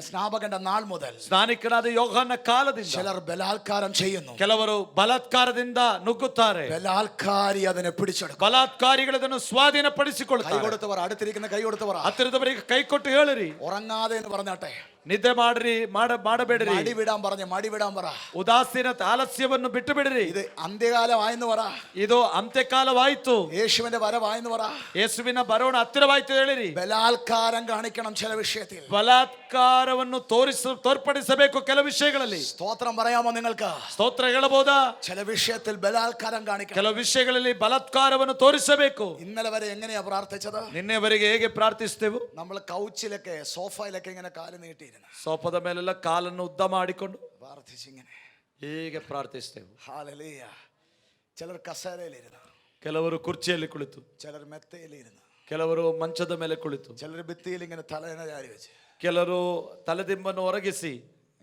സ്നാപകന്റെ നാൾ മുതൽ ಸ್ನಾನಿಕನಾದ ಯೋಹಾನನ ಕಾಲದಿಂದ ചിലർ ബലാത്കാരം ചെയ്യുന്നു. ಕೆಲವರು ಬಲಾತ್ಕಾರದಿಂದ ನುಗ್ಗುತ್ತಾರೆ. ബലാത്കാരി അതിനെ പിടിച്ചെടുക്കും. ಬಲಾತ್ಕಾರಿಗಳದನ್ನು ಸ್ವಾಧೀನಪಡಿಸಿಕೊಳ್ಳುತ್ತಾರೆ. കൈ കൊടുത്തവർ, അടുത്തിരിക്കുന്ന കൈ കൊടുത്തവർ, ಹತ್ತಿರದವರಿಗೆ ಕೈ ಕೊಟ್ಟು ಹೇಳಿರಿ. ഉറങ്ങാതെ എന്ന് പറഞ്ഞാട്ടെ. ನಿದ್ದೆ ಮಾಡ್ರಿ ಮಾಡಬೇಡ್ರಿ. മടി വിടാൻ പറഞ്ഞു, മടി വിടാൻ പറ. ಉದಾಸೀನ ಆಲಸ್ಯವನ್ನು ಬಿಟ್ಟು ಬಿಡ್ರಿ. ഇത് അന്ത്യകാലമായെന്ന് പറ. ಇದು ಅಂತ್ಯಕಾಲವಾಯಿತು. യേശുവിന്റെ വരവായെന്ന് പറ. ಯೇಸುವಿನ ಬರೋಣ ಹತ್ತಿರವಾಯ್ತು ಹೇಳಿರಿ. ബലാത്കാരം കാണിക്കണം ചില വിഷയത്തിൽ. ಬಲಾತ್ಕಾರವನ್ನು ತೋರ್ಪಡಿಸಬೇಕು ಕೆಲವು ವಿಷಯಗಳಲ್ಲಿ. സ്തോത്രം പറയാമോ നിങ്ങൾക്ക്? ಸ್ತೋತ್ರ ಹೇಳಬಹುದಾ? ചില വിഷയത്തിൽ ബലാത്കാരം കാണിക്കണം. ಕೆಲವು ವಿಷಯಗಳಲ್ಲಿ ಬಲಾತ್ಕಾರವನ್ನು ತೋರಿಸಬೇಕು. ഇന്നലെ വരെ എങ്ങനെയാ പ്രാർത്ഥിച്ചത്? ನಿನ್ನೆವರೆಗೆ ಹೇಗೆ ಪ್ರಾರ್ಥಿಸ್ತೇವೆ? നമ്മൾ കൗച്ചിലൊക്കെ സോഫയിലൊക്കെ ഇങ്ങനെ കാല് നീട്ടിയിരുന്നു, ಸೋಫದ ಮೇಲೆಲ್ಲ ಕಾಲನ್ನು ಉದ್ದ ಮಾಡಿಕೊಂಡು പ്രാർത്ഥിച്ചിങ്ങനെ ಹೀಗೆ ಪ್ರಾರ್ಥಿಸ್ತೇವೆ. ഹല്ലേലൂയ. ചിലർ കസേരയിലിരുന്നു, ಕೆಲವರು ಕುರ್ಚಿಯಲ್ಲಿ ಕುಳಿತು, ചിലർ മെത്തയിലിരുന്നു, ಕೆಲವರು ಮಂಚದ ಮೇಲೆ ಕುಳಿತು, ചിലർ ഭിത്തിയിൽ ഇങ്ങനെ തലയിണ ചാരി വെച്ച്, ಕೆಲವರು ತಲೆದಿಂಬನ್ನು ಒರಗಿಸಿ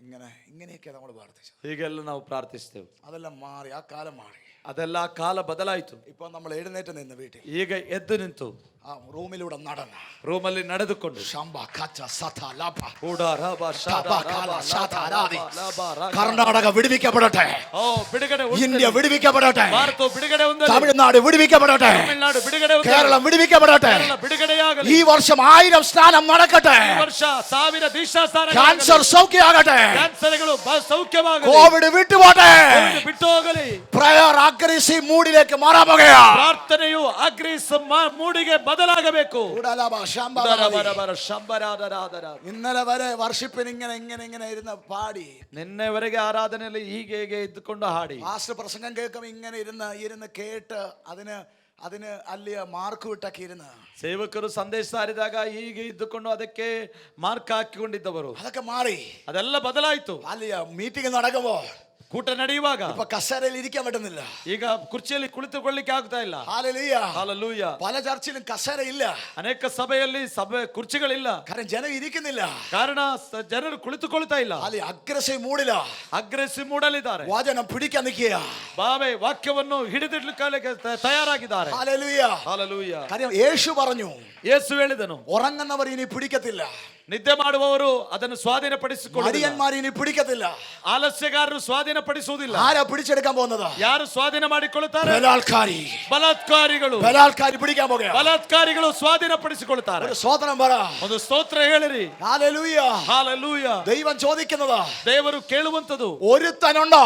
ഇങ്ങനെയൊക്കെ നമ്മൾ പ്രാർത്ഥിച്ചത്. ಹೀಗೆಲ್ಲ ನಾವು ಪ್ರಾರ್ಥಿಸ್ತೇವೆ. അതെല്ലാം മാറി, ആ കാലം മാറി. ಅದೆಲ್ಲ ಕಾಲ ಬದಲಾಯಿತು. ഇപ്പൊ നമ്മൾ എഴുന്നേറ്റ് നിന്ന് വീട്ടിൽ ಈಗ ಎದ್ದು ನಿಂತು ആ റൂമിലൂടെ നടന്നു, ರೂಮಲ್ಲಿ ನಡೆದುಕೊಂಡು കർണാടക വിടുവിക്കപ്പെടട്ടെ, ಬಿಡುಗಡೆ ഇന്ത്യ വിടുവിക്കപ്പെടട്ടെ, ಭಾರತ ಬಿಡುಗಡೆ ಹೊಂದಲಿ, തമിഴ്നാട് വിടുവിക്കപ്പെടട്ടെ, ತಮಿಳುನಾಡು ಬಿಡುಗಡೆ ಹೊಂದಲಿ, കേരളം വിടുവിക്കപ്പെടട്ടെ. ಬಿಡುಗಡೆಯಾಗಲಿ. ഈ വർഷം 1000 സ്നാനം നടക്കട്ടെ, ಈ ವರ್ಷ 1000 ದೀಕ್ಷಾಸ್ನಾನ, ക്യാൻസർ സൗഖ്യമാകട്ടെ, ಕ್ಯಾನ್ಸರ್ಗಳು സೌಖ್ಯವಾಗಲಿ, കോവിഡ് വിട്ടുപോട്ടെ, ಬಿಟ್ಟು ಹೋಗಲಿ. പ്രയർ അഗ്രസീവ് മൂഡിലേക്ക് മാറാൻ പോകുകയാ. ಪ್ರಾರ್ಥನೆಯು ಅಗ್ರೆಸಿವ್ ಮೂಡಿಗೆ ಬದಲಾಗಬೇಕು. ഇന്നലെ വരെ വർഷിപ്പിന് ഇങ്ങനെ ഇരുന്ന് പാടി, ನಿನ್ನೆವರೆಗೆ ಆರಾಧನೆಯಲ್ಲಿ ಹೀಗೆ ಇದ್ದುಕೊಂಡು ಹಾಡಿ, പാസ്റ്റർ പ്രസംഗം കേൾക്കും ഇങ്ങനെ ഇരുന്ന് കേട്ട് അതിന് അല്ലിയ മാർക്ക് വിട്ടൊക്കെ ഇരുന്ന്, ಸೇವಕರು ಸಂದೇಶ ಸಾರಿದಾಗ ಹೀಗೆ ಇದ್ದುಕೊಂಡು ಅದಕ್ಕೆ ಮಾರ್ಕ್ ಹಾಕಿಕೊಂಡಿದ್ದವರು, അതൊക്കെ മാറി. ಅದೆಲ್ಲ ಬದಲಾಯಿತು. അല്ലിയ മീറ്റിംഗ് നടക്കുമ്പോ, ಕೂಟ ನಡೆಯುವಾಗ ഇപ്പൊ കസേരയിൽ ഇരിക്കാൻ പറ്റുന്നില്ല, ಈಗ ಕುರ್ಚಿಯಲ್ಲಿ ಕುಳಿತುಕೊಳ್ಳಿಕ್ಕೆ ಆಗ್ತಾ ಇಲ್ಲ. ഹല്ലേലൂയ. ಹಲ್ಲೆಲೂಯಾ. പല ചർച്ചിലും കസേര ഇല്ല, ಅನೇಕ ಸಭೆಯಲ್ಲಿ ಕುರ್ಚಿಗಳಿಲ್ಲ, കാരണം ജനം ഇരിക്കുന്നില്ല, ಕಾರಣ ಜನರು ಕುಳಿತುಕೊಳ್ತಾ ಇಲ್ಲ, ಅಲ್ಲಿ ಅಗ್ರೆಸಿವ್ ಮೂಡಿಲ್ಲ, ಅಗ್ರೆಸಿವ್ ಮೂಡಲಿದ್ದಾರೆ, വചനം പിടിക്കാൻ നിൽക്കുക, ವಾಕ್ಯವನ್ನು ಹಿಡಿದಿಡ್ಲಿಕ್ಕೆ ತಯಾರಾಗಿದ್ದಾರೆ. ഹല്ലേലൂയ. ಹಲ್ಲೆಲೂಯಾ. കാര്യം യേശു പറഞ്ഞു, ಯೇಸು ಹೇಳಿದನು, ഉറങ്ങുന്നവർ ഇനി പിടിക്കത്തില്ല, ನಿದ್ದೆ ಮಾಡುವವರು ಅದನ್ನು ಸ್ವಾಧೀನಪಡಿಸಿಕೊಳ್ಳುವುದಿಲ್ಲ, മടിയന്മാർ ഇനി പിടിക്കത്തില്ല. ಆಲಸ್ಯಗಾರರು ಸ್ವಾಧೀನಪಡಿಸುವುದಿಲ್ಲ. ആരാ പിടിച്ചെടുക്കാൻ പോകുന്നത്? ಯಾರು ಸ್ವಾಧೀನ ಮಾಡಿಕೊಳ್ಳುತ್ತಾರೆ? ബലാത്കാരി. ಬಲಾತ್ಕಾರಿಗಳು. ബലാത്കാരി പിടിക്കാൻ പോകുക. ಬಲಾತ್ಕಾರಿಗಳು ಸ್ವಾಧೀನಪಡಿಸಿಕೊಳ್ಳುತ್ತಾರೆ. ഒരു സ്തോത്രം പറ. ಒಂದು ಸ್ತೋತ್ರ ಹೇಳಿರಿ. ഹല്ലേലൂയ. ಹಲ್ಲೆಲೂಯಾ. ദൈവം ചോദിക്കുന്നത്, ದೇವರು ಕೇಳುವಂತದ್ದು, ഒരുത്തനുണ്ടോ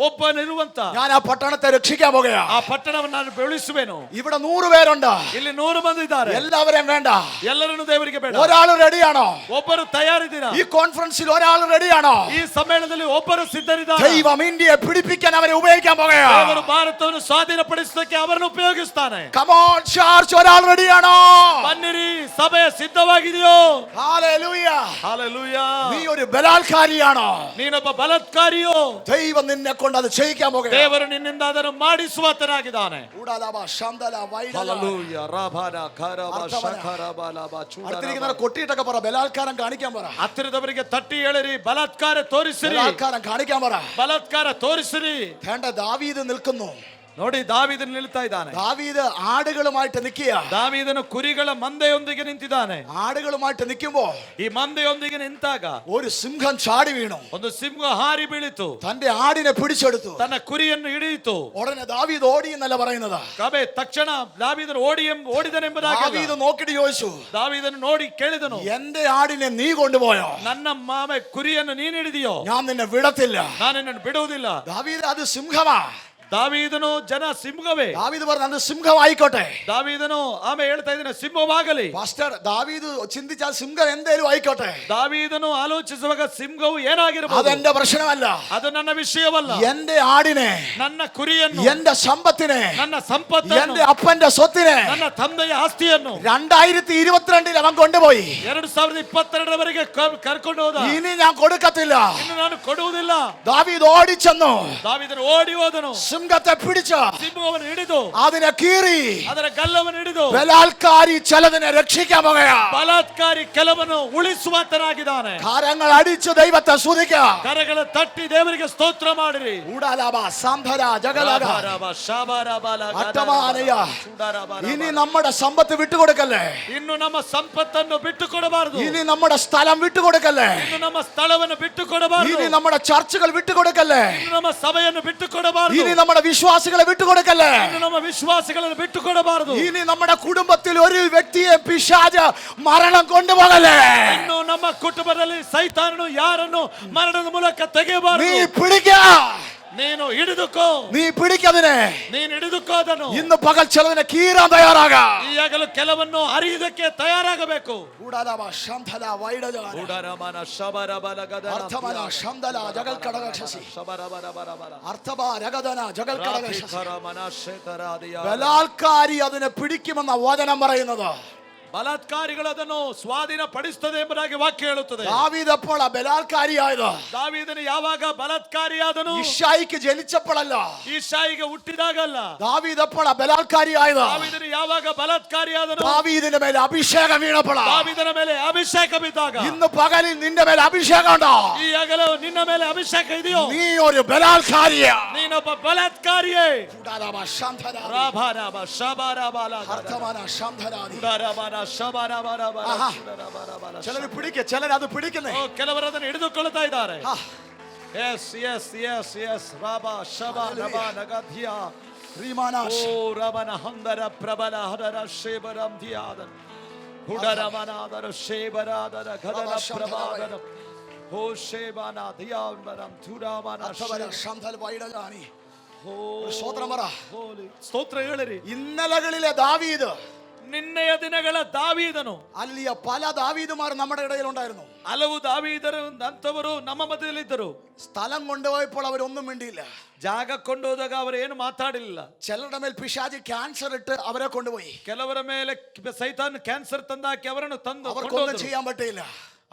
ಒಬ್ಬನಿರುವಂತ, ഞാൻ ആ പട്ടണത്തെ രക്ഷിക്കാൻ പോകുകയാ, ಆ ಪಟ್ಟಣವನ್ನು ನಾನು ಬೆಳೆಸುವೆನು. ഇവിടെ 100 പേരുണ്ട്, ಇಲ್ಲಿ 100 ಮಂದಿ ಇದ್ದಾರೆ, എല്ലാവരെയും വേണ്ട, ಎಲ್ಲರನ್ನು ದೇವರಿಗೆ ಬೇಡ, ഒരാൾ റെഡിയാണോ? ಒಬ್ಬರು ತಯಾರಿದ್ದೀರಾ? ഈ കോൺഫറൻസിൽ ഒരാൾ റെഡിയാണോ? ಈ ಸಮ್ಮೇಳನದಲ್ಲಿ ಒಬ್ಬರು ಸಿದ್ಧರಿದ್ದಾರೆ. ദൈവം ഇന്ത്യയെ പിടിപ്പിക്കാൻ അവരെ ഉപയോഗിക്കാൻ പോകുകയാ. ದೇವರು ಭಾರತವನ್ನು ಸ್ವಾಧೀನಪಡಿಸಲಿಕ್ಕೆ ಅವರನ್ನು ಉಪಯೋಗಿಸ್ತಾನೆ. Come on church, ഒരാൾ റെഡിയാണോ? ಬನ್ನಿರಿ, ಸಭೆ ಸಿದ್ಧವಾಗಿದೆಯೋ? ഹല്ലേലൂയ. ಹಲ್ಲೆಲೂಯಾ. നീ ഒരു ബലാത്കാരിയാണോ? ನೀನೊಬ್ಬ ಬಲಾತ್ಕಾರಿಯೋ? ദൈവം നിന്നെ കൊണ്ട് അത് ചെയ്യിക്കാൻ പോകുകയാ. ದೇವರು ನಿನ್ನಿಂದ ಅದನ್ನು ಮಾಡಿಸುವಾತನಾಗಿದ್ದಾನೆ. ഊടാലാബ ശാന്തല വൈഡല. ಹಲ್ಲೆಲೂಯಾ. ರಾಭಾನ ಖರಬ ಶಖರಬಲಬ ಚೂಡರ. അടുത്തിരിക്കുന്നവരെ കൊട്ടിയിട്ടൊക്കെ പറ, ബലാത്കാരം കാണിക്കാൻ പറ. ಹತ್ತಿರದವರಿಗೆ ತಟ್ಟಿ ಹೇಳಿರಿ, ಬಲಾತ್ಕಾರ ತೋರಿಸಿರಿ, ബലാത്കാരം കാണിക്കാൻ പറ. ಬಲಾತ್ಕಾರ ತೋರಿಸಿರಿ. വേണ്ട, ദാവീദ് നിൽക്കുന്നു. ನೋಡಿ, ದಾವೀದನು ನಿಲ್ತಾ ಇದ್ದಾನೆ. ദാവീദ് ആടുകളുമായിട്ട് നിൽക്കുക. ದಾವೀದನು ಕುರಿಗಳ ಮಂದೆಯೊಂದಿಗೆ ನಿಂತಿದ್ದಾನೆ. ആടുകളുമായിട്ട് നിൽക്കുമ്പോ ಈ ಮಂದೆಯೊಂದಿಗೆ ನಿಂತಾಗ ഒരു സിംഹം ചാടി വീണു. ಒಂದು ಸಿಂಹ ಹಾರಿ ಬೀಳಿತು, തന്റെ ആടിനെ പിടിച്ചെടുത്തു. ತನ್ನ ಕುರಿಯನ್ನು ಹಿಡಿಯಿತು. ഉടനെ ദാവീദ് ഓടി എന്നല്ല പറയുന്നത്. ಕಬೆ ತಕ್ಷಣ ದಾವೀದನು ಓಡಿದನೆಂಬುದಾಗಿ ദാവീദ് നോക്കിയിട്ട് ചോദിച്ചു, ದಾವೀದನು ನೋಡಿ ಕೇಳಿದನು, എന്റെ ആടിനെ നീ കൊണ്ടുപോയോ? ನನ್ನ ಮಾಮೆ ಕುರಿಯನ್ನು ನೀನು ಹಿಡಿದಿಯೋ? ഞാൻ നിന്നെ വിടത്തില്ല. ನಾನು ನಿನ್ನನ್ನು ಬಿಡುವುದಿಲ್ಲ. ദാവീദ്, അത് സിംഹമാ. ದಾವೀದನು ಜನ ಸಿಂಹವೇ. ദാവീദ് പറഞ്ഞു, അത് സിംഹമായിക്കോട്ടെ. ದಾವೀದನು ಆಮೇಲೆ ಹೇಳ್ತಾ ಇದ್ದಾನೆ, ಸಿಂಹವಾಗಲಿ. പാസ്റ്റർ, ദാവീദ് ചിന്തിച്ചാൽ സിംഹം എന്തേലും ആയിക്കോട്ടെ. ದಾವೀದನು ಆಲೋಚಿಸುವಾಗ ಸಿಂಹವು ಏನಾಗಿರಬಹುದು, അതെന്റെ പ്രശ്നമല്ല, ಅದು ನನ್ನ ವಿಷಯವಲ್ಲ. എന്റെ ആടിനെ, ನನ್ನ ಕುರಿಯನ್ನು, എന്റെ സമ്പത്തിനെ, ನನ್ನ ಸಂಪತ್ತನ್ನು, എന്റെ അപ്പന്റെ സ്വത്തിനെ ನನ್ನ ತಂದೆಯ ಆಸ್ತಿಯನ್ನು 2022 അവൻ കൊണ്ടുപോയി. 2022 ಕರ್ಕೊಂಡು ಹೋದ. ഇനി ഞാൻ കൊടുക്കത്തില്ല. ಇನ್ನು ನಾನು ಕೊಡುವುದಿಲ್ಲ. ദാവീദ് ഓടിച്ചെന്നു. ದಾವೀದನು ಓಡಿ ಹೋದನು. സിംഹത്തെ പിടിച്ച് ಸಿಂಹವನ್ನು ಹಿಡಿದು അതിനെ കീറി ಅದರ ಗಲ್ಲವನ್ನು ಹಿಡಿದು ബലാത്കാരി ചിലതിനെ രക്ഷിക്കാൻ പോകുകയാ. ಬಲಾತ್ಕಾರಿ ಕೆಲವನ್ನು ಉಳಿಸುವಂತನಾಗಿದ್ದಾನೆ. കരങ്ങൾ അടിച്ച് ദൈവത്തെ സ്തുതിക്കുക. ಕರಗಳ ತಟ್ಟಿ ದೇವರಿಗೆ ಸ್ತೋತ್ರ ಮಾಡಿರಿ. ഊടാലാബ സാംഭര ജഗലഗ അട്ടമാനയ. ഇനി നമ്മുടെ സമ്പത്ത് വിട്ടുകൊടുക്കല്ലേ. ಇನ್ನು ನಮ್ಮ ಸಂಪತ್ತನ್ನು ಬಿಟ್ಟು ಕೊಡಬಾರದು. ഇനി നമ്മുടെ സ്ഥലം വിട്ടുകൊടുക്കല്ലേ. ಇನ್ನು ನಮ್ಮ ಸ್ಥಳವನ್ನು ಬಿಟ್ಟು ಕೊಡಬಾರದು. ഇനി നമ്മുടെ ചർച്ചകൾ വിട്ടുകൊടുക്കല്ലേ. ಇನ್ನು ನಮ್ಮ ಸಭೆಯನ್ನು ಬಿಟ್ಟು ಕೊಡಬಾರದು. ഇനി നമ്മുടെ വിശ്വാസികളെ വിട്ടുകൊടുക്കല്ലേ. ನಮ್ಮ ವಿಶ್ವಾಸಿಗಳನ್ನು ಬಿಟ್ಟುಕೊಡಬಾರದು. ഇനി നമ്മുടെ കുടുംബത്തിൽ ഒരു വ്യക്തിയെ പിശാച് മരണം കൊണ്ടുപോകല്ലേ. ಇನ್ನು ನಮ್ಮ ಕುಟುಂಬದಲ್ಲಿ ಸೈತಾನನು ಯಾರನ್ನು ಮರಣದ ಮೂಲಕ ತೆಗೆಯಬಾರದು. നീ പിടിക്ക, ನೀನು ಹಿಡಿದುಕೋ, നീ പിടിക്കതിനെ. ನೀನು ಹಿಡಿದುಕೋ ಅದನ್ನು. ഇന്ന് പകൽ ചിലതിനെ കീറാൻ തയ്യാറാകാ. ಈಗಲೂ ಕೆಲವನ್ನು ಹರಿಯುವುದಕ್ಕೆ ತಯಾರಾಗಬೇಕು. ഉടാലവ ശംധല വൈഡജാന ಉಡರಮನ ಶಬರಬಲಗದನ അർത്ഥമന ശംധല ജഗൽ കടകശസി ಶಬರಬರಬರಬರ അർത്ഥബ രഗദന ജഗൽ കടകശസി. ರಾಧಿಕರಮನ ಶೇತರಾದಿಯ ബലാത്കാരി അതിനെ പിടിക്കുമെന്ന വചനം പറയുന്നത്. ಬಲಾತ್ಕಾರಿಗಳು ಅದನ್ನು ಸ್ವಾಧೀನ ಪಡಿಸುತ್ತದೆ ಎಂಬುದಾಗಿ ವಾಕ್ಯ ಹೇಳುತ್ತದೆ. ദാവീദ് അപ്പോൾ ബലാത്കാരിയായത് ದಾವೀದನು ಯಾವಾಗ ಬಲಾತ್ಕಾರಿಯಾದನು? ഇശായിക്ക് ജനിച്ചപ്പോഴല്ല. ಈಶಾಯಿಗೆ ಹುಟ್ಟಿದಾಗಲ್ಲ. ദാവീദ് അപ്പോൾ ബലാത്കാരിയായത് ದಾವೀದನು ಯಾವಾಗ ಬಲಾತ್ಕಾರಿಯಾದನು? ദാവീദിന്റെ മേലെ അഭിഷേകം വീണപ്പോൾ. ದಾವೀದನ ಮೇಲೆ ಅಭಿಷೇಕ ಬಿದ್ದಾಗ. ഇന്ന് പകലിൽ നിന്റെ മേലെ അഭിഷേകം ഉണ്ടോ? ಈ ಹಗಲು ನಿನ್ನ ಮೇಲೆ ಅಭಿಷೇಕ ಇದೆಯೋ? നീ ഒരു ബലാത്കാരിയാ. ನೀನೊಬ್ಬ ಬಲಾತ್ಕಾರಿಯೇ. ഉടാലവ ശംധല ರಾಭಾರಾಭ ಶಬರಬಲ അർത്ഥമന ശംധലാദി. ಉಡರಮನ ಶಬರಬರಬರ ಆಹಾ. ಶಬರಬರಬರ. ചിലര് പിടിക്കുക, ചിലരത് പിടിക്കുന്നേ. ಕೆಲವರು ಅದನ್ನು ಹಿಡಿದುಕೊಳ್ಳುತ್ತಾ ಇದ್ದಾರೆ. ആ. ಎಸ್ ಎಸ್ ಎಸ್ ಎಸ್ ರಾಬ ಶಬ ರಬ ನಗಧಿಯ റീമാനാശ്. ಓ ರಮನ ಹಂದರ ಪ್ರಬಲ ಹದರ ಶೇಬರಂ ಧಿಯಾದನ ಹುಡರಮನಾದರ ಶೇಬರಾದರ ಗದನ ಪ್ರಭಾದನ ಓ ಶೇಬನ ಧಿಯಾವರಂ ಥುರಾಮನ അർത്ഥമന ശംധൽ വൈഡജാനി. ಓ സ്തോത്രം പറ. ಹೋಲಿ ಸ್ತೋತ್ರ ಹೇಳಿರಿ. ഇന്നലകളിലെ ദാവീദ്, ನಿನ್ನೆಯ ದಿನಗಳ ದಾವೀದನು. അല്ലിയ പല ദാവീദുമാർ നമ്മുടെ ഇടയിൽ ഉണ്ടായിരുന്നു. ಹಲವು ದಾವೀದರು ಅಂತವರು ನಮ್ಮ ಮಧ್ಯದಲ್ಲಿದ್ದರು. സ്ഥലം കൊണ്ടുപോയപ്പോൾ അവരൊന്നും മിണ്ടിയില്ല. ಜಾಗ ಕೊಂಡೋದಾಗ ಅವರು ಏನು ಮಾತಾಡಲಿಲ್ಲ. ചിലരുടെ മേൽ പിശാച് ക്യാൻസർ ഇട്ട് അവരെ കൊണ്ടുപോയി. ಕೆಲವರ ಮೇಲೆ ಸೈತಾನ್ ಕ್ಯಾನ್ಸರ್ ತಂದಾಕಿ ಅವರನ್ನು ತಂದು അവർക്കൊന്നും ചെയ്യാൻ പറ്റിയില്ല.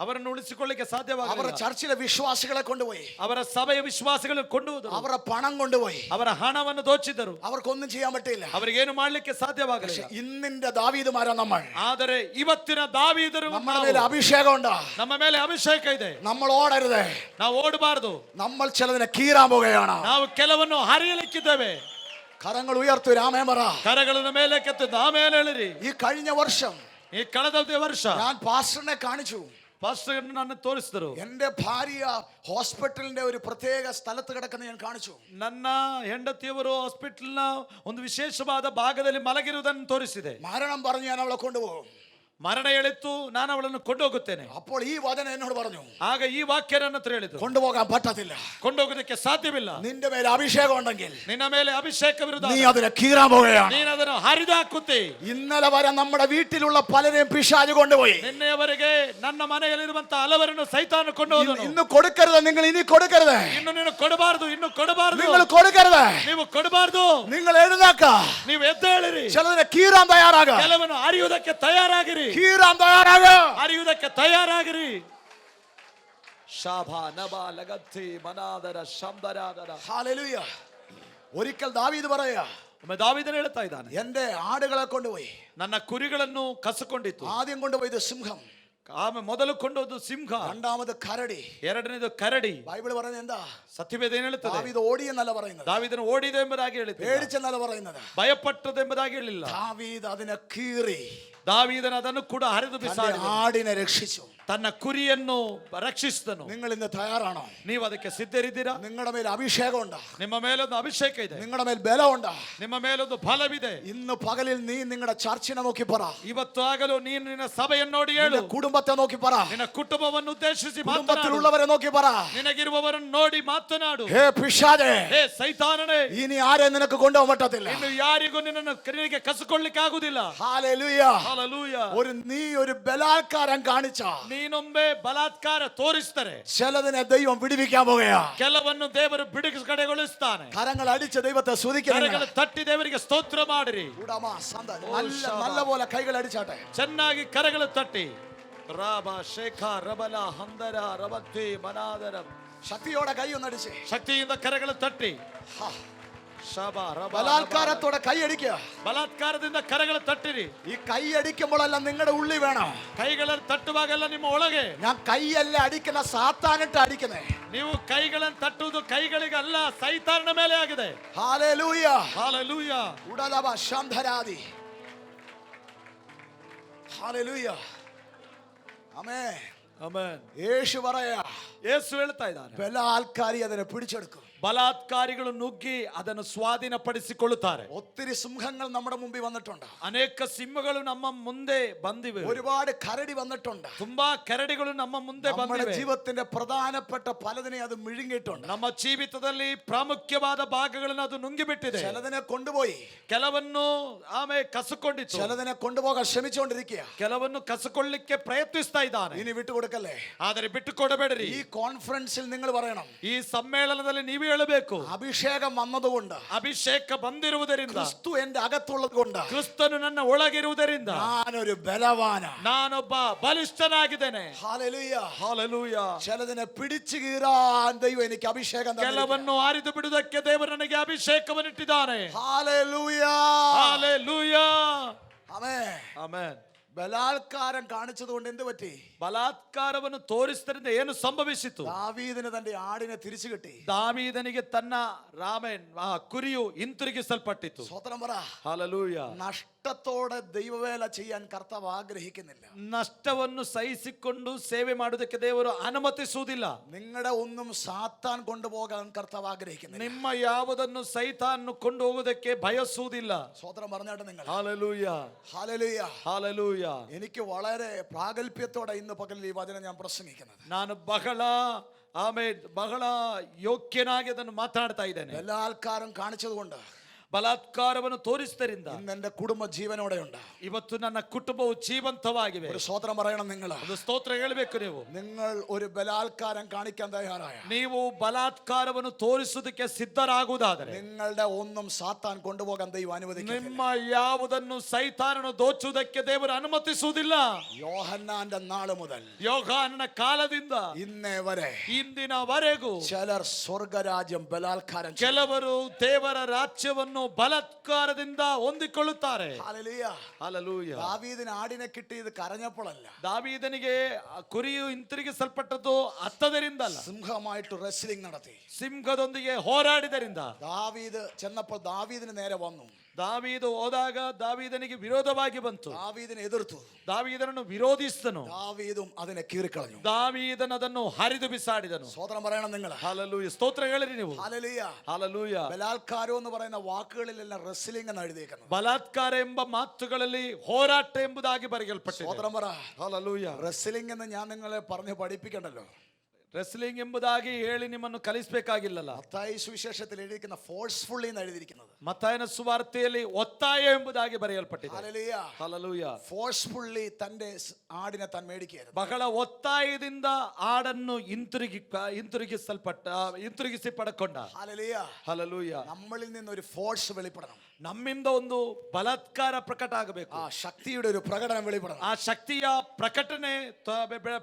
ಅವರನ್ನು ಉಳಿಸಿಕೊಳ್ಳಿಕ್ಕೆ അവരുടെ ಸಾಧ್ಯವಾಗಲಿಲ್ಲ. ചർച്ചിലെ വിശ്വാസികളെ കൊണ്ടുപോയി. ಅವರ ಸಭೆಯ ವಿಶ್ವಾಸಗಳು ಕೊಂಡು ಹೋದರು. അവരുടെ പണം കൊണ്ടുപോയി. ಅವರ ಹಣವನ್ನು ದೋಚಿದರು. അവർക്കൊന്നും ചെയ്യാൻ പറ്റിയില്ല. ಅವರಿಗೇನು ಮಾಡ್ಲಿಕ್ಕೆ ಸಾಧ್ಯವಾಗಲಿಲ್ಲ. ഇന്നിന്റെ ദാവീദുമാരാ നമ്മൾ. ಆದರೆ ಇವತ್ತಿನ ದಾವೀದರು നമ്മുടെ മേലെ അഭിഷേകം ഉണ്ടോ? ನಮ್ಮ ಮೇಲೆ ಅಭಿಷೇಕ ಇದೆ. നമ്മൾ ഓടരുത്. ನಾವು ಓಡಬಾರದು. നമ്മൾ ചിലതിനെ കീറാൻ പോകുകയാണ്. ನಾವು ಕೆಲವನ್ನು ಹರಿಯಲಿಕ್ಕಿದ್ದೇವೆ. കരങ്ങൾ ഉയർത്തു, രാമേ പറ. ಕರಗಳನ್ನು ಮೇಲೆ ಕೆತ್ತು ಆಮೇಲೆ ಹೇಳಿರಿ. ഈ കഴിഞ്ഞ വർഷം ಈ ಕಳೆದ ವರ್ಷ ഞാൻ പാസ്റ്ററിനെ കാണിച്ചു. ಪಾಸ್ಟರ್ ನನ್ನ ತೋರಿಸಿದರು. എന്റെ ഭാര്യ ഹോസ്പിറ്റലിന്റെ ഒരു പ്രത്യേക സ്ഥലത്ത് കിടക്കുന്ന ഞാൻ കാണിച്ചു. ನನ್ನ ಹೆಂಡತಿಯವರು ಹಾಸ್ಪಿಟಲ್ನ ಒಂದು ವಿಶೇಷವಾದ ಭಾಗದಲ್ಲಿ ಮಲಗಿರುವುದನ್ನು ತೋರಿಸಿದೆ. മരണം പറഞ്ഞ് ഞാൻ അവളെ കൊണ്ടുപോകും. ಮರಣ ಹೇಳಿತ್ತು, ನಾನು ಅವಳನ್ನು ಕೊಂಡೋಗುತ್ತೇನೆ. അപ്പോൾ ഈ വചനം എന്നോട് പറഞ്ഞു, ಆಗ ಈ ವಾಕ್ಯ ನನ್ನ ಹತ್ರ ಹೇಳಿದ್ರು, കൊണ്ടുപോകാൻ പറ്റത്തില്ല. ಕೊಂಡೋಗೋದಕ್ಕೆ ಸಾಧ್ಯವಿಲ್ಲ. നിന്റെ മേലെ ಅಭಿഷೇകം ഉണ്ടെങ്കിൽ ನಿನ್ನ ಮೇಲೆ ಅಭಿಷೇಕವಿರುವುದು, നീ അതിനെ കീറാൻ പോകുകയാണ്. ನೀನು ಅದನ್ನು ಹರಿದಾಕುತ್ತಿ. ഇന്നലെ വരെ നമ്മുടെ വീട്ടിലുള്ള പലരെയും പിശാച് കൊണ്ടുപോയി. ನಿನ್ನೆಯವರೆಗೆ ನನ್ನ ಮನೆಯಲ್ಲಿರುವಂತಹ ಹಲವರನ್ನು ಸೈತಾನ ಕೊಂಡು ಹೋದನು. ഇന്ന് കൊടുക്കരുത്, നിങ്ങൾ ഇനി കൊടുക്കരുത്. ಇನ್ನು ನೀನು ಕೊಡಬಾರದು, ಇನ್ನು ಕೊಡಬಾರದು. നിങ്ങൾ കൊടുക്കരുത്, ನೀವು ಕೊಡಬಾರದು. നിങ്ങൾ എഴുന്നേക്ക. ನೀವು ಎದ್ದೇಳಿರಿ. ചിലതിനെ കീറാൻ തയ്യാറാക. ಕೆಲವನ್ನು ಹರಿಯುವುದಕ್ಕೆ ತಯಾರಾಗಿರಿ. കീറാൻ തയ്യാറാക. ಹರಿಯುವುದಕ್ಕೆ ತಯಾರಾಗಿರಿ. ಶಾಭಾ ನಬಾ ಲಗತ್ತಿ ಮನಾದರ ಶಂಬರಾದರ. ഹല്ലേലൂയ. ഒരിക്കൽ ദാവീദ് പറയാ, ದಾವೀದನು ಹೇಳ್ತಾ ಇದ್ದಾನೆ, എന്റെ ആടുകളെ കൊണ്ടുപോയി. ನನ್ನ ಕುರಿಗಳನ್ನು ಕಸಕೊಂಡಿತ್ತು. ആദ്യം കൊണ്ടുപോയത് സിംഹം, ಆಮೇಲೆ ಮೊದಲು ಕೊಂಡೋದು ಸಿಂಹ, രണ്ടാമത് കരടി. ಎರಡನೇದು ಕರಡಿ. ബൈബിൾ പറയുന്നത് എന്താ? ಸತ್ಯವೇದ ಏನ್ ಹೇಳುತ್ತದೆ? ദാവീദ് ഓടിയെന്നല്ല പറയുന്നത്, ದಾವೀದನು ಓಡಿದೆ ಎಂಬುದಾಗಿ ಹೇಳಿದೆ, പേടിച്ചെന്നല്ല പറയുന്നത്. ಭಯಪಟ್ಟದು ಎಂಬುದಾಗಿ ಹೇಳಿಲ್ಲ. ദാവീദ് അതിനെ കീറി ದಾವೀದನು ಅದನ್ನು ಕೂಡ ಹರಿದು ಬಿಸಾಡಿ ആടിനെ രക്ഷിച്ചു. ತನ್ನ ಕುರಿಯನ್ನು ರಕ್ಷಿಸಿದನು. നിങ്ങൾ ഇന്ന് തയ്യാറാണോ? ನೀವು ಅದಕ್ಕೆ ಸಿದ್ಧರಿದ್ದೀರಾ? നിങ്ങളുടെ മേൽ അഭിഷേകം ഉണ്ടോ? ನಿಮ್ಮ ಮೇಲೊಂದು ಅಭಿಷೇಕ ಇದೆ. നിങ്ങളുടെ മേൽ ബലം ഉണ്ടോ? ನಿಮ್ಮ ಮೇಲೊಂದು ಫಲವಿದೆ. ഇന്ന് പകലിൽ നീ നിങ്ങളുടെ ചർച്ചിനെ നോക്കി പറ. ಇವತ್ತು ಆಗಲು ನೀನು ನಿನ್ನ ಸಭೆಯನ್ನು ನೋಡಿ ಹೇಳು. നിന്റെ കുടുംബത്തെ നോക്കി പറ. ನಿನ್ನ ಕುಟುಂಬವನ್ನು ಉದ್ದೇಶಿಸಿ ಮಾತನಾಡು. കുടുംബത്തിലുള്ളവരെ നോക്കി പറ. ನಿನಗಿರುವವರನ್ನು ನೋಡಿ ಮಾತನಾಡು. ഹേ പിശാചേ, ಹೇ ಸೈತಾನನೇ, ഇനി ആരെ നിനക്ക് കൊണ്ടുപോകാൻ പറ്റത്തില്ല. ಇನ್ನು ಯಾರಿಗೂ ನಿನಗೆ ಕಸಿಕೊಳ್ಳಿಕ್ಕೆ ಆಗುದಿಲ್ಲ. ഹല്ലേലൂയ. ಹಲ್ಲೆಲೂಯ. നീ ഒരു ബലാത്കാരം കാണിച്ച, ನೀನೊಮ್ಮೆ ಬಲಾತ್ಕಾರ ತೋರಿಸ್ತಾರೆ, ചിലതിനെ ദൈവം വിടുവിക്കാൻ പോകുകയാ. ಕೆಲವನ್ನು ದೇವರು ಬಿಡುಗಡೆಗೊಳಿಸ್ತಾನೆ. കരങ്ങൾ അടിച്ച് ദൈവത്തെ സ്തുതിക്കുക. ಕರಗಳು ತಟ್ಟಿ ದೇವರಿಗೆ ಸ್ತೋತ್ರ ಮಾಡಿರಿ. നല്ല പോലെ കൈകൾ അടിച്ചാട്ടെ. ಚೆನ್ನಾಗಿ ಕರಗಳು ತಟ್ಟಿ. ರಾಬ ಶೇಖ ರಬಲ ಹಂದರ ರಬತ್ತಿ ಮನಾದರ. ശക്തിയോടെ കൈ ഒന്നടിച്ച്, ಶಕ್ತಿಯಿಂದ ಕರಗಳು ತಟ್ಟಿ. ബലാത്കാരത്തോടെ കൈ അടിക്കുക. ಬಲಾತ್ಕಾರದಿಂದ ಕರಗಳು ತಟ್ಟಿರಿ. ഈ കൈ അടിക്കുമ്പോഴെല്ലാം നിങ്ങളുടെ ഉള്ളി വേണം. ಕೈಗಳನ್ನು ತಟ್ಟುವಾಗೆಲ್ಲ ನಿಮ್ಮ ಒಳಗೆ. ഞാൻ കൈയല്ല അടിക്കുന്ന, സാത്താനിട്ട് അടിക്കുന്നേ. ನೀವು ಕೈಗಳನ್ನು ತಟ್ಟುವುದು ಕೈಗಳಿಗೆ ಅಲ್ಲ, ಸೈತಾನನ ಮೇಲೆ ಆಗಿದೆ. ഹല്ലേലൂയ. ಹಲ್ಲೆಲೂಯ. ഉടലവ ശംധരാദി. ഹല്ലേലൂയ. ആമേൻ. ಆಮೆನ್. യേശു പറയാ, ಯೇಸು ಹೇಳ್ತಾ ಇದ್ದಾನೆ, ബലാത്കാരി അതിനെ പിടിച്ചെടുക്കും. ಬಲಾತ್ಕಾರಿಗಳು ನುಗ್ಗಿ ಅದನ್ನು ಸ್ವಾಧೀನಪಡಿಸಿಕೊಳ್ಳುತ್ತಾರೆ. ഒത്തിരി സിംഹങ്ങൾ നമ്മുടെ മുമ്പിൽ വന്നിട്ടുണ്ട്. ಅನೇಕ ಸಿಂಹಗಳು ನಮ್ಮ ಮುಂದೆ ಬಂದಿವೆ. ഒരുപാട് കരടി വന്നിട്ടുണ്ട്. ತುಂಬಾ ಕರಡಿಗಳು ನಮ್ಮ ಮುಂದೆ നമ്മുടെ ಬಂದಿವೆ. ജീവിതത്തിന്റെ പ്രധാനപ്പെട്ട പലതിനെ അത് മിഴുങ്ങിയിട്ടുണ്ട്. ನಮ್ಮ ಜೀವಿತದಲ್ಲಿ ಪ್ರಾಮುಖ್ಯವಾದ ಭಾಗಗಳನ್ನು ಅದು ನುಂಗಿಬಿಟ್ಟಿದೆ. ചിലതിനെ കൊണ്ടുപോയി, ಕೆಲವನ್ನು ಆಮೇಲೆ ಕಸಕೊಂಡಿತ್ತು, ചിലതിനെ കൊണ്ടുപോകാൻ ശ്രമിച്ചുകൊണ്ടിരിക്കുക. ಕೆಲವನ್ನು ಕಸಕೊಳ್ಳಿಕ್ಕೆ ಪ್ರಯತ್ನಿಸ್ತಾ ಇದ್ದಾನೆ. ഇനി വിട്ടുകൊടുക്കല്ലേ. ಆದರೆ ಬಿಟ್ಟು ಕೊಡಬೇಡ್ರಿ. ഈ കോൺഫറൻസിൽ നിങ്ങൾ പറയണം, ಈ ಸಮ್ಮೇಳನದಲ್ಲಿ ನೀವು ಹೇಳಬೇಕು, അഭിഷേകം വന്നതുകൊണ്ട്, ಅಭಿಷೇಕ ಬಂದಿರುವುದರಿಂದ, ക്രിസ്തു എന്റെ അകത്തുള്ളത് കൊണ്ട്, ಕ್ರಿಸ್ತನು ನನ್ನ ಒಳಗಿರುವುದರಿಂದ ഞാനൊരു ബലവാന, ನಾನೊಬ್ಬ ಬಲಿಷ್ಠನಾಗಿದ್ದೇನೆ. ഹല്ലേലൂയ. ಹಾಲೆಲೂಯ. ചിലതിനെ പിടിച്ചു കീറാൻ ദൈവം എനിക്ക് അഭിഷേകം തന്നിരിക്കുന്നു. ಕೆಲವನ್ನು ಆರಿದು ಬಿಡುವುದಕ್ಕೆ ದೇವರು ನನಗೆ ಅಭಿಷೇಕವನ್ನು ಇಟ್ಟಿದ್ದಾನೆ. ഹല്ലേലൂയ. ಹಾಲೆಲೂಯ. ആമേൻ. ಆಮೆನ್. ബലാത്കാരം കാണിച്ചതുകൊണ്ട് എന്ത് പറ്റി? ಬಲಾತ್ಕಾರವನ್ನು ತೋರಿಸಿದ್ರಿಂದ ಏನು ಸಂಭವಿಸಿತು? ദാവീദിന് തന്റെ ആടിനെ തിരിച്ചു കിട്ടി. ದಾವೀದನಿಗೆ ತನ್ನ ಕುರಿಯು ಹಿಂತಿರುಗಿಸಲ್ಪಟ್ಟಿತು. സ്വതന്ത്രം പറ. ಹಾಲೆಲೂಯ. നഷ്ടത്തോടെ ദൈവവേല ചെയ്യാൻ കർത്താവ് ആഗ്രഹിക്കുന്നില്ല. ನಷ್ಟವನ್ನು ಸಹಿಸಿಕೊಂಡು ಸೇವೆ ಮಾಡುವುದಕ್ಕೆ ದೇವರು ಅನುಮತಿಸುವುದಿಲ್ಲ. നിങ്ങളുടെ ഒന്നും സാത്താൻ കൊണ്ടുപോകാൻ കർത്താവ് ആഗ്രഹിക്കുന്നില്ല. ನಿಮ್ಮ ಯಾವುದನ್ನು ಸೈತಾನ್ ಕೊಂಡು ಹೋಗುವುದಕ್ಕೆ ಬಯಸುವುದಿಲ್ಲ. സ്വതന്ത്രം പറഞ്ഞാട്ടെ നിങ്ങൾ. ಹಾಲೆಲೂಯ. ഹല്ലേലൂയ. ಹಾಲೆಲೂಯ. എനിക്ക് വളരെ പ്രാഗൽഭ്യത്തോടെ ഇന്ന് പകൽ ഈ വചനം ഞാൻ പ്രസംഗിക്കുന്നത്. ನಾನು ಬಹಳ ಯೋಗ್ಯನಾಗಿ ಅದನ್ನು ಮಾತಾಡ್ತಾ ಇದ್ದೇನೆ. ബലാത്കാരം കാണിച്ചതുകൊണ്ട്, ಬಲಾತ್ಕಾರವನ್ನು ತೋರಿಸಿದ್ದರಿಂದ ഇന്ന് എന്റെ കുടുംബ ജീവനോടെ ഉണ്ട്. ಇವತ್ತು ನನ್ನ ಕುಟುಂಬವು ಜೀವಂತವಾಗಿವೆ. ഒരു സ്തോത്രം പറയണം നിങ്ങൾ. ಒಂದು ಸ್ತೋತ್ರ ಹೇಳಬೇಕು ನೀವು. നിങ്ങൾ ഒരു ബലാത്കാരം കാണിക്കാൻ തയ്യാറായ, ನೀವು ಬಲಾತ್ಕಾರವನ್ನು ತೋರಿಸುವುದಕ್ಕೆ ಸಿದ್ಧರಾಗುವುದಾದರೆ, നിങ്ങളുടെ ഒന്നും സാത്താൻ കൊണ്ടുപോകാൻ ദൈവം അനുവദിക്കില്ല. ನಿಮ್ಮ ಯಾವುದನ್ನು ಸೈತಾನನು ದೋಚುವುದಕ್ಕೆ ದೇವರು ಅನುಮತಿಸುವುದಿಲ್ಲ. യോഹന്നാന്റെ നാൾ മുതൽ ಯೋಹಾನನ ಕಾಲದಿಂದ ഇന്നേ വരെ ಇಂದಿನವರೆಗೂ ചിലർ സ്വർഗരാജ്യം ബലാത്കാരം ചെയ്തു. ಕೆಲವರು ದೇವರ ರಾಜ್ಯವನ್ನು ಬಲಾತ್ಕಾರದಿಂದ ಹೊಂದಿಕೊಳ್ಳುತ್ತಾರೆ. ഹല്ലേലൂയ. ಹಾಲೆಲೂಯ. ദാവീദിന് ആടിനെ കിട്ടിയത് കരഞ്ഞപ്പോഴല്ല, ದಾವೀದನಿಗೆ ಕುರಿಯು ಹಿಂತಿರುಗಿಸಲ್ಪಟ್ಟದ್ದು ಅತ್ತದರಿಂದಲ್ಲ, സിംഹമായിട്ട് റെസ്ലിംഗ് നടത്തി. ಸಿಂಹದೊಂದಿಗೆ ಹೋರಾಡಿದರಿಂದ. ദാവീദ് ചെന്നപ്പോൾ ദാവീദിന് നേരെ വന്നു. ದಾವೀದು ಹೋದಾಗ ದಾವೀದನಿಗೆ ವಿರೋಧವಾಗಿ ಬಂತು. ദാവീദിനെ എതിർത്തു. ದಾವೀದನನ್ನು ವಿರೋಧಿಸಿದನು. ദാവീദും അതിനെ കീറിക്കളഞ്ഞു. ದಾವೀದನ ಅದನ್ನು ಹರಿದು ಬಿಸಾಡಿದನು. സ്വതന്ത്രം പറയണം നിങ്ങൾ. ಹಾಲೆಲೂಯ. ಸ್ತೋತ್ರ ಹೇಳಿರಿ ನೀವು. ഹല്ലേലൂയ. ಹಾಲೆಲೂಯ. ബലാത്കാരം എന്ന് പറയുന്ന വാക്കുകളിലെല്ലാം റെസ്ലിംഗ് എന്ന് എഴുതിയിരിക്കുന്നു. ಬಲಾತ್ಕಾರ ಎಂಬ ಮಾತುಗಳಲ್ಲಿ ಹೋರಾಟ ಎಂಬುದಾಗಿ ಬರೆಯಲ್ಪಟ್ಟಿದೆ. സ്വതന്ത്രം പറ. ಹಾಲೆಲೂಯ. റെസ്ലിംഗ് എന്ന് ഞാൻ നിങ്ങളെ പറഞ്ഞു പഠിപ്പിക്കണ്ടല്ലോ. ರೆಸ್ಲಿಂಗ್ ಎಂಬುದಾಗಿ ಹೇಳಿ ನಿಮ್ಮನ್ನು ಕಲಿಸಬೇಕಾಗಿಲ್ಲಲ್ಲ. മത്തായി സുവിശേഷത്തിൽ എഴുതിയിരിക്കുന്ന ഫോഴ്സ്ഫുള്ളി എന്ന് എഴുതിയിരിക്കുന്നത്. ಮತ್ತಾಯನ ಸುವಾರ್ತೆಯಲ್ಲಿ ಒತ್ತಾಯ ಎಂಬುದಾಗಿ ಬರೆಯಲ್ಪಟ್ಟಿದೆ. ഹല്ലേലൂയ. ಹಾಲೆಲೂಯ. ഫോഴ്സ്ഫുള്ളി തന്റെ ആടിനെ താൻ മേടിക്കുകയായിരുന്നു. ಬಹಳ ಒತ್ತಾಯದಿಂದ ಆಡನ್ನು ಹಿಂತಿರುಗಿಸಿ ಪಡ್ಕೊಂಡ. ഹല്ലേലൂയ. ಹಾಲೆಲೂಯ. നമ്മളിൽ നിന്ന് ഒരു ഫോഴ്സ് വെളിപ്പെടണം. ನಮ್ಮಿಂದ ಒಂದು ಬಲಾತ್ಕಾರ ಪ್ರಕಟ ಆಗಬೇಕು. ആ ശക്തിയുടെ ഒരു പ്രകടനം വെളിപ്പെടണം. ಆ ಶಕ್ತಿಯ ಪ್ರಕಟಣೆ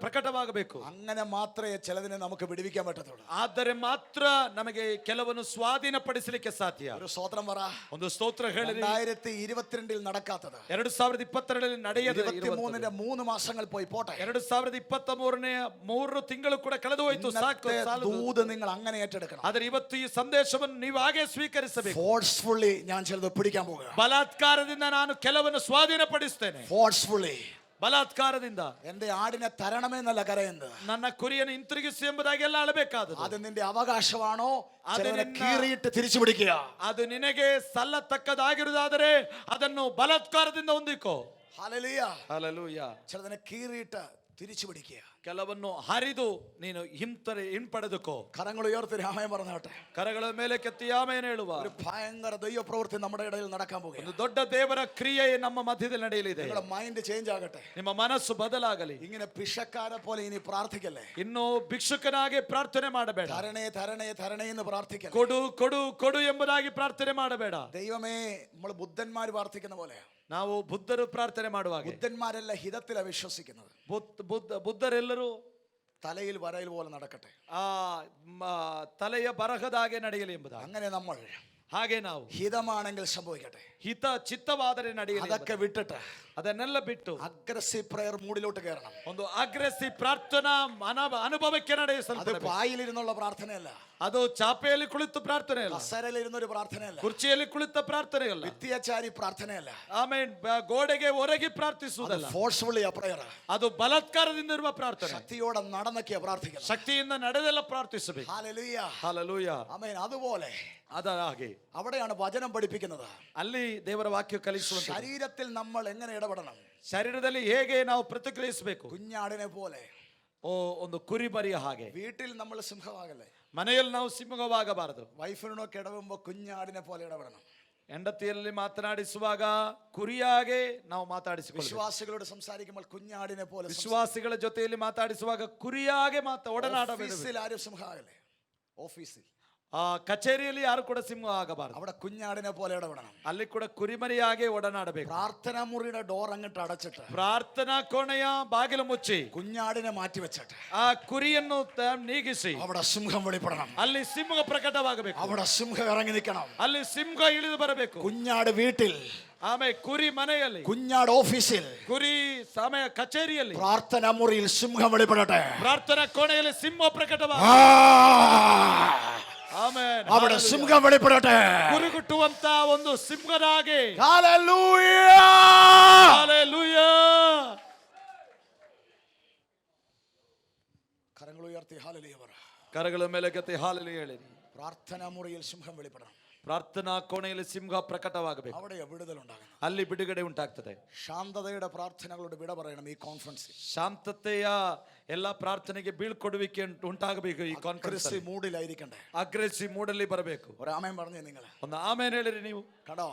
ಪ್ರಕಟವಾಗಬೇಕು. അങ്ങനെ മാത്രമേ ചിലതിനെ നമുക്ക് വിടുവിക്കാൻ പറ്റത്തുള്ളൂ. ಆದರೆ ಮಾತ್ರ ನಮಗೆ ಕೆಲವನ್ನು ಸ್ವಾಧೀನಪಡಿಸಲಿಕ್ಕೆ ಸಾಧ್ಯ. ഒരു സ്തോത്രം പറ. ಒಂದು ಸ್ತೋತ್ರ ಹೇಳಿರಿ. 2022 നടക്കാത്തത് 2022 ನಡೆಯದೆ 23 3 മാസങ്ങൾ പോയി പോട്ടെ. 2023 3 ತಿಂಗಳು ಕೂಡ ಕಳೆದು ಹೋಯಿತು. ಸಾಕು, ಸಾಲದು. ദൂത് നിങ്ങൾ അങ്ങനെ ഏറ്റെടുക്കണം. ಆದರೆ ಇವತ್ತು ಈ ಸಂದೇಶವನ್ನು ನೀವು ಹಾಗೆ ಸ್ವೀಕರಿಸಬೇಕು. ഫോഴ്സ്ഫുള്ളി ഞാൻ ചിലത് പിടിക്കാൻ പോകുക. ಬಲಾತ್ಕಾರದಿಂದ ನಾನು ಕೆಲವನ್ನು ಸ್ವಾಧೀನಪಡಿಸ್ತೇನೆ. ഫോഴ്സ്ഫുള്ളി. ಬಲಾತ್ಕಾರದಿಂದ എന്റെ ആടിനെ തരണമെന്നല്ല കരയുന്നത്. ನನ್ನ ಕುರಿಯನ್ನು ಹಿಂತಿರುಗಿಸಿ ಎಂಬುದಾಗಿ ಎಲ್ಲ ಅಳಬೇಕಾದದ್ದು. അത് നിന്റെ അവകാശമാണോ? അതിനെ ನಿನ್ನ- കീറിയിട്ട് തിരിച്ചു പിടിക്കുക. ಅದು ನಿನಗೆ ಸಲ್ಲತಕ್ಕದಾಗಿರುವುದಾದರೆ ಅದನ್ನು ಬಲಾತ್ಕಾರದಿಂದ ಹೊಂದಿಕೋ. ഹല്ലേലൂയ. ಹಾಲೆಲೂಯ. ചിലതിനെ കീറിയിട്ട് തിരിച്ചു പിടിക്കുക. ಕೆಲವನ್ನು ಹರಿದು ನೀನು ಹಿಂಪಡೆದುಕೋ. കരങ്ങൾ ഉയർത്തി രാമയം പറഞ്ഞോട്ടെ. ಕರಗಳ ಮೇಲೆ ಕೆತ್ತಿ ಆಮೇಲೆ ಹೇಳುವ. ഒരു ഭയങ്കര ദൈവ പ്രവൃത്തി നമ്മുടെ ഇടയിൽ നടക്കാൻ പോകുന്നു. ಒಂದು ದೊಡ್ಡ ದೇವರ ಕ್ರಿಯೆ ನಮ್ಮ ಮಧ್ಯದಲ್ಲಿ ನಡೆಯಲಿದೆ. നിങ്ങളുടെ മൈൻഡ് ചേഞ്ച് ആകട്ടെ. ನಿಮ್ಮ ಮನಸ್ಸು ಬದಲಾಗಲಿ. ഇങ്ങനെ പിശക്കാരെ പോലെ ഇനി പ്രാർത്ഥിക്കല്ലേ. ಇನ್ನು ಭಿಕ್ಷುಕನಾಗಿ ಪ್ರಾರ್ಥನೆ ಮಾಡಬೇಡ. തരണേ തരണേ തരണേ എന്ന് പ്രാർത്ഥിക്കല്ലേ. ಕೊಡು ಕೊಡು ಕೊಡು ಎಂಬುದಾಗಿ ಪ್ರಾರ್ಥನೆ ಮಾಡಬೇಡ. ദൈവമേ, നമ്മൾ ബുദ്ധന്മാർ പ്രാർത്ഥിക്കുന്ന പോലെ. ನಾವು ಬುದ್ಧರು ಪ್ರಾರ್ಥನೆ ಮಾಡುವಾಗ ബുദ്ധന്മാരെല്ലാം ഹിതത്തിലാണ് വിശ്വസിക്കുന്നത്. ಬುದ್ಧರೆಲ್ಲರೂ തലയിൽ വരയിൽ പോലെ നടക്കട്ടെ. ಆ ತಲೆಯ ಬರಹದ ಹಾಗೆ ನಡೆಯಲಿ ಎಂಬುದಾಗಿ. അങ്ങനെ നമ്മൾ ಹಾಗೆ ನಾವು ഹിതമാണെങ്കിൽ സംഭവിക്കട്ടെ. ಹಿತ ಚಿತ್ತವಾದರೆ ನಡೆಯಲಿ. അതൊക്കെ വിട്ടിട്ട് ಅದನ್ನೆಲ್ಲ ಬಿಟ್ಟು അഗ്രസീവ് പ്രയർ മൂഡിലോട്ട് കയറണം. ಒಂದು ಅಗ್ರೆಸಿವ್ ಪ್ರಾರ್ಥನಾ ಅನುಭವಕ್ಕೆ അത് ನಡೆಸಲ್ಪಡಬೇಕು. പായിലിരുന്നുള്ള പ്രാർത്ഥനയല്ല, ಅದು ಚಾಪೆಯಲ್ಲಿ ಕುಳಿತು ಪ್ರಾರ್ಥನೆ ಅಲ್ಲ, കസേരയിലിരുന്ന ഒരു പ്രാർത്ഥനയല്ല, ಕುರ್ಚಿಯಲ್ಲಿ ಕುಳಿತ ಪ್ರಾರ್ಥನೆ ಅಲ್ಲ, വിദ്യാചാരി പ്രാർത്ഥനയല്ല, ಆಮೇಲೆ ಗೋಡೆಗೆ ಹೊರಗೆ ಪ್ರಾರ್ಥಿಸುವುದಲ್ಲ, ഫോഴ്സ്ഫുള്ളി പ്രയർ. ಅದು ಬಲಾತ್ಕಾರದಿಂದ ಇರುವ ಪ್ರಾರ್ಥನೆ. ശക്തിയോടെ നടന്നൊക്കെയാ പ്രാർത്ഥിക്കണം. ಶಕ್ತಿಯಿಂದ ನಡೆದೆಲ್ಲ ಪ್ರಾರ್ಥಿಸಬೇಕು. Hallelujah, hallelujah. ആമേൻ. അതുപോലെ ಅದ ಹಾಗೆ അവിടെയാണ് വചനം പഠിപ്പിക്കുന്നത്. ಅಲ್ಲಿ ದೇವರ ವಾಕ್ಯ ಕಲಿಸುವಂತ. ശരീരത്തിൽ നമ്മൾ എങ്ങനെ ഇടപെടണം? ಶರೀರದಲ್ಲಿ ಹೇಗೆ ನಾವು ಪ್ರತಿಕ್ರಿಯಿಸಬೇಕು? കുഞ്ഞാടിനെ പോലെ. ಒಂದು ಕುರಿಮರಿಯ ಹಾಗೆ. വീട്ടിൽ നമ്മൾ സിംഹമാകല്ലേ, ಮನೆಯಲ್ಲಿ ನಾವು ಸಿಂಹವಾಗಬಾರದು. വൈഫിനോടൊക്കെ ഇടപെടുമ്പോൾ കുഞ്ഞാടിനെ പോലെ ഇടപെടണം. ಹೆಂಡತಿಯಲ್ಲಿ ಮಾತನಾಡಿಸುವಾಗ ಕುರಿಯಾಗೆ ನಾವು ಮಾತಾಡಿಸಿಕೊಳ್ಳಬೇಕು. വിശ്വാസികളോട് സംസാരിക്കുമ്പോൾ കുഞ്ഞാടിനെ പോലെ. ವಿಶ್ವಾಸಿಗಳ ಜೊತೆಯಲ್ಲಿ ಮಾತಾಡಿಸುವಾಗ ಕುರಿಯಾಗೆ ಒಡನಾಡಬೇಕು. ഓഫീസിൽ ആരും സിംഹമാകല്ലേ, ഓഫീസിൽ ಕಚೇರಿಯಲ್ಲಿ ಯಾರು ಕೂಡ ಸಿಂಹ ಆಗಬಾರದು. അവിടെ കുഞ്ഞാടിനെ പോലെ ഇടപെടണം. ಅಲ್ಲಿ ಕೂಡ ಕುರಿಮರಿಯಾಗೆ ಒಡನಾಡಬೇಕು. പ്രാർത്ഥനാ മുറിയുടെ ഡോർ അങ്ങോട്ട് അടച്ചിട്ട് ಪ್ರಾರ್ಥನಾ ಕೋಣೆಯ ಬಾಗಿಲು ಮುಚ್ಚಿ കുഞ്ഞാടിനെ മാറ്റി വെച്ചിട്ട് ಆ ಕುರಿಯನ್ನು ನೀಗಿಸಿ അവിടെ സിംഹം വെളിപ്പെടണം. ಅಲ್ಲಿ ಸಿಂಹ ಪ್ರಕಟವಾಗಬೇಕು. അവിടെ സിംഹം ഇറങ്ങി നിൽക്കണം. ಅಲ್ಲಿ ಸಿಂಹ ಇಳಿದು ಬರಬೇಕು. കുഞ്ഞാട് വീട്ടിൽ, ಆಮೇಲೆ ಕುರಿ ಮನೆಯಲ್ಲಿ, കുഞ്ഞാട് ഓഫീസിൽ, ಕುರಿ ಸಮಯ ಕಚೇರಿಯಲ್ಲಿ, പ്രാർത്ഥനാ മുറിയിൽ സിംഹം വെളിപ്പെടട്ടെ. ಪ್ರಾರ್ಥನಾ ಕೋಣೆಯಲ್ಲಿ ಸಿಂಹ ಪ್ರಕಟವಾಗ ಆಮೆನ್. അവിടെ സിംഹം വെളിപ്പെടട്ടെ. ಕುರುಗುಟ್ಟುವಂತ ಒಂದು ಸಿಂಹನಾಗೆ. Hallelujah, hallelujah. കരങ്ങൾ ഉയർത്തി ഹല്ലേലൂയ പറ. ಕರಗಳ ಮೇಲೆ ಕೆತ್ತಿ ಹಾಲೆಲೂಯ ಹೇಳಿರಿ. പ്രാർത്ഥനാ മുറിയിൽ സിംഹം വെളിപ്പെടണം. ಪ್ರಾರ್ಥನಾ ಕೋಣೆಯಲ್ಲಿ ಸಿಂಹ ಪ್ರಕಟವಾಗಬೇಕು. അവിടെ വിടുതൽ ഉണ്ടാകണം. ಅಲ್ಲಿ ಬಿಡುಗಡೆ ಉಂಟಾಗ್ತದೆ. ശാന്തതയുടെ പ്രാർത്ഥനകളോട് വിട പറയണം ഈ കോൺഫറൻസിൽ. ಶಾಂತತೆಯ ಎಲ್ಲ ಪ್ರಾರ್ಥನೆಗೆ ಬೀಳ್ಕೊಡುವಿಕೆ ಉಂಟಾಗಬೇಕು ಈ ಕಾನ್ಫರೆನ್ಸ್. മൂഡിലായിരിക്കണ്ടേ, ಅಗ್ರೆಸಿವ್ ಮೂಡಲ್ಲಿ ಬರಬೇಕು. ഒരു ആമേൻ പറഞ്ഞു നിങ്ങൾ. ಒಂದು ಆಮೇನ್ ಹೇಳಿರಿ ನೀವು. കടോ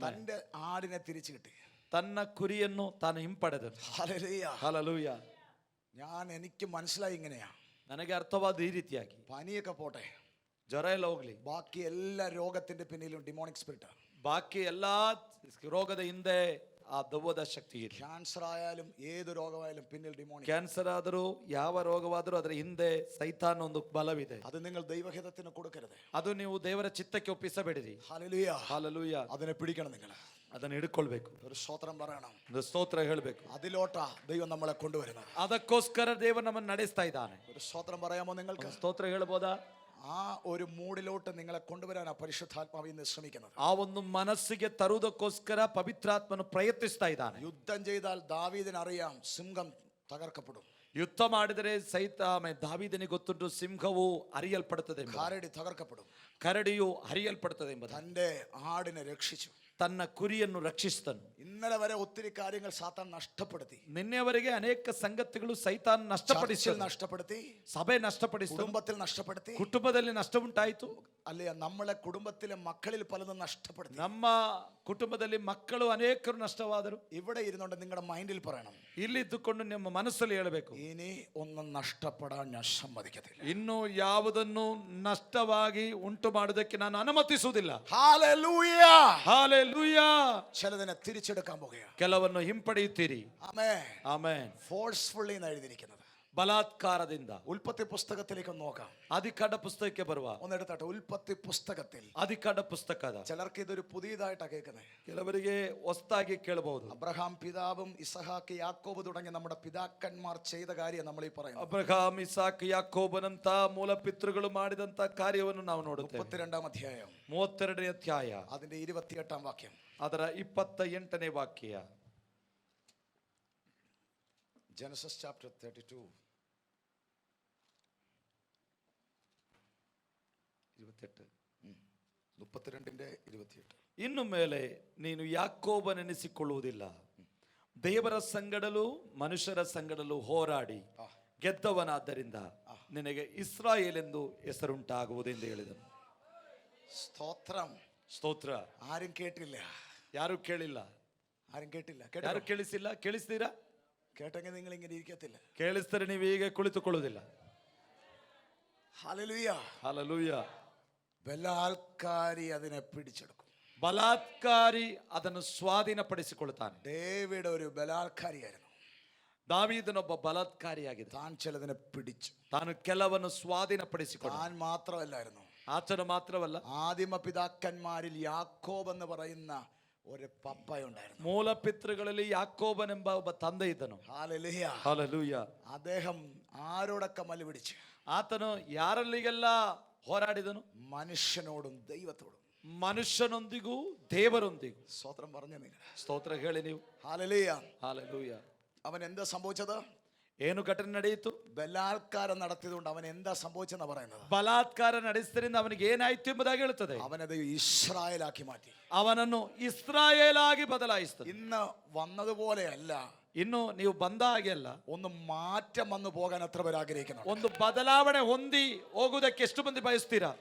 തന്റെ ആടിനെ തിരിച്ചു കിട്ടി, ತನ್ನ ಕುರಿಯನ್ನು ತಾನು ಹಿಂಪಡೆದನು. Hallelujah, hallelujah. എനിക്ക് മനസ്സിലായി ഇങ്ങനെയാ. ನನಗೆ ಅರ್ಥವಾದ ಈ ರೀತಿಯಾಗಿ, പനിയൊക്കെ പോട്ടെ, ಜ್ವರ ಎಲ್ಲ ಹೋಗ್ಲಿ, ബാക്കി എല്ലാ രോഗത്തിന്റെ പിന്നിലും ഡിമോണിക് സ്പിരിറ്റ്. ಬಾಕಿ ಎಲ್ಲಾ ರೋಗದ ಹಿಂದೆ ಆ ದೆವ್ವದ ಶಕ್ತಿ ಇದೆ. ക്യാൻസർ ആയാലും ഏത് രോഗമായാലും പിന്നിൽ ഡിമോണിക്. ಕ್ಯಾನ್ಸರ್ ಆದರೂ ಯಾವ ರೋಗವಾದರೂ ಅದರ ಹಿಂದೆ ಸೈತಾನ್ ಒಂದು ಬಲವಿದೆ. അത് നിങ്ങൾ ദൈവഹിതത്തിന് കൊടുക്കരുത്. ಅದು ನೀವು ದೇವರ ಚಿತ್ತಕ್ಕೆ ಒಪ್ಪಿಸಬೇಡಿರಿ. Hallelujah, hallelujah. അതിനെ പിടിക്കണം നിങ്ങൾ. ಅದನ್ನು ಹಿಡ್ಕೊಳ್ಬೇಕು. ഒരു സ്തോത്രം പറയണം. ಒಂದು ಸ್ತೋತ್ರ ಹೇಳಬೇಕು. അതിലോട്ടാ ദൈവം നമ്മളെ കൊണ്ടുവരുന്നത്. ಅದಕ್ಕೋಸ್ಕರ ದೇವರು ನಮ್ಮನ್ನು ನಡೆಸ್ತಾ ಇದ್ದಾನೆ. ഒരു സ്തോത്രം പറയാമോ നിങ്ങൾക്ക്? ಸ್ತೋತ್ರ ಹೇಳ್ಬೋದಾ? ആ ഒരു മൂഡിലോട്ട് നിങ്ങളെ കൊണ്ടുവരാനാ പരിശുദ്ധാത്മാവ് ഇന്ന് ശ്രമിക്കുന്നത്. ಆ ಒಂದು ಮನಸ್ಸಿಗೆ ತರುವುದಕ್ಕೋಸ್ಕರ ಪವಿತ್ರಾತ್ಮನು ಪ್ರಯತ್ನಿಸ್ತಾ ಇದ್ದಾನೆ. യുദ്ധം ചെയ്താൽ ദാവീദിന് അറിയാം സിംഹം തകർക്കപ്പെടും. ಯುದ್ಧ ಮಾಡಿದರೆ ಸಹಿತ ದಾವೀದನಿಗೆ ಗೊತ್ತುಂಟು ಸಿಂಹವು ಹರಿಯಲ್ಪಡುತ್ತದೆ, കാരടി തകർക്കപ്പെടും. ಕರಡಿಯು ಹರಿಯಲ್ಪಡುತ್ತದೆ ಎಂಬುದು. തന്റെ ആടിനെ രക്ഷിച്ചു. ತನ್ನ ಕುರಿಯನ್ನು ರಕ್ಷಿಸಿದನು. ഇന്നലെ വരെ ഒത്തിരി കാര്യങ്ങൾ സാത്താൻ നഷ്ടപ്പെടുത്തി. ನಿನ್ನೆವರೆಗೆ ಅನೇಕ ಸಂಗತಿಗಳು ಸೈತಾನ್ ನಷ್ಟಪಡಿಸಿದ, നഷ്ടപ്പെടുത്തി, ಸಭೆ ನಷ್ಟಪಡಿಸಿದ, കുടുംബത്തിൽ ನಷ್ಟപ്പെടുത്തി, ಕುಟುಂಬದಲ್ಲಿ ನಷ್ಟ ಉಂಟಾಯಿತು. അല്ലേ, നമ്മളെ കുടുംബത്തിലെ മക്കളിൽ പലതും നഷ്ടപ്പെടുത്തി. ನಮ್ಮ ಕುಟುಂಬದಲ್ಲಿ ಮಕ್ಕಳು ಅನೇಕರು ನಷ್ಟವಾದರು. ഇവിടെ ഇരുന്നുകൊണ്ട് നിങ്ങളുടെ മൈൻഡിൽ പറയണം, ಇಲ್ಲಿದ್ದುಕೊಂಡು ನಿಮ್ಮ ಮನಸ್ಸಲ್ಲಿ ಹೇಳಬೇಕು, ഇനി ഒന്നും നഷ്ടപ്പെടാൻ ഞാൻ സമ്മതിക്കത്തില്ല. ಇನ್ನು ಯಾವುದನ್ನು ನಷ್ಟವಾಗಿ ಉಂಟು ಮಾಡುವುದಕ್ಕೆ ನಾನು ಅನುಮತಿಸುವುದಿಲ್ಲ. Hallelujah, hallelujah. ചിലതിനെ തിരിച്ചെടുക്കാൻ പോകുകയാണ്. ಕೆಲವನ್ನು ಹಿಂಪಡೆಯುತ್ತೀರಿ. ആമേൻ, ಆಮೆನ್. ഫോഴ്സ്ഫുള്ളി എന്ന് എഴുതിയിരിക്കുന്നത്. ಬಲಾತ್ಕಾರದಿಂದ. ഉൽപ്പത്തി പുസ്തകത്തിലേക്ക് നോക്കാം. ಆದಿಕಾಂಡ ಪುಸ್ತಕಕ್ಕೆ ಬರುವ. ഒന്നെടുത്താട്ടെ, ഉൽപ്പത്തി പുസ്തകത്തിൽ. ಆದಿಕಾಂಡ ಪುಸ್ತಕದ ചിലർക്ക് ഇതൊരു പുതിയതായിട്ടാണ് കേൾക്കുന്നത്. ಕೆಲವರಿಗೆ ಹೊಸದಾಗಿ ಕೇಳಬಹುದು. അബ്രഹാം പിതാവും ഇസഹാക്ക് യാക്കോബ് തുടങ്ങിയ നമ്മുടെ പിതാക്കന്മാർ ചെയ്ത കാര്യം നമ്മൾ ഈ പറയുന്നത്. ಅಬ್ರಹಾಂ, ಇಸಾಕ್, ಯಾಕೋಬನಂತ ಮೂಲ ಪಿತೃಗಳು ಮಾಡಿದಂತ ಕಾರ್ಯವನ್ನು ನಾವು ನೋಡುತ್ತೇವೆ. 32 അധ്യായം 32ನೇ ಅಧ್ಯಾಯ അതിന്റെ 28 വാക്യം. ಅದರ 28ನೇ ವಾಕ್ಯ. Genesis chapter 32 32ന്റെ 28. ಇನ್ನು ಮೇಲೆ ನೀನು ಯಾಕೋಬನೆನಿಸಿಕೊಳ್ಳುವುದಿಲ್ಲ, ದೇವರ ಸಂಗಡಲು ಮನುಷ್ಯರ ಸಂಗಡಲು ಹೋರಾಡಿ ಗೆದ್ದವನಾದ್ದರಿಂದ ನಿನಗೆ ಇಸ್ರಾಯೇಲ್ ಎಂದು ಹೆಸರುಂಟಾಗುವುದೆಂದು ಹೇಳಿದನು. സ്തോത്രം. ಸ್ತೋತ್ರ. ആരും കേട്ടില്ല, ಯಾರು ಕೇಳಿಲ್ಲ, ആരും കേട്ടില്ല. ಯಾರು ಕೇಳಿಸಿಲ್ಲ. ಕೇಳಿಸ್ತೀರಾ? കേട്ടെങ്കിൽ നിങ്ങൾ ഇങ്ങനെ ഇരിക്കത്തില്ല. ಕೇಳಿಸ್ತಾರೆ ನೀವು ಹೀಗೆ ಕುಳಿತುಕೊಳ್ಳುವುದಿಲ್ಲ. Hallelujah, hallelujah. ബലാത്കാരി അതിനെ പിടിച്ചെടുക്കും. ಬಲಾತ್ಕಾರಿ ಅದನ್ನು ಸ್ವಾಧೀನಪಡಿಸಿಕೊಳ್ಳುತ್ತಾನೆ. ഡേവിഡ് ഒരു ബലാത്കാരിയായിരുന്നു. ದಾವೀದನೊಬ್ಬ ಬಲಾತ್ಕಾರಿಯಾಗಿದೆ. താൻ ചിലതിനെ പിടിച്ചു. ತಾನು ಕೆಲವನ್ನು ಸ್ವಾಧೀನಪಡಿಸಿಕೊಂಡ. താൻ മാത്രമല്ലായിരുന്നു, ಆತನು ಮಾತ್ರವಲ್ಲ, ആദിമ പിതാക്കന്മാരിൽ യാക്കോബ് എന്ന് പറയുന്ന ഒരു പപ്പയുണ്ടായിരുന്നു. ಮೂಲಪಿತೃಗಳಲ್ಲಿ ಯಾಕೋಬನೆಂಬ ಒಬ್ಬ ತಂದೆ ಇದ್ದನು. ഹല്ലേലൂയ. ಹಲ್ಲೆಲೂಯ. അദ്ദേഹം ആരോടൊക്കെ മല്ല് പിടിച്ചു? ಆತನು ಯಾರಲ್ಲಿಗೆಲ್ಲ ಹೋರಾಡಿದನು? മനുഷ്യനോടും ദൈവത്തോടും. ಮನುಷ್ಯನೊಂದಿಗೂ ದೇವರೊಂದಿಗೂ. സ്തോത്രം പറഞ്ഞു നിങ്ങൾ. ಸ್ತೋತ್ರ ಹೇಳಿ ನೀವು. ഹല്ലേലൂയ. ಹಲ್ಲೆಲೂಯ. അവൻ എന്താ സംഭവിച്ചത്? ಏನು ಘಟನೆ ನಡೆಯಿತು? ബലാത്കാരം നടത്തിയതുകൊണ്ട് അവൻ എന്താ സംഭവിച്ചെന്ന് പറയുന്നത്? ಬಲಾತ್ಕಾರ ನಡೆಸಿದ್ರಿಂದ ಅವನಿಗೆ ಏನಾಯ್ತು ಎಂಬುದಾಗಿ ಹೇಳುತ್ತದೆ. അവനത് ഇസ്രായേലാക്കി മാറ്റി. ಅವನನ್ನು ಇಸ್ರಾಯೇಲ್ ಆಗಿ ಬದಲಾಯಿಸಿತು. ഇന്ന് വന്നതുപോലെയല്ല, ಇನ್ನು ನೀವು ಬಂದ ಹಾಗೆ ಅಲ್ಲ, ഒന്ന് മാറ്റം വന്നു പോകാൻ എത്ര പേർ ആഗ്രഹിക്കുന്നുണ്ട്? ಒಂದು ಬದಲಾವಣೆ ಹೊಂದಿ ಹೋಗುವುದಕ್ಕೆ ಎಷ್ಟು ಮಂದಿ ಬಯಸ್ತೀರಾ?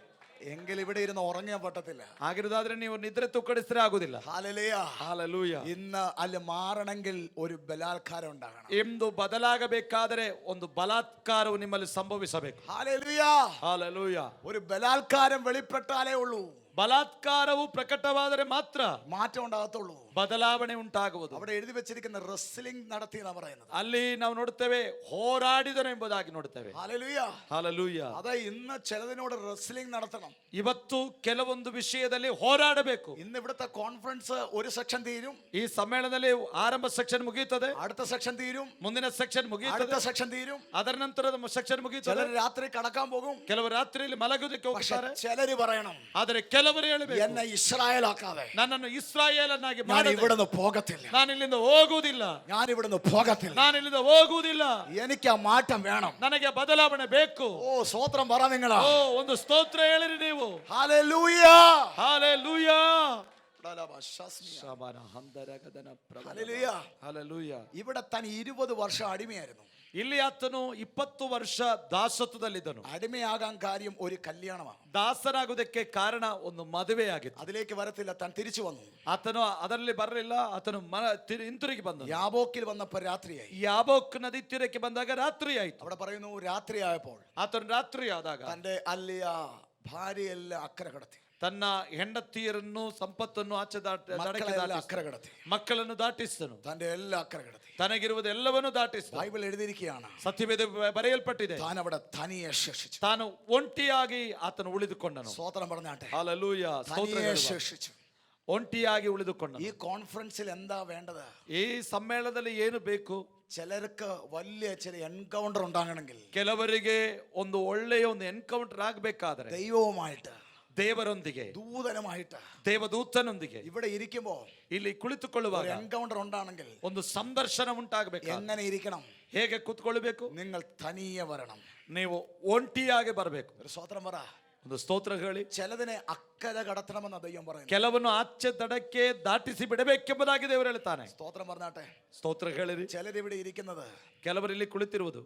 എങ്കിൽ ഇവിടെ ഇരുന്ന് ഉറങ്ങാൻ പറ്റത്തില്ല. ಆಗಿರುವುದಾದ್ರೆ ನೀವು ನಿದ್ರೆ ತುಕ್ಕಡಿಸಿದ್ರೆ ಆಗುದಿಲ್ಲ. ഹല്ലേലൂയ. ಹಲ್ಲೆಲೂಯ. ഇന്ന് ಅಲ್ಲಿ മാറണമെങ്കിൽ ഒരു ബലാത്കാരം ഉണ്ടാകണം. ಎಂದು ಬದಲಾಗಬೇಕಾದರೆ ಒಂದು ಬಲಾತ್ಕಾರವು ನಿಮ್ಮಲ್ಲಿ ಸಂಭವಿಸಬೇಕು. ഹല്ലേലൂയ. ಹಲ್ಲೆಲೂಯ. ഒരു ബലാത്കാരം വെളിപ്പെട്ടാലേ ഉള്ളൂ ಬಲಾತ್ಕಾರವು ಪ್ರಕಟವಾದರೆ ಮಾತ್ರ മാറ്റം ഉണ്ടാകത്തുള്ളൂ, ಬದಲಾವಣೆ ಉಂಟಾಗುವುದು. അവിടെ എഴുതി വെച്ചിരിക്കുന്ന റെസ്ലിംഗ് നടത്തി എന്നാ പറയുന്നത്. ಅಲ್ಲಿ ನಾವು ನೋಡುತ್ತೇವೆ ಹೋರಾಡಿದನು ಎಂಬುದಾಗಿ ನೋಡುತ್ತೇವೆ. ഹല്ലേലൂയ. ಹಲ್ಲೆಲೂಯ. അതെ, ഇന്ന് ചിലതിനോട് റെസ്ലിംഗ് നടത്തണം. ಇವತ್ತು ಕೆಲವೊಂದು ವಿಷಯದಲ್ಲಿ ಹೋರಾಡಬೇಕು. ഇന്ന് ഇവിടുത്തെ കോൺഫറൻസ് ഒരു സെക്ഷൻ തീരും, ಈ ಸಮ್ಮೇಳನದಲ್ಲಿ ಆರಂಭ ಸೆಕ್ಷನ್ ಮುಗಿಯುತ್ತದೆ, അടുത്ത സെക്ഷൻ തീരും, ಮುಂದಿನ ಸೆಕ್ಷನ್ ಮುಗಿಯುತ್ತದೆ, അടുത്ത സെക്ഷൻ തീരും, ಅದರ ನಂತರದ ಸೆಕ್ಷನ್ ಮುಗಿಯುತ್ತದೆ. ചിലർ രാത്രി കടക്കാൻ പോകും, ಕೆಲವರು ರಾತ್ರಿಯಲ್ಲಿ ಮಲಗುವುದಕ್ಕೆ ಹೋಗ್ತಾರೆ. ചിലര് പറയണം, ಆದರೆ ಕೆಲವರು ಹೇಳಬೇಕು, എന്നെ ഇസ്രായേൽ ആക്കാതെ ನನ್ನನ್ನು ಇಸ್ರಾಯೇಲನ್ನಾಗಿ ഞാൻ ಮಾಡದೆ ഇവിടുന്ന് പോകത്തില്ല, ನಾನು ಇಲ್ಲಿಂದ ಹೋಗುವುದಿಲ್ಲ, ഞാൻ ഇവിടുന്ന് പോകത്തില്ല, ನಾನು ಇಲ್ಲಿಂದ ಹೋಗುವುದಿಲ್ಲ, എനിക്ക് ആ മാറ്റം വേണം. ನನಗೆ ಬದಲಾವಣೆ ಬೇಕು. ഓ സ്വോത്രം പറ നിങ്ങളാ. ಓ, ಒಂದು ಸ್ತೋತ್ರ ಹೇಳಿರಿ ನೀವು. ഹല്ലേലൂയ. ಹಲ್ಲೆಲೂಯ. ഹല്ലേലൂയ. ಹಲ್ಲೆಲೂಯ. ഇവിടെ താൻ 20 വർഷം അടിമയായിരുന്നു. ಇಲ್ಲಿ ಆತನು 20 ವರ್ಷ ದಾಸತ್ವದಲ್ಲಿದ್ದನು. അടിമയാകാൻ കാര്യം ഒരു കല്യാണമാണ്. ದಾಸನಾಗುವುದಕ್ಕೆ ಕಾರಣ ಒಂದು ಮದುವೆಯಾಗಿತ್ತು. അതിലേക്ക് വരത്തില്ല, താൻ തിരിച്ചു വന്നു. ಆತನು ಅದರಲ್ಲಿ ಬರಲಿಲ್ಲ, ಆತನು ಹಿಂತಿರುಗಿ ಬಂದನು. യാബോക്കിൽ വന്നപ്പോൾ രാത്രിയായി. ಯಾಬೋಕ್ ನದಿ ತೀರಕ್ಕೆ ಬಂದಾಗ ರಾತ್ರಿ ಆಯ್ತು. അവിടെ പറയുന്നു, രാത്രിയായപ്പോൾ ಆತನು ರಾತ್ರಿ ಆದಾಗ തന്റെ അല്ലിയ ഭാര്യയെല്ലാം അക്കരെ കടത്തി, ತನ್ನ ಹೆಂಡತಿಯರನ್ನು ಸಂಪತ್ತನ್ನು ಆಚೆ മക്കളെല്ലാം അക്കരെ കടത്തി, ಮಕ್ಕಳನ್ನು ದಾಟಿಸಿದನು, തന്റെ എല്ലാം അക്കരെ കടത്തി. ತನಗಿರುವುದೆಲ್ಲವನ್ನೂ ದಾಟಿಸಿದನು. ബൈബിൾ എഴുതിയിരിക്കുകയാണ്, ಸತ್ಯವೇದ ಬರೆಯಲ್ಪಟ್ಟಿದೆ, താൻ അവിടെ തനിയെ ശേഷിച്ചു. ತಾನು ಒಂಟಿಯಾಗಿ ಆತನು ಉಳಿದುಕೊಂಡನು. സ്തോത്രം പറഞ്ഞാട്ടെ. ಹಲ್ಲೆಲೂಯ. തനിയെ ശേഷിച്ചു. ಒಂಟಿಯಾಗಿ ಉಳಿದುಕೊಂಡನು. ഈ കോൺഫറൻസിൽ എന്താ വേണ്ടത്? ಈ ಸಮ್ಮೇಳನದಲ್ಲಿ ಏನು ಬೇಕು? ചിലർക്ക് വലിയ ചില എൻകൗണ്ടർ ഉണ്ടാകണമെങ്കിൽ, ಕೆಲವರಿಗೆ ಒಂದು ಒಳ್ಳೆಯ ಒಂದು ಎನ್ಕೌಂಟರ್ ಆಗಬೇಕಾದ್ರೆ ദൈവവുമായിട്ട്, ದೇವರೊಂದಿಗೆ, ദൂതനുമായിട്ട്, ದೇವದೂತನೊಂದಿಗೆ ഇവിടെ ഇരിക്കുമ്പോ ಇಲ್ಲಿ ಕುಳಿತುಕೊಳ್ಳುವಾಗ എൻകൗണ്ടർ ഉണ്ടാണെങ്കിൽ ಒಂದು ಸಂದರ್ಶನ ಉಂಟಾಗಬೇಕು. എങ്ങനെ ഇരിക്കണം? ಹೇಗೆ ಕೂತ್ಕೊಳ್ಬೇಕು? നിങ്ങൾ തനിയെ വരണം. ನೀವು ಒಂಟಿಯಾಗಿ ಬರಬೇಕು. ഒരു സ്തോത്രം പറ. ಒಂದು ಸ್ತೋತ್ರ ಹೇಳಿ. ചിലതിനെ അക്കരെ കടത്തണമെന്ന് ദൈവം പറയുന്നു. ಕೆಲವನ್ನು ಆಚೆ ದಡಕ್ಕೆ ದಾಟಿಸಿ ಬಿಡಬೇಕೆಂಬುದಾಗಿ ದೇವರು ಹೇಳ್ತಾನೆ. സ്തോത്രം പറഞ്ഞാട്ടെ. ಸ್ತೋತ್ರ ಹೇಳಿರಿ. ചിലരിവിടെ ഇരിക്കുന്നത്, ಕೆಲವರು ಇಲ್ಲಿ ಕುಳಿತಿರುವುದು,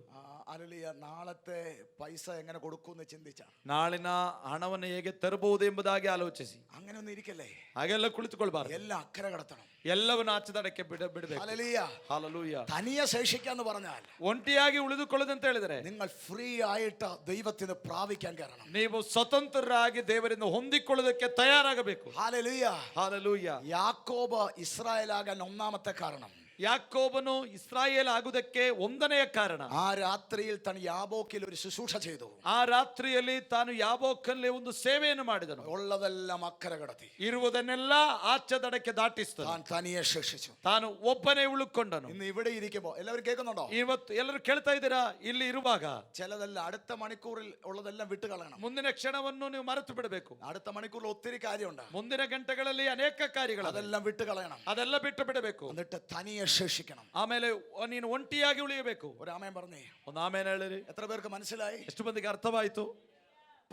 അല്ലേലൂയ, നാളത്തെ പൈസ എങ്ങനെ കൊടുക്കുമെന്ന് ചിന്തിച്ച, ನಾಳಿನ ಹಣವನ್ನು ಹೇಗೆ ತರಬಹುದು ಎಂಬುದಾಗಿ ಆಲೋಚಿಸಿ അങ്ങനെയൊന്നും ಇരിക്കല്ലേ. ಹಾಗೆಲ್ಲ ಕುಳಿತುಕೊಳ್ಬಾರ್ದು. എല്ലാം അക്കരെ കടത്തണം. ಎಲ್ಲವನ್ನು ಆಚೆ ದಡಕ್ಕೆ ಬಿಡಬೇಕು. ഹല്ലേലൂയ. ಹಲ್ಲೆಲೂಯ. തനിയെ ശേഷിക്കാന്ന് പറഞ്ഞാൽ ಒಂಟಿಯಾಗಿ ಉಳಿದುಕೊಳ್ಳುದಂತ ಹೇಳಿದ್ರೆ നിങ്ങൾ ഫ്രീ ആയിട്ട് ദൈവത്തിന് പ്രാപിക്കാൻ കയറണം. ನೀವು ಸ್ವತಂತ್ರರಾಗಿ ದೇವರಿಂದ ಹೊಂದಿಕೊಳ್ಳುವುದಕ್ಕೆ ತಯಾರಾಗಬೇಕು. ഹല്ലേലൂയ. ಹಲ್ಲೆಲೂಯ. യാക്കോബ് ഇസ്രായേലാകാൻ ഒന്നാമത്തെ കാരണം, ಯಾಕೋಬನು ಇಸ್ರಾಯೇಲ್ ಆಗುವುದಕ್ಕೆ ಒಂದನೆಯ ಕಾರಣ, ആ രാത്രിയിൽ താൻ യാബോക്കിൽ ഒരു ശുശ്രൂഷ ചെയ്തു. ಆ ರಾತ್ರಿಯಲ್ಲಿ ತಾನು ಯಾಬೋಕಲ್ಲಿ ಒಂದು ಸೇವೆಯನ್ನು ಮಾಡಿದನು. ഉള്ളതെല്ലാം അക്കരെ കടത്തി, ಇರುವುದನ್ನೆಲ್ಲ ಆಚೆ ದಡಕ್ಕೆ ದಾಟಿಸಿದನು. താൻ തനിയെ ശേഷിച്ചു. ತಾನು ಒಬ್ಬನೇ ಉಳುಕೊಂಡನು. ഇന്ന് ഇവിടെ ഇരിക്കുമ്പോ എല്ലാവരും കേൾക്കുന്നുണ്ടോ? ಇವತ್ತು ಎಲ್ಲರೂ ಕೇಳ್ತಾ ಇದ್ದೀರಾ? ಇಲ್ಲಿ ಇರುವಾಗ ചിലതെല്ലാം അടുത്ത മണിക്കൂറിൽ ഉള്ളതെല്ലാം വിട്ട് കളയണം. ಮುಂದಿನ ಕ್ಷಣವನ್ನು ನೀವು ಮರೆತು ಬಿಡಬೇಕು. അടുത്ത മണിക്കൂറിൽ ഒത്തിരി കാര്യമുണ്ട്, ಮುಂದಿನ ಗಂಟೆಗಳಲ್ಲಿ ಅನೇಕ ಕಾರ್ಯಗಳು, അതെല്ലാം വിട്ട് കളയണം. ಅದೆಲ್ಲ ಬಿಟ್ಟು ಬಿಡಬೇಕು. എന്നിട്ട് തനിയെ ശേഷിക്കണം. ಆಮೇಲೆ ನೀನು ಒಂಟಿಯಾಗಿ ಉಳಿಯಬೇಕು. ഒരു ആമേൻ പറഞ്ഞേ. ಒಂದು ಆಮೇಲೆ ಹೇಳಿರಿ. എത്ര പേർക്ക് മനസ്സിലായി? ಎಷ್ಟು ಮಂದಿಗೆ ಅರ್ಥವಾಯಿತು?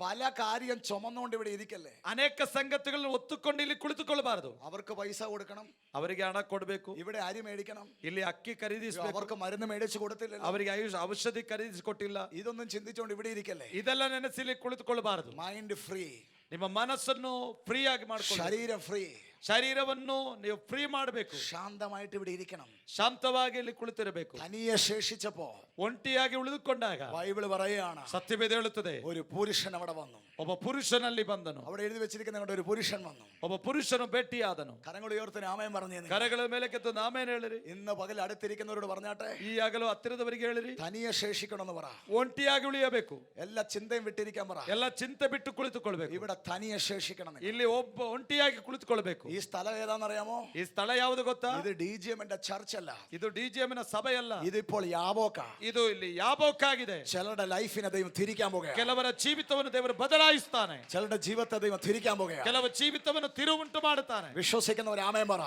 പല കാര്യം ചുമന്നുകൊണ്ട് ഇവിടെ ഇരിക്കല്ലേ. ಅನೇಕ ಸಂಗತಿಗಳನ್ನು ಒತ್ತುಕೊಂಡು ಇಲ್ಲಿ ಕುಳಿತುಕೊಳ್ಳಬಾರದು. അവർക്ക് പൈസ കൊടുക്കണം, ಅವರಿಗೆ ಹಣ ಕೊಡಬೇಕು, ഇവിടെ അരി മേടിക്കണം, ಇಲ್ಲಿ ಅಕ್ಕಿ ಖರೀದಿಸಬೇಕು, അവർക്ക് മരുന്ന് മേടിച്ചു കൊടുത്തില്ല, ಅವರಿಗೆ ಔಷಧಿ ಖರೀದಿಸಿಕೊಟ್ಟಿಲ್ಲ. ഇതൊന്നും ചിന്തിച്ചുകൊണ്ട് ഇവിടെ ഇരിക്കല്ലേ. ಇದೆಲ್ಲ ನೆನೆಸಿ ಇಲ್ಲಿ ಕುಳಿತುಕೊಳ್ಳಬಾರದು. മൈൻഡ് ഫ്രീ, ನಿಮ್ಮ ಮನಸ್ಸನ್ನು ಫ್ರೀ ಆಗಿ ಮಾಡ್ಕೊಳ್ಳಿ, ശരീരം ഫ്രീ, ಶರೀರವನ್ನು ನೀವು ಫ್ರೀ ಮಾಡಬೇಕು. ശാന്തമായിട്ട് ഇവിടെ ഇരിക്കണം. ಶಾಂತವಾಗಿ ಇಲ್ಲಿ ಕುಳಿತಿರಬೇಕು. തനിയെ ശേഷിച്ചപ്പോ ಒಂಟಿಯಾಗಿ ಉಳಿದುಕೊಂಡಾಗ ബൈബിള് പറയുകയാണ് ಸತ್ಯವೇದ ಹೇಳುತ್ತದೆ ഒരു പുരുഷൻ അവിടെ വന്നു. ಒಬ್ಬ ಪುರುಷನಲ್ಲಿ ಬಂದನು. അവിടെ എഴുതി വെച്ചിരിക്കുന്ന ഒരു പുരുഷൻ വന്നു. ಒಬ್ಬ ಪುರುಷನು ಭೇಟಿಯಾದನು. കരങ്ങൾ ഉയർത്തിന് ആമേൻ പറഞ്ഞു. ಕರಗಳ ಮೇಲೆ ಕೆತ್ತು ಆಮೇನ್ ಹೇಳಿರಿ. ഇന്ന് പകൽ അടുത്തിരിക്കുന്നവരോട് പറഞ്ഞാട്ടെ, ಈ ಹಗಲು ಹತ್ತಿರದವರಿಗೆ ಹೇಳಿರಿ, തനിയെ ശേഷിക്കണമെന്ന് പറ. ಒಂಟಿಯಾಗಿ ಉಳಿಯಬೇಕು. എല്ലാ ചിന്തയും വിട്ടിരിക്കാൻ പറ. ಎಲ್ಲ ಚಿಂತೆ ಬಿಟ್ಟು ಕುಳಿತುಕೊಳ್ಬೇಕು. ഇവിടെ തനിയെ ശേഷിക്കണം. ಇಲ್ಲಿ ಒಬ್ಬ ಒಂಟಿಯಾಗಿ ಕುಳಿತುಕೊಳ್ಬೇಕು. ഈ സ്ഥലം ഏതാണെന്നറിയാമോ? ಈ ಸ್ಥಳ ಯಾವುದು ಗೊತ್ತಾ? ഇത് DGMന്റെ ചർച്ച് അല്ല, ಇದು DGMನ ಸಭೆಯಲ್ಲ, ഇതിപ്പോൾ യാബോക്ക. ಇದು ಇಲ್ಲಿ ಯಾಬೋಕ್ಕಾಗಿದೆ. ചിലരുടെ ലൈഫിനെ ദൈവം തിരിക്കാൻ പോകുകയാണ്. ಕೆಲವರ ಜೀವಿತವನ್ನು ದೇವರು ಬದಲಾಯಿಸ್ತಾನೆ. ചിലരുടെ ജീവിതത്തെ ദൈവം തിരിക്കാൻ പോകുകയാണ്. ಕೆಲವ ಜೀವಿತವನ್ನು ತಿರುವುಂಟು ಮಾಡುತ್ತಾನೆ. വിശ്വസിക്കുന്നവർ ആമേൻ പറ.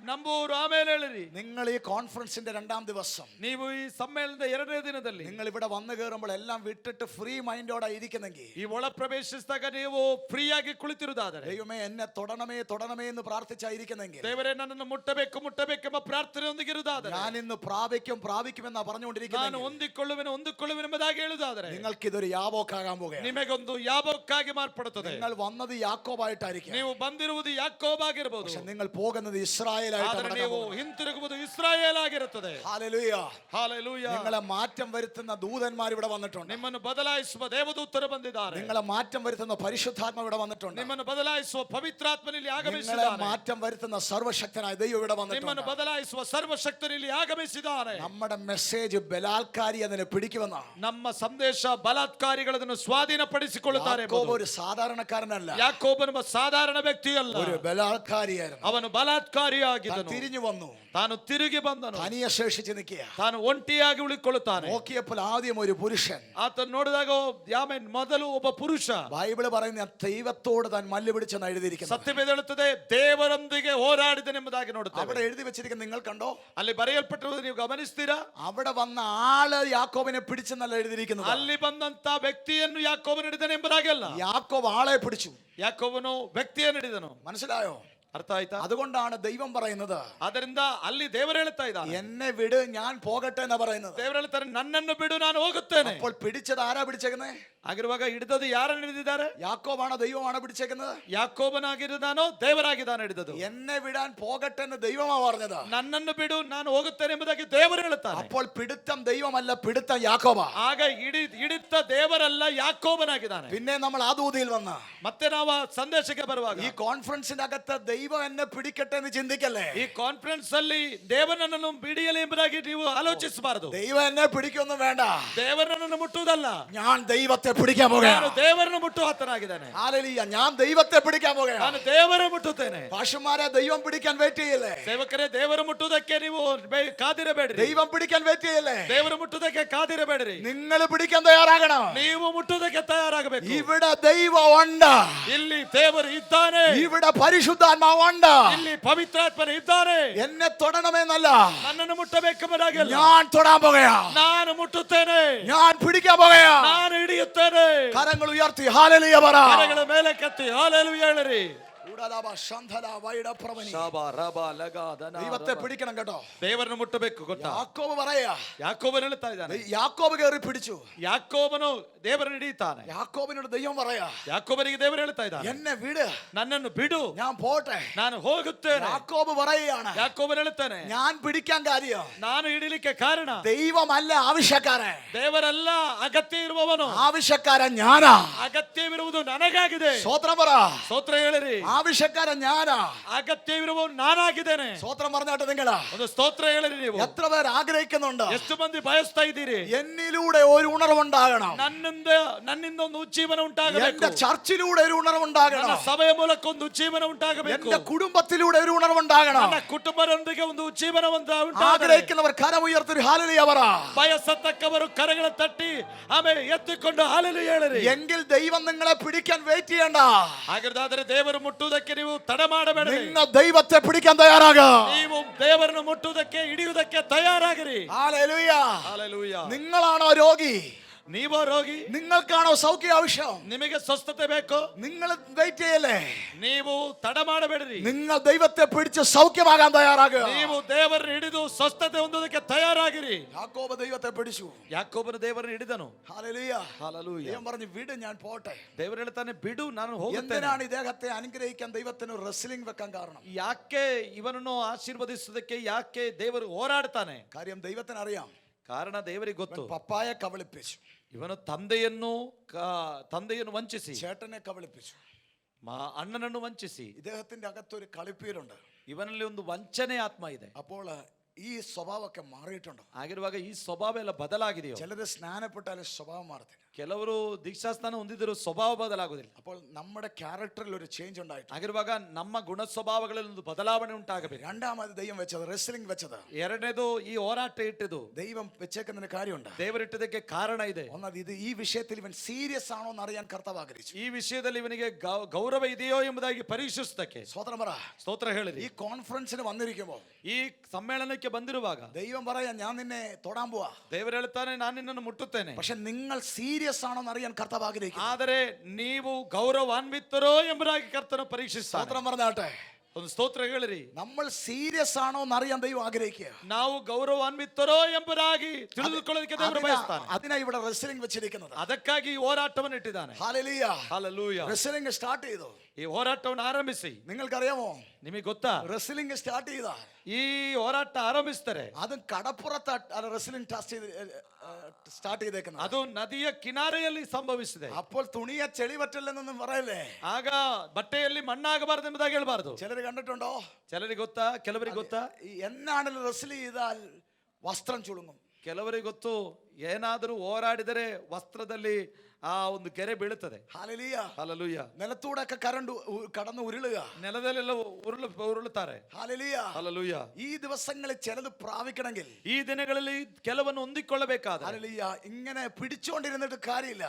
ನಂಬುವವರು ಆಮೇಲೆ ಹೇಳಿರಿ. നിങ്ങൾ ഈ കോൺഫറൻസിന്റെ 2ാം ദിവസം, ನೀವು ಈ ಸಮ್ಮೇಳನದ 2ನೇ ದಿನದಲ್ಲಿ നിങ്ങൾ ഇവിടെ വന്നു കയറുമ്പോൾ എല്ലാം വിട്ടിട്ട് ഫ്രീ മൈൻഡോടെ ഇരിക്കുന്നെങ്കിൽ, ಈ ಒಳ ಪ್ರವೇಶಿಸಿದಾಗ ನೀವು ಫ್ರೀ ಆಗಿ ಕುಳಿತಿರುವುದಾದರೆ, ദൈവമേ എന്നെ തൊടണമേ തൊടണമേ എന്ന് പ്രാർത്ഥിച്ചായിരിക്കുന്നെങ്കിൽ, ದೇವರೇ ನನ್ನನ್ನು ಮುಟ್ಟಬೇಕು ಮುಟ್ಟಬೇಕೆಂಬ ಪ್ರಾರ್ಥನೆಯೊಂದಿಗೆ ಇರುವುದಾದರೆ, ഞാൻ ഇന്ന് പ്രാപിക്കും പ്രാപിക്കുമെന്നാ ನಾನು പറഞ്ഞുകൊണ്ടിരിക്കുന്നത്, ಹೊಂದಿಕೊಳ್ಳುವೆನೆಂಬುದಾಗಿ ಹೇಳುವುದಾದರೆ, നിങ്ങൾക്ക് ഇതൊരു യാബോക്കാകാൻ പോകുകയാണ്. ನಿಮಗೊಂದು ಯಾಬೋಕ್ಕಾಗಿ ಮಾರ್ಪಡುತ್ತದೆ. നിങ്ങൾ വന്നത് യാക്കോബായിട്ടായിരിക്കും, ನೀವು ಬಂದಿರುವುದು ಯಾಕೋಬಾಗಿರಬಹುದು, പക്ഷെ നിങ്ങൾ പോകുന്നത് ഇസ്രായേലായിട്ടാണ്. ಆದರೆ ನೀವು ಹಿಂತಿರುಗುವುದು ಇಸ್ರಾಯೇಲ್ ಆಗಿರುತ್ತದೆ. ഹല്ലേലൂയ. ಹಲ್ಲೆಲೂಯಾ. നിങ്ങളെ മാറ്റം വരുത്തുന്ന ദൂതന്മാർ ഇവിടെ വന്നിട്ടുണ്ട്. ನಿಮ್ಮನ್ನು ಬದಲಾಯಿಸುವ ದೇವದೂತರು ಬಂದಿದ್ದಾರೆ. നിങ്ങളെ മാറ്റം വരുത്തുന്ന പരിശുദ്ധാത്മ ഇവിടെ വന്നിട്ടുണ്ട്. ನಿಮ್ಮನ್ನು ಬದಲಾಯಿಸುವ ಪವಿತ್ರಾತ್ಮನಲ್ಲಿ നിങ്ങളെ ಆಗಮಿಸಿದ್ದಾನೆ. മാറ്റം വരുത്തുന്ന സർവശക്തനായ ദൈവം ഇവിടെ ನಿಮ್ಮನ್ನು വന്നിട്ടുണ്ട്. ಬದಲಾಯಿಸುವ ಸರ್ವಶಕ್ತನಲ್ಲಿ ಆಗಮಿಸಿದ್ದಾನೆ. നമ്മുടെ മെസ്സേജ് ബലാത്കാരി അതിനെ പിടിക്കുമെന്ന, ನಮ್ಮ ಸಂದೇಶ ಬಲಾತ್ಕಾರಿಗಳನ್ನು ಸ್ವಾಧೀನಪಡಿಸಿಕೊಳ್ಳುತ್ತಾರೆ. യാക്കോബ് ഒരു സാധാരണക്കാരനല്ല, ಯಾಕೋಬನೊಬ್ಬ ಸಾಧಾರಣ ವ್ಯಕ್ತಿಯಲ್ಲ, ഒരു ബലാത്കാരിയായിരുന്നു. ಅವನು ಬಲಾತ್ಕಾರಿಯಾಗಿದ್ದನು. തിരിഞ്ഞു വന്നു, ತಾನು ತಿರುಗಿ ಬಂದನು, തനിയെ ശേഷിച്ച് നിൽക്കുക. ತಾನು ಒಂಟಿಯಾಗಿ ಉಳಿಕೊಳ್ಳುತ್ತಾನೆ. നോക്കിയപ്പോൾ ആദ്യം ഒരു പുരുഷൻ. ಆತನು ನೋಡಿದಾಗ ಆಮೇಲೆ ಮೊದಲು ಒಬ್ಬ ಪುರುಷ. ബൈബിള് പറയുന്ന ദൈവത്തോട് താൻ മല്ല് പിടിച്ചെന്ന് എഴുതിയിരിക്കുന്നു. ಸತ್ಯವೇದ ಹೇಳುತ್ತದೆ ದೇವರೊಂದಿಗೆ ಹೋರಾಡಿದನೆಂಬುದಾಗಿ ನೋಡುತ್ತೇವೆ. അവിടെ എഴുതി വെച്ചിരിക്കുന്ന നിങ്ങൾ കണ്ടോ? ಅಲ್ಲಿ ಬರೆಯಲ್ಪಟ್ಟಿರುವುದು ನೀವು ಗಮನಿಸ್ತೀರಾ? അവിടെ വന്ന ആള് യാക്കോബിനെ പിടിച്ചെന്നല്ല എഴുതിയിരിക്കുന്നത്. ಅಲ್ಲಿ ಬಂದಂತ ವ್ಯಕ್ತಿಯನ್ನು ಯಾಕೋಬನು ಹಿಡಿದನು ಎಂಬುದಾಗಿ ಅಲ್ಲ, യാക്കോബ് ആളെ പിടിച്ചു. ಯಾಕೋಬನು ವ್ಯಕ್ತಿಯನ್ನು ಹಿಡಿದನು. മനസ്സിലായോ? ಅರ್ಥ ಆಯ್ತಾ? അതുകൊണ്ടാണ് ദൈവം പറയുന്നത്, ಅದರಿಂದ ಅಲ್ಲಿ ದೇವರು ಹೇಳ್ತಾ ಇದ್ದಾನೆ, എന്നെ വിട്, ഞാൻ പോകട്ടെ എന്നാ പറയുന്നത്. ದೇವರು ಹೇಳ್ತಾರೆ ನನ್ನನ್ನು ಬಿಡು, ನಾನು ಹೋಗುತ್ತೇನೆ. അപ്പോൾ പിടിച്ചത് ആരാ പിടിച്ചേക്കുന്നത്? ಆಗಿರುವಾಗ ಹಿಡಿದದು ಯಾರನ್ನು ಹಿಡಿದಿದ್ದಾರೆ? യാക്കോബാണോ ദൈവമാണോ പിടിച്ചേക്കുന്നത്? ಯಾಕೋಬನಾಗಿದ್ದಾನೋ ದೇವರಾಗಿದ್ದಾನೆ ಹಿಡಿದದು. എന്നെ വിടാൻ പോകട്ടെ എന്ന് ദൈവമാ പറഞ്ഞത്. ನನ್ನನ್ನು ಬಿಡು, ನಾನು ಹೋಗುತ್ತೇನೆ ಎಂಬುದಾಗಿ ದೇವರು ಹೇಳುತ್ತಾನೆ. അപ്പോൾ പിടുത്തം ദൈവമല്ല, പിടുത്തം യാക്കോബാ. ಆಗ ಹಿಡಿತ ದೇವರಲ್ಲ, ಯಾಕೋಬನಾಗಿದ್ದಾನೆ. പിന്നെ നമ്മൾ ആ ദൂതിയിൽ വന്ന ಮತ್ತೆ ನಾವು ಆ ಸಂದೇಶಕ್ಕೆ ಬರುವಾಗ ഈ കോൺഫറൻസിന്റെ അകത്ത് ദൈവം എന്നെ പിടിക്കട്ടെ എന്ന് ചിന്തിക്കല്ലേ. ಈ ಕಾನ್ಫರೆನ್ಸ್ ಅಲ್ಲಿ ದೇವರನ್ನು ಬಿಡಿಯಲಿ ಎಂಬುದಾಗಿ ನೀವು ಆಲೋಚಿಸಬಾರದು. ദൈവം എന്നെ പിടിക്കൊന്നും വേണ്ട, ದೇವರನ್ನು ಮುಟ್ಟುವುದಲ್ಲ, ഞാൻ ദൈവത്തെ പിടിക്കാൻ പോകുകയാണ്. ದೇವರನ್ನು ಮುಟ್ಟುವ ಆತನಾಗಿದ್ದಾನೆ. ഹല്ലേലൂയ. ഞാൻ ദൈവത്തെ പിടിക്കാൻ പോകുകയാണ്. ನಾನು ದೇವರ ಮುಟ್ಟುತ್ತೇನೆ. ഭാഷമാരെ ദൈവം പിടിക്കാൻ വെയിറ്റ് ചെയ്യല്ലേ? ಸೇವಕರೇ, ದೇವರು ಮುಟ್ಟುವುದಕ್ಕೆ ನೀವು ಕಾದಿರಬೇಡ್ರಿ. ദൈവം പിടിക്കാൻ വെയിറ്റ് ചെയ്യല്ലേ? ದೇವರು ಮುಟ್ಟುವುದಕ್ಕೆ ಕಾದಿರಬೇಡ್ರಿ. നിങ്ങൾ പിടിക്കാൻ തയ്യാറാകണം. ನೀವು ಮುಟ್ಟುವುದಕ್ಕೆ ತಯಾರಾಗಬೇಕು. ഇവിടെ ദൈവം ഉണ്ട്, ಇಲ್ಲಿ ದೇವರು ಇದ್ದಾನೆ, ഇവിടെ പരിശുദ്ധാത്മാവ് ഉണ്ട്. ಇಲ್ಲಿ ಪವಿತ್ರಾತ್ಮನ ಇದ್ದಾನೆ. എന്നെ തൊടണമെന്നല്ല, ನನ್ನನ್ನು ಮುಟ್ಟಬೇಕೆಂಬುದಾಗಿಲ್ಲ, ഞാൻ തൊടാൻ പോകുകയാ. ನಾನು ಮುಟ್ಟುತ್ತೇನೆ, ഞാൻ പിടിക്കാൻ പോകുകയാ. ನಾನು ಹಿಡಿಯುತ್ತೇನೆ. കരങ്ങൾ ഉയർത്തി ഹല്ലേലൂയ പറ. ಕರಗಳ ಮೇಲೆ ಕೆತ್ತಿ ಹಲ್ಲೆಲೂಯಾ ಹೇಳಿರಿ. ദൈവത്തെ പിടിക്കണം കേട്ടോ. ದೇವರನ್ನು ಮುಟ್ಟಬೇಕು ಗೊತ್ತಾ? യാക്കോബ് പറയാ, ಯಾಕೋಬನು ಹೇಳ್ತಾ ಇದ್ದಾನೆ, യാക്കോബ് കയറി പിടിച്ചു. ಯಾಕೋಬನು ದೇವರನ್ನು ಹಿಡಿಯುತ್ತಾನೆ. യാക്കോബിനോട് ദൈവം പറയാ, ಯಾಕೋಬನಿಗೆ ದೇವರು ಹೇಳ್ತಾ ಇದ್ದಾನೆ, എന്നെ വിട്, ನನ್ನನ್ನು ಬಿಡು, ഞാൻ പോട്ടെ. ನಾನು ಹೋಗುತ್ತೇನೆ. യാക്കോബ് പറയുകയാണ്, ಯಾಕೋಬನು ಹೇಳ್ತಾನೆ, ഞാൻ പിടിക്കാൻ കാര്യം ನಾನು ಹಿಡಿಲಿಕ್ಕೆ ಕಾರಣ ദൈവമല്ല, ആവശ്യക്കാരൻ. ದೇವರಲ್ಲ, ಅಗತ್ಯ ಇರುವವನು. ആവശ്യക്കാരൻ ഞാനാ. ಅಗತ್ಯವಿರುವುದು ನನಗಾಗಿದೆ. സ്വോത്രം പറ. ಸ್ತೋತ್ರ ಹೇಳಿರಿ. ആവശ്യക്കാരൻ ഞാനാ. ಅಗತ್ಯವಿರುವವನು ನಾನಾಗಿದ್ದೇನೆ. സ്വോത്രം പറഞ്ഞാട്ടെ നിങ്ങളാ. ಒಂದು ಸ್ತೋತ್ರ ಹೇಳಿರಿ. ನೀವು എത്ര പേർ ആഗ്രഹിക്കുന്നുണ്ട്? ಎಷ್ಟು ಮಂದಿ ಬಯಸ್ತಾ ಇದ್ದೀರಿ? എന്നിലൂടെ ഒരു ഉണർവുണ്ടാകണം. ನನ್ನಿಂದ ಒಂದು ಉಜ್ಜೀವನ ಉಂಟಾಗಬೇಕು. എന്റെ ചർച്ചിലൂടെ ഒരു ഉണർവുണ്ടാകണം. ನನ್ನ ಸಭೆಯ ಮೂಲಕ ಒಂದು ಉಜ್ಜೀವನ ಉಂಟಾಗಬೇಕು. എന്റെ കുടുംബത്തിലൂടെ ഒരു ഉണർവുണ്ടാകണം. ನನ್ನ ಕುಟುಂಬದೊಂದಿಗೆ ಒಂದು ಉಜ್ಜೀವನ ಉಂಟಾಗಬೇಕು. ആഗ്രഹിക്കുന്നവർ കരമുയർത്തി ഹല്ലേലൂയ പറ. ಬಯಸತಕ್ಕವರು ಕರಗಳ ತಟ್ಟಿ ಆಮೇಲೆ ಎತ್ತಿಕೊಂಡು ಹಲ್ಲೆಲೂಯಾ ಹೇಳಿರಿ. എങ്കിൽ ദൈവം നിങ്ങളെ പിടിക്കാൻ വെയിറ്റ് ചെയ്യണ്ട. ಹಾಗಾದ್ರೆ ದೇವರು ಮುಟ್ಟುವುದಕ್ಕೆ ನೀವು ತಡ ಮಾಡಬೇಡಿ. നിങ്ങൾ ദൈവത്തെ പിടിക്കാൻ തയ്യാറാകുക. ನೀವು ದೇವರನ್ನು ಮುಟ್ಟುವುದಕ್ಕೆ ಹಿಡಿಯುವುದಕ್ಕೆ ತಯಾರಾಗಿರಿ. ഹല്ലേലൂയ. ಹಲ್ಲೆಲೂಯಾ. നിങ്ങളാണോ രോഗി? ನೀವೋ ರೋಗಿ, നിങ്ങൾക്കാണോ സൗഖ്യ ആവശ്യം? ನಿಮಗೆ ಸ್ವಸ್ಥತೆ ಬೇಕು, നിങ്ങൾ വെയിറ്റ് ചെയ്യല്ലേ? ನೀವು ತಡ ಮಾಡಬೇಡ್ರಿ. നിങ്ങൾ ദൈവത്തെ പിടിച്ച് സൗഖ്യമാകാൻ തയ്യാറാകുക. ನೀವು ದೇವರನ್ನು ಹಿಡಿದು ಸ್ವಸ್ಥತೆ ಹೊಂದೋದಕ್ಕೆ ತಯಾರಾಗಿರಿ. യാക്കോബ് ദൈവത്തെ പിടിച്ചു. ಯಾಕೋಬನು ದೇವರನ್ನು ಹಿಡಿದನು. ഹല്ലേലൂയ. ಹಲ್ಲೆಲೂಯಾ. ദൈവം പറഞ്ഞു വിട്, ഞാൻ പോട്ടെ. ದೇವರು ಹೇಳ್ತಾನೆ ಬಿಡು, ನಾನು ಹೋಗುತ್ತೇನೆ. എന്തിനാണ് ഇദ്ദേഹത്തെ അനുഗ്രഹിക്കാൻ ദൈവത്തിന് റെസ്ലിംഗ് വെക്കാൻ കാരണം? ಯಾಕೆ ಇವನನ್ನು ಆಶೀರ್ವದಿಸುವುದಕ್ಕೆ ಯಾಕೆ ದೇವರು ಹೋರಾಡ್ತಾನೆ? കാര്യം ദൈവത്തിന് അറിയാം. ಕಾರಣ ದೇವರಿಗೆ ಗೊತ್ತು. പപ്പായെ കബളിപ്പിച്ചു, ಇವನು ತಂದೆಯನ್ನು ವಂಚಿಸಿ, ചേട്ടനെ കബളിപ്പിച്ചു, ಅಣ್ಣನನ್ನು ವಂಚಿಸಿ, ഇദ്ദേഹത്തിന്റെ അകത്തൊരു കളിപ്പീരുണ്ട്. ಇವನಲ್ಲಿ ಒಂದು ವಂಚನೆ ಆತ್ಮ ಇದೆ. അപ്പോൾ ഈ സ്വഭാവമൊക്കെ മാറിയിട്ടുണ്ടോ? ಆಗಿರುವಾಗ ಈ ಸ್ವಭಾವ ಎಲ್ಲ ಬದಲಾಗಿದೆಯೋ? ചിലര് സ്നാനപ്പെട്ടാലും സ്വഭാവം മാറത്തില്ല. ಕೆಲವರು ದೀಕ್ಷಾಸ್ಥಾನ ಹೊಂದಿದ್ರು ಸ್ವಭಾವ ಬದಲಾಗುವುದಿಲ್ಲ. അപ്പോൾ നമ്മുടെ ക്യാരക്ടറിൽ ഒരു ചേഞ്ച് ഉണ്ടായിട്ട് ಆಗಿರುವಾಗ ನಮ್ಮ ಗುಣ ಸ್ವಭಾವಗಳಲ್ಲಿ ಒಂದು ಬದಲಾವಣೆ ಉಂಟಾಗಬೇಕು. രണ്ടാമത് ദൈവം വെച്ചത് റെസ്ലിംഗ് വെച്ചത്. ಎರಡನೇದು ಈ ಹೋರಾಟ ಇಟ್ಟಿದ್ದು. ദൈവം വെച്ചേക്കുന്നതിന് കാര്യമുണ്ട്. ದೇವರಿಟ್ಟದಕ್ಕೆ ಕಾರಣ ಇದೆ. ഒന്നത് ഇത് ഈ വിഷയത്തിൽ ഇവൻ സീരിയസ് ആണോ എന്ന് അറിയാൻ കർത്താവ് ആഗ്രഹിച്ചു. ಈ ವಿಷಯದಲ್ಲಿ ಇವನಿಗೆ ಗೌರವ ಇದೆಯೋ ಎಂಬುದಾಗಿ ಪರೀಕ್ಷಿಸುವುದಕ್ಕೆ. സ്വതന്ത്രം പറ. ಸ್ತೋತ್ರ ಹೇಳಿರಿ. ഈ കോൺഫറൻസിന് വന്നിരിക്കുമ്പോൾ, ಈ ಸಮ್ಮೇಳನಕ್ಕೆ ಬಂದಿರುವಾಗ ദൈവം പറയാ ഞാൻ നിന്നെ തൊടാൻ പോവാ. ದೇವರು ಹೇಳ್ತಾನೆ ನಾನು ನಿನ್ನನ್ನು ಮುಟ್ಟುತ್ತೇನೆ. പക്ഷെ നിങ്ങൾ സീരിയസ് ആണോ എന്ന് അറിയാൻ കർത്താവ് ആഗ്രഹിക്കുന്നു. ಆದರೆ ನೀವು ಗೌರವಾನ್ವಿತರೋ ಎಂಬುದಾಗಿ ಕರ್ತನ ಪರೀಕ್ಷಿಸ್ತಾನೆ. സ്വതന്ത്രം പറഞ്ഞാട്ടെ. ಒಂದು ಸ್ತೋತ್ರ ಹೇಳಿರಿ. നമ്മൾ സീരിയസ് ആണോ എന്ന് അറിയാൻ ദൈവം ആഗ്രഹിക്കുക. ನಾವು ಗೌರವಾನ್ವಿತರೋ ಎಂಬುದಾಗಿ ತಿಳಿದುಕೊಳ್ಳೋದಕ್ಕೆ ದೇವರು ಬಯಸ್ತಾನೆ. അതിനാ ഇവിടെ റെസ്ലിംഗ് വെച്ചിരിക്കുന്നത്. ಅದಕ್ಕಾಗಿ ಈ ಹೋರಾಟವನ್ನು ಇಟ್ಟಿದ್ದಾನೆ. ഹല്ലേലൂയ. ಹಲ್ಲೆಲೂಯಾ. റെസ്ലിംഗ് സ്റ്റാർട്ട് ചെയ്തു. ಈ ಹೋರಾಟವನ್ನು ಆರಂಭಿಸಿ. നിങ്ങൾക്കറിയാമോ ನಿಮಗೆ ಗೊತ್ತಾ? റെസ്ലിംഗ് സ്റ്റാർട്ട് ചെയ്ത ಈ ಹೋರಾಟ ಆರಂಭಿಸ್ತಾರೆ. അതും കടപ്പുറത്ത് റെസ്ലിംഗ് സ്റ്റാർട്ട് ചെയ്തേക്കുന്നത്. ಅದು ನದಿಯ ಕಿನಾರೆಯಲ್ಲಿ ಸಂಭವಿಸಿದೆ. അപ്പോൾ തുണിയെ ചെളി പറ്റില്ലെന്നൊന്നും പറയല്ലേ. ಆಗ ಬಟ್ಟೆಯಲ್ಲಿ ಮಣ್ಣಾಗಬಾರದು ಎಂಬುದಾಗಿ ಹೇಳಬಾರದು. ചിലർ കണ്ടിട്ടുണ്ടോ? ಕೆಲವರಿಗೆ ಗೊತ್ತಾ? ಕೆಲವರಿಗೆ ಗೊತ್ತಾ? എന്നാണെങ്കിലും റെസ്ൽ ചെയ്താൽ വസ്ത്രം ചുളുങ്ങും. ಕೆಲವರಿಗೆ ಗೊತ್ತು, ಏನಾದರೂ ಹೋರಾಡಿದರೆ ವಸ್ತ್ರದಲ್ಲಿ ಆ ಒಂದು ಕೆರೆ ಬೀಳುತ್ತದೆ. ഹല്ലേലൂയ. ಹಲ್ಲೆಲೂಯಾ. നിലത്തൂടെ ഒക്കെ കടന്ന് ഉരുളുക. ನೆಲದಲ್ಲೆಲ್ಲ ಉರುಳುತ್ತಾರೆ. ഹല്ലേലൂയ. ಹಲ್ಲೆಲೂಯಾ. ഈ ദിവസങ്ങളിൽ ചിലത് പ്രാപിക്കണമെങ്കിൽ, ಈ ದಿನಗಳಲ್ಲಿ ಕೆಲವನ್ನು ಹೊಂದಿಕೊಳ್ಳಬೇಕಾದ, ഹല്ലേലൂയ, ഇങ്ങനെ പിടിച്ചുകൊണ്ടിരുന്നിട്ട് കാര്യമില്ല.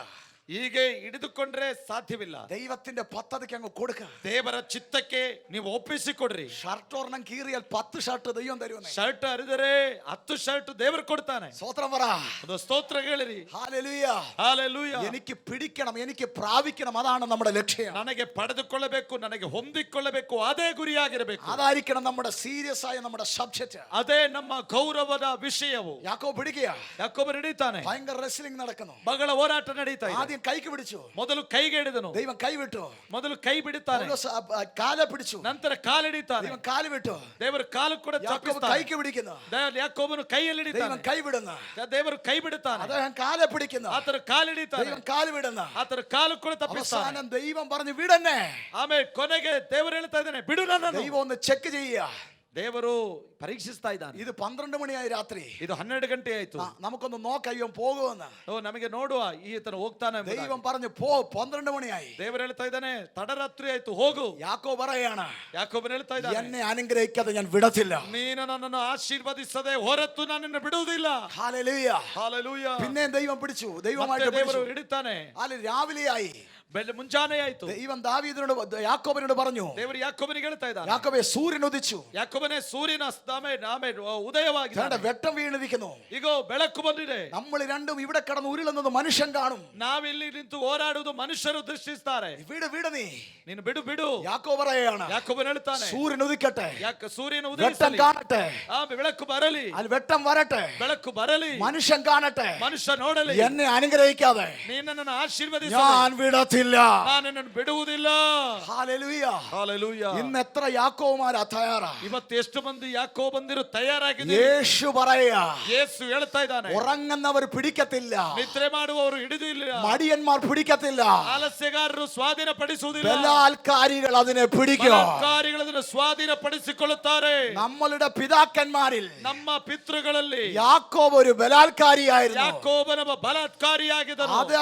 ಹೀಗೆ ಹಿಡಿದುಕೊಂಡ್ರೆ ಸಾಧ್ಯವಿಲ್ಲ. ദൈവത്തിന്റെ പദ്ധതിക്ക് അങ്ങ് കൊടുക്ക. ದೇವರ ಚಿತ್ತಕ್ಕೆ ನೀವು ಒಪ್ಪಿಸಿಕೊಡ್ರಿ. ഷർട്ട് ഒരെണ്ണം കീറിയാൽ 10 ഷർട്ട് ദൈവം തരുമെന്ന്. ಶರ್ಟ್ ಹರಿದರೆ 10 ಶರ್ಟ್ ದೇವರು ಕೊಡ್ತಾನೆ. സ്തോത്രം പറ. ಅದು ಸ್ತೋತ್ರ ಹೇಳಿರಿ. ഹല്ലേലൂയ. ಹಲ್ಲೆಲೂಯಾ. എനിക്ക് പിടിക്കണം, എനിക്ക് പ്രാപിക്കണം, അതാണ് നമ്മുടെ ലക്ഷ്യം. ನನಗೆ ಪಡೆದುಕೊಳ್ಳಬೇಕು, ನನಗೆ ಹೊಂದಿಕೊಳ್ಳಬೇಕು, ಅದೇ ಗುರಿಯಾಗಿರಬೇಕು. അതായിരിക്കണം നമ്മുടെ സീരിയസ് ആയ നമ്മുടെ സബ്ജക്റ്റ്. ಅದೇ ನಮ್ಮ ಗೌರವದ ವಿಷಯವು. യാക്കോബ് പിടിക്കുക. ಯಾಕೋಬ ಹಿಡಿತಾನೆ. ഭയങ്കര റെസ്ലിംഗ് നടക്കുന്നു. ಬಹಳ ಹೋರಾಟ ನಡೀತಾ ಇದೆ. ആദ്യം കൈക്ക് പിടിച്ചു. ಮೊದಲು ಕೈಗೆ ಹಿಡಿದನು. ദൈവം കൈ വിട്ടു. ಮೊದಲು ಕೈ ಬಿಡುತ್ತಾನೆ. കാല പിടിച്ചു. ನಂತರ ಕಾಲು ಹಿಡಿತಾನೆ. ദൈവം കാല് വിട്ടു. ದೇವರು ಕಾಲು ಕೂಡ ತಪ್ಪಿಸ್ತಾನೆ. കൈക്ക് പിടിക്കുന്നു. ಯಾಕೋಬನು ಕೈಯಲ್ಲಿ ദൈവം ಹಿಡಿತಾನೆ. കൈ വിടുന്നു. ದೇವರು ಕೈ ಬಿಡುತ್ತಾನೆ. അദ്ദേഹം കാലെ പിടിക്കുന്നു. ಆತರ ಕಾಲು ಹಿಡಿತಾನೆ. ദൈവം കാല് വിടുന്നു. ಆತರ ಕಾಲು ಕೂಡ ತಪ್ಪಿಸ್ತಾನೆ. അവസാനം ദൈവം പറഞ്ഞു വിടന്നെ. ಆಮೇಲೆ ಕೊನೆಗೆ ದೇವರು ಹೇಳ್ತಾ ಇದ್ದಾನೆ, ಬಿಡು ನನ್ನನ್ನು. ദൈവം ഒന്ന് ಚೆಕ್ ചെയ്യുക. ದೇವರು ಪರೀಕ್ಷಿಸ್ತಾ ಇದ್ದಾನೆ. ഇത് 12 മണിയായി രാത്രി. ಇದು 12 ಗಂಟೆ ಆಯ್ತು. നമുക്കൊന്ന് നോക്കാം ഇവൻ പോകുമെന്ന്. ನಮಗೆ ನೋಡುವ ಈತನ ಹೋಗ್ತಾನೆ. ദൈവം പറഞ്ഞു പോ, 12 മണിയായി. ದೇವರು ಹೇಳ್ತಾ ಇದ್ದಾನೆ, ತಡರಾತ್ರಿ ಆಯ್ತು, ಹೋಗು. യാക്കോബ് പറയാണ്, ಯಾಕೋಬನು ಹೇಳ್ತಾ ಇದ್ದಾನೆ, എന്നെ അനുഗ്രഹിക്കാതെ ഞാൻ വിടത്തില്ല. ನೀನು ನನ್ನನ್ನು ಆಶೀರ್ವದಿಸದೆ ಹೊರತು ನಾನು ನಿನ್ನ ಬಿಡುವುದಿಲ್ಲ. ഹല്ലേലൂയ. ಹಲ್ಲೆಲೂಯಾ. പിന്നെയും ദൈവം പിടിച്ചു. ദൈവമായിട്ട് ದೇವರು പിടിച്ചു. ಹಿಡಿತಾನೆ. ಅಲ್ಲಿ രാവിലെയായി. ಮುಂಜಾನೆ ಆಯ್ತು. ദൈവം ദാവീദിനോട് യാക്കോബിനോട് പറഞ്ഞു, ದೇವರು ಯಾಕೋಬನಿಗೆ ಹೇಳ್ತಾ ಇದ್ದಾನೆ, യാക്കോബേ സൂര്യൻ ഉദിച്ചു. ಯಾಕೋಬನೇ ಸೂರ್ಯನ ಉದಯವಾಗಿದೆ. വെട്ടം വീണിരിക്കുന്നു. ಈಗ ಬೆಳಕು ಬಂದಿದೆ. നമ്മൾ രണ്ടും ഇവിടെ കിടന്ന് ഉരുളുന്നത് മനുഷ്യൻ കാണും. ನಾವಿಲ್ಲಿ ನಿಂತು ಹೋರಾಡುವುದು ಮನುಷ್ಯರು ದೃಷ್ಟಿಸ್ತಾರೆ. വിട് നീ. ನೀನು ಬಿಡು. യാക്കോബ് പറയാണ്, ಯಾಕೋಬನು ಹೇಳ್ತಾನೆ, സൂര്യൻ ഉദിക്കട്ടെ, ಸೂರ್ಯನ വെട്ടം ಉದಯಿಸಲಿ, കാണട്ടെ, ಬೆಳಕು ಬರಲಿ, ಅಲ್ಲಿ വെട്ടം വരട്ടെ, ಬೆಳಕು ಬರಲಿ, മനുഷ്യൻ കാണട്ടെ, ಮನುಷ್ಯ ನೋಡಲಿ. എന്നെ അനുഗ്രഹിക്കാതെ ನೀನನ್ನು ಆಶೀರ್ವದಿಸಲಿ, ഞാൻ വിടത്തില്ല. ನಾನು ನಿನ್ನನ್ನು ಬಿಡುವುದಿಲ್ಲ. ഹല്ലേലൂയ. ಹಲ್ಲೆಲೂಯಾ. ഇന്ന് എത്ര യാക്കോബുമാരാ തയ്യാറാ? ಇವತ್ತು ಎಷ್ಟು ಮಂದಿ ಯಾಕೋಬಂದಿರು ತಯಾರಾಗಿದೆ. യേശു പറയാ, ಯೇಸು ಹೇಳ್ತಾ ಇದ್ದಾನೆ, ഉറങ്ങുന്നവർ പിടിക്കത്തില്ല, ನಿದ್ರೆ ಮಾಡುವವರು ಹಿಡಿದು ಇಲ್ಲ, മടിയന്മാർ പിടിക്കത്തില്ല, ಆಲಸ್ಯಗಾರರು ಸ್ವಾಧೀನಪಡಿಸುವುದಿಲ್ಲ, ബലാൽക്കാരികൾ അതിനെ പിടിക്കും. ಬಲಾತ್ಕಾರಿಗಳು ಅದನ್ನು ಸ್ವಾಧೀನಪಡಿಸಿಕೊಳ್ಳುತ್ತಾರೆ. നമ്മളുടെ പിതാക്കന്മാരിൽ ನಮ್ಮ ಪಿತೃಗಳಲ್ಲಿ യാക്കോബ് ഒരു ബലാൽക്കാരിയായിരുന്നു. ಯಾಕೋಬನ ಬಲಾತ್ಕಾರಿಯಾಗಿದ್ದನು. അത്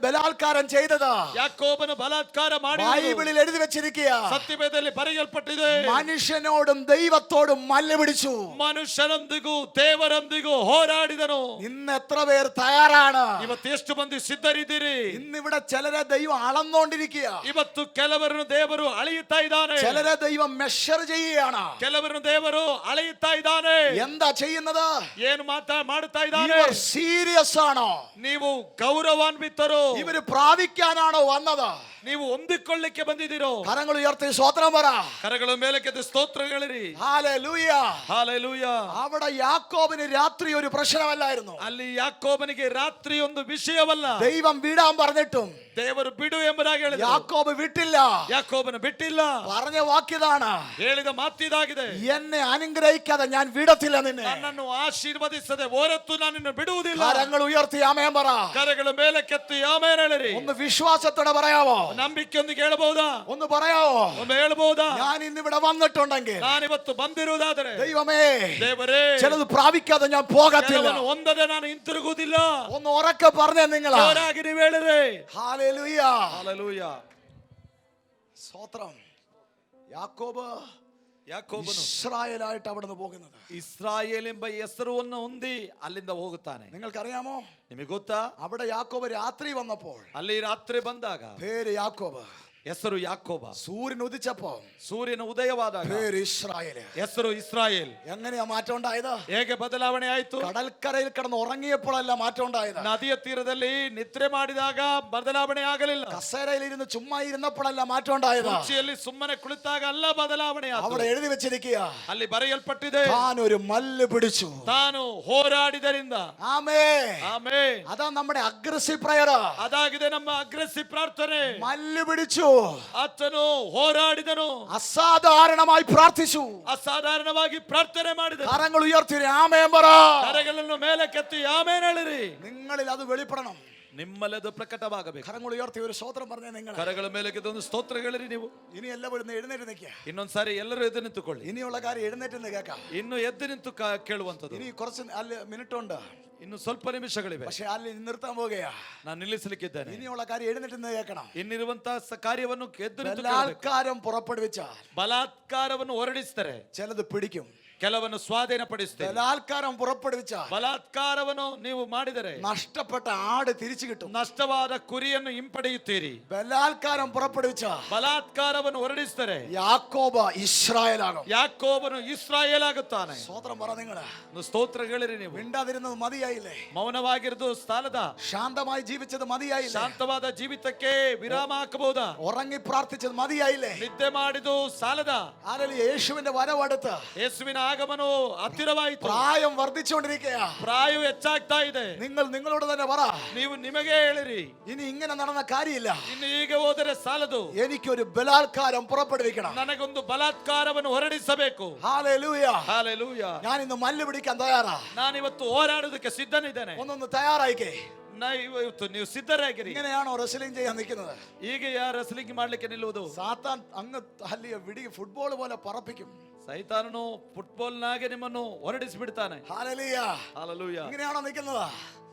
ബലാൽക്കാരം ചെയ്തത് ಯಾಕೋಬನು ಬಲಾತ್ಕಾರ ಮಾಡಿದನು. ബൈബിളിൽ എഴുതി വെച്ചിരിക്കുക. ಸತ್ಯವೇದದಲ್ಲಿ ಬರೆಯಲ್ಪಟ್ಟಿದೆ. മനുഷ്യനോടും ദൈവത്തോടും മല്ല് പിടിച്ചു. ಮನುಷ್ಯರೊಂದಿಗೂ ದೇವರೊಂದಿಗೂ ಹೋರಾಡಿದನು. ഇന്ന് എത്ര പേർ തയ്യാറാണ്? ಇವತ್ತು ಎಷ್ಟು ಮಂದಿ ಸಿದ್ಧರಿದ್ದೀರಿ? ഇന്നിവിടെ ചിലരെ ദൈവം അളന്നുകൊണ്ടിരിക്കുക. ಇವತ್ತು ಕೆಲವರನ್ನು ದೇವರು ಅಳೆಯುತ್ತಾ ಇದ್ದಾನೆ. ചിലരെ ദൈവം മെഷർ ചെയ്യുകയാണ്. ಕೆಲವರನ್ನು ದೇವರು ಅಳೆಯುತ್ತಾ ಇದ್ದಾನೆ. എന്താ ചെയ്യുന്നത്? ಏನು ಮಾಡುತ್ತಾ ಇದ್ದಾನೆ? ഇവർ സീരിയസ് ആണോ? ನೀವು ಗೌರವಾನ್ವಿತರು. ഇവര് പ്രാപിക്കാനാണോ വന്നത്? ನೀವು ಹೊಂದಿಕೊಳ್ಳಿಕ್ಕೆ ಬಂದಿದ್ದೀರೋ? കരങ്ങൾ ഉയർത്തി സ്തോത്രം പറ. ಕರಗಳ ಮೇಲಕ್ಕೆದ್ದು ಸ್ತೋತ್ರಗಳಿರಿ. ഹല്ലേലൂയ. ಹಾಲೆಲೂಯ. അവിടെ യാക്കോബിന് രാത്രി ഒരു പ്രശ്നമല്ലായിരുന്നു. ಅಲ್ಲಿ ಯಾಕೋಬನಿಗೆ ರಾತ್ರಿ ಒಂದು ವಿಷಯವಲ್ಲ. ദൈവം വിടാൻ പറഞ്ഞിട്ടും ದೇವರು ಬಿಡು ಎಂಬುದಾಗಿ ಹೇಳಿದ. യാക്കോബ് വിട്ടില്ല. ಯಾಕೋಬನು ಬಿಟ್ಟಿಲ್ಲ. പറഞ്ഞ വാക്യതാണ്, ಹೇಳಿದ ಮಾತಿದಾಗಿದೆ. എന്നെ അനുഗ്രഹിക്കാതെ ഞാൻ വിടത്തില്ല നിന്നെ. ನನ್ನನ್ನು ಆಶೀರ್ವದಿಸದೆ ಹೊರತು ನನ್ನನ್ನು ಬಿಡುವುದಿಲ್ಲ. കരങ്ങൾ ഉയർത്തി ആമേൻ പറ. ಕರಗಳ ಮೇಲಕ್ಕೆತ್ತಿ ಆಮೆನ್ ಹೇಳಿರಿ. ഒന്ന് വിശ്വാസത്തോടെ പറയാവോ? ನಂಬಿಕೆಯೊಂದಿಗೆ ಹೇಳಬಹುದಾ? ഒന്ന് പറയാവോ? ಒಮ್ಮೆ ಹೇಳಬಹುದಾ? ഞാൻ ഇന്നിവിടെ വന്നിട്ടുണ്ടെങ്കിൽ ನಾನಿವತ್ತು ಬಂದಿರುವುದಾದರೆ ദൈവമേ, ದೇವರೇ, ചിലത് പ്രാപിക്കാതെ ഞാൻ പോകത്തില്ല. ಕೆಲವನ್ನು ಹೊಂದದೆ ನಾನು ಹಿಂತಿರುಗುವುದಿಲ್ಲ. ഒന്ന് ഉറക്കെ പറഞ്ഞേ നിങ്ങൾ. ಜೋರಾಗಿ ನೀವು ಹೇಳಿರಿ. ഹല്ലേലൂയ. ಹಾಲೆಲೂಯ. സ്തോത്രം. യാക്കോബ് ಯಾಕೋಬನು ഇസ്രായേലായിട്ട് അവിടുന്ന് പോകുന്നത്. ಇಸ್ರಾಯೇಲ್ ಎಂಬ ಹೆಸರನ್ನು ಹೊಂದಿ ಅಲ್ಲಿಂದ ಹೋಗುತ್ತಾನೆ. നിങ്ങൾക്കറിയാമോ? ನಿಮಗೆ ಗೊತ್ತಾ? അവിടെ യാക്കോബ് രാത്രി വന്നപ്പോൾ ಅಲ್ಲಿ ರಾತ್ರಿ ಬಂದಾಗ പേര് യാക്കോബ്, ಹೆಸರು ಯಾಕೋಬ. സൂര്യൻ ഉദിച്ചപ്പോ ಸೂರ್ಯನ ಉದಯವಾದಾಗ പേര് ഇസ്രായേൽ. ಹೆಸರು ಇಸ್ರಾಯೇಲ್. എങ്ങനെയാ മാറ്റം ഉണ്ടായത്? ಹೇಗೆ ಬದಲಾವಣೆ ಆಯ್ತು? കടൽക്കരയിൽ കിടന്ന് ഉറങ്ങിയപ്പോഴല്ല മാറ്റം ഉണ്ടായത്. ನದಿಯ ತೀರದಲ್ಲಿ ನಿದ್ರೆ ಮಾಡಿದಾಗ ಬದಲಾವಣೆ ಆಗಲಿಲ್ಲ. കസേരയിൽ ഇരുന്ന് ചുമ്മാ ഇരുന്നപ്പോഴല്ല മാറ്റം ഉണ്ടായത്. ಕುರ್ಚಿಯಲ್ಲಿ ಸುಮ್ಮನೆ ಕುಳಿತಾಗ ಅಲ್ಲ ಬದಲಾವಣೆ ಆಯ್ತು. അവിടെ എഴുതി വെച്ചിരിക്കുക, ಅಲ್ಲಿ ಬರೆಯಲ್ಪಟ್ಟಿದೆ, താൻ ഒരു മല്ല് പിടിച്ചു. ತಾನು ಹೋರಾಡಿದರಿಂದ. ആമേൻ. ಆಮೆನ್. അതാ നമ്മുടെ അഗ്രസീവ് പ്രയർ. ಅದಾಗಿದೆ ನಮ್ಮ ಅಗ್ರೆಸಿವ್ ಪ್ರಾರ್ಥನೆ. മല്ല് പിടിച്ചു. ಆತನು ಹೋರಾಡಿದನು. അസാധാരണമായി പ്രാർത്ഥിച്ചു. ಅಸಾಧಾರಣವಾಗಿ ಪ್ರಾರ್ಥನೆ ಮಾಡಿದನು. കരങ്ങൾ ഉയർത്തി ആമേൻ പറ. ಕರಗಳನ್ನು ಮೇಲೆ ಕೆತ್ತಿ ಆಮೇನ್ ಹೇಳಿರಿ. നിങ്ങളിൽ അത് വെളിപ്പെടണം. ನಿಮ್ಮಲ್ಲದು ಪ್ರಕಟವಾಗಬೇಕು. കരങ്ങൾ ഉയർത്തി ഒരു സ്തോത്രം പറഞ്ഞേ നിങ്ങൾ. ಕರಗಳ ಮೇಲೆ ಕೆತ್ತೊಂದು ಸ್ತೋತ್ರಗಳಿರಿ ನೀವು. ഇനി എല്ലാവരും എഴുന്നേറ്റ് നിൽക്കുക. ಇನ್ನೊಂದ್ಸಾರಿ ಎಲ್ಲರೂ ಎದ್ದು ನಿಂತುಕೊಳ್ಳಿ. ഇനിയുള്ള കാര്യം എഴുന്നേറ്റ് നിന്ന് കേൾക്കാം. ಇನ್ನು ಎದ್ದು ನಿಂತು ಕೇಳುವಂಥದ್ದು. ഇനി കുറച്ച് ಅಲ್ಲಿ മിനിറ്റ് ഉണ്ട്. ಇನ್ನು ಸ್ವಲ್ಪ ನಿಮಿಷಗಳಿವೆ. പക്ഷെ ಅಲ್ಲಿ നിർത്താൻ പോകുകയാ. ನಾನು ನಿಲ್ಲಿಸಲಿಕ್ಕಿದ್ದೇನೆ. ഇനിയുള്ള കാര്യം എഴുന്നേറ്റ് നിന്ന് കേൾക്കണം. ಇನ್ನಿರುವಂತಹ ಕಾರ್ಯವನ್ನು ಎದ್ದು ನಿಂತು ബലാത്കാരം പുറപ്പെടുവിച്ചാൽ ಬಲಾತ್ಕಾರವನ್ನು ಹೊರಡಿಸ್ತಾರೆ. ചിലത് പിടിക്കും. ಕೆಲವನ್ನು ಸ್ವಾಧೀನಪಡಿಸುತ್ತೆ. ബലാത്കാരം പുറപ്പെടുവിച്ചാൽ ಬಲಾತ್ಕಾರವನ್ನು ನೀವು ಮಾಡಿದರೆ നഷ്ടപ്പെട്ട ആട് തിരിച്ചു കിട്ടും. ನಷ್ಟವಾದ ಕುರಿಯನ್ನು ಹಿಂಪಡೆಯುತ್ತೀರಿ. ബലാത്കാരം പുറപ്പെടുവിച്ചാൽ ಬಲಾತ್ಕಾರವನ್ನು ಹೊರಡಿಸ್ತಾರೆ. യാക്കോബ് ഇസ്രായേലാകും. ಯಾಕೋಬನು ಇಸ್ರಾಯೇಲ್ ಆಗುತ್ತಾನೆ. സ്തോത്രം പറ നിങ്ങൾ. ಸ್ತೋತ್ರಗಳಿರಿ ನೀವು. മിണ്ടാതിരുന്നത് മതിയായില്ലേ? ಮೌನವಾಗಿರುವುದು ಸಾಲದ? ശാന്തമായി ജീവിച്ചത് മതിയായില്ലേ? ಶಾಂತವಾದ ಜೀವಿತಕ್ಕೆ ವಿರಾಮ ಹಾಕಬಹುದಾ? ഉറങ്ങി പ്രാർത്ഥിച്ചത് മതിയായില്ലേ? ನಿದ್ದೆ ಮಾಡಿದು ಸಾಲದ? ആരെങ്കിലും യേശുവിന്റെ വരവടുത്ത് ಯೇಸುವಿನ ಆಗಮನವು ಹತ್ತಿರವಾಯಿತು. പ്രായം വർദ്ധിച്ചുകൊണ്ടിരിക്കുക. ಪ್ರಾಯವು ಹೆಚ್ಚಾಗ್ತಾ ಇದೆ. നിങ്ങൾ നിങ്ങളോട് തന്നെ പറ, ನೀವು ನಿಮಗೆ ಹೇಳಿರಿ, ഇനി ഇങ്ങനെ നടന്ന കാര്യമില്ല. ಇನ್ನು ಹೀಗೆ ಹೋದರೆ ಸಾಲದು. എനിക്കൊരു ബലാത്കാരം പുറപ്പെടുവിക്കണം. ನನಗೊಂದು ಬಲಾತ್ಕಾರವನ್ನು ಹೊರಡಿಸಬೇಕು. ഹല്ലേലൂയ. ಹಾಲೆಲೂಯ. ഞാൻ ഇന്ന് മല്ല് പിടിക്കാൻ തയ്യാറാ. ನಾನಿವತ್ತು ಹೋರಾಡೋದಕ್ಕೆ ಸಿದ್ಧನಿದ್ದೇನೆ. ഒന്നൊന്ന് തയ്യാറായിക്കേ. ಇವತ್ತು ನೀವು ಸಿದ್ಧರಾಗಿರಿ. ഇങ്ങനെയാണോ റെസ്ലിംഗ് ചെയ്യാൻ നിൽക്കുന്നത്? ಈಗ ಯಾರು ರೆಸ್ಲಿಂಗ್ ಮಾಡ್ಲಿಕ್ಕೆ ನಿಲ್ಲುವುದು? സാത്താൻ അങ്ങ് തല്ലിയ വിടി ഫുട്ബോൾ പോലെ പറപ്പിക്കും. ಸೈತಾನನು ಫುಟ್ಬಾಲ್ ನಾಗೆ ನಿಮ್ಮನ್ನು ಹೊರಡಿಸಿ ಬಿಡ್ತಾನೆ. ഹല്ലേലൂയ. ಹಾಲೆಲೂಯ. ഇങ്ങനെയാണോ നിൽക്കുന്നത്?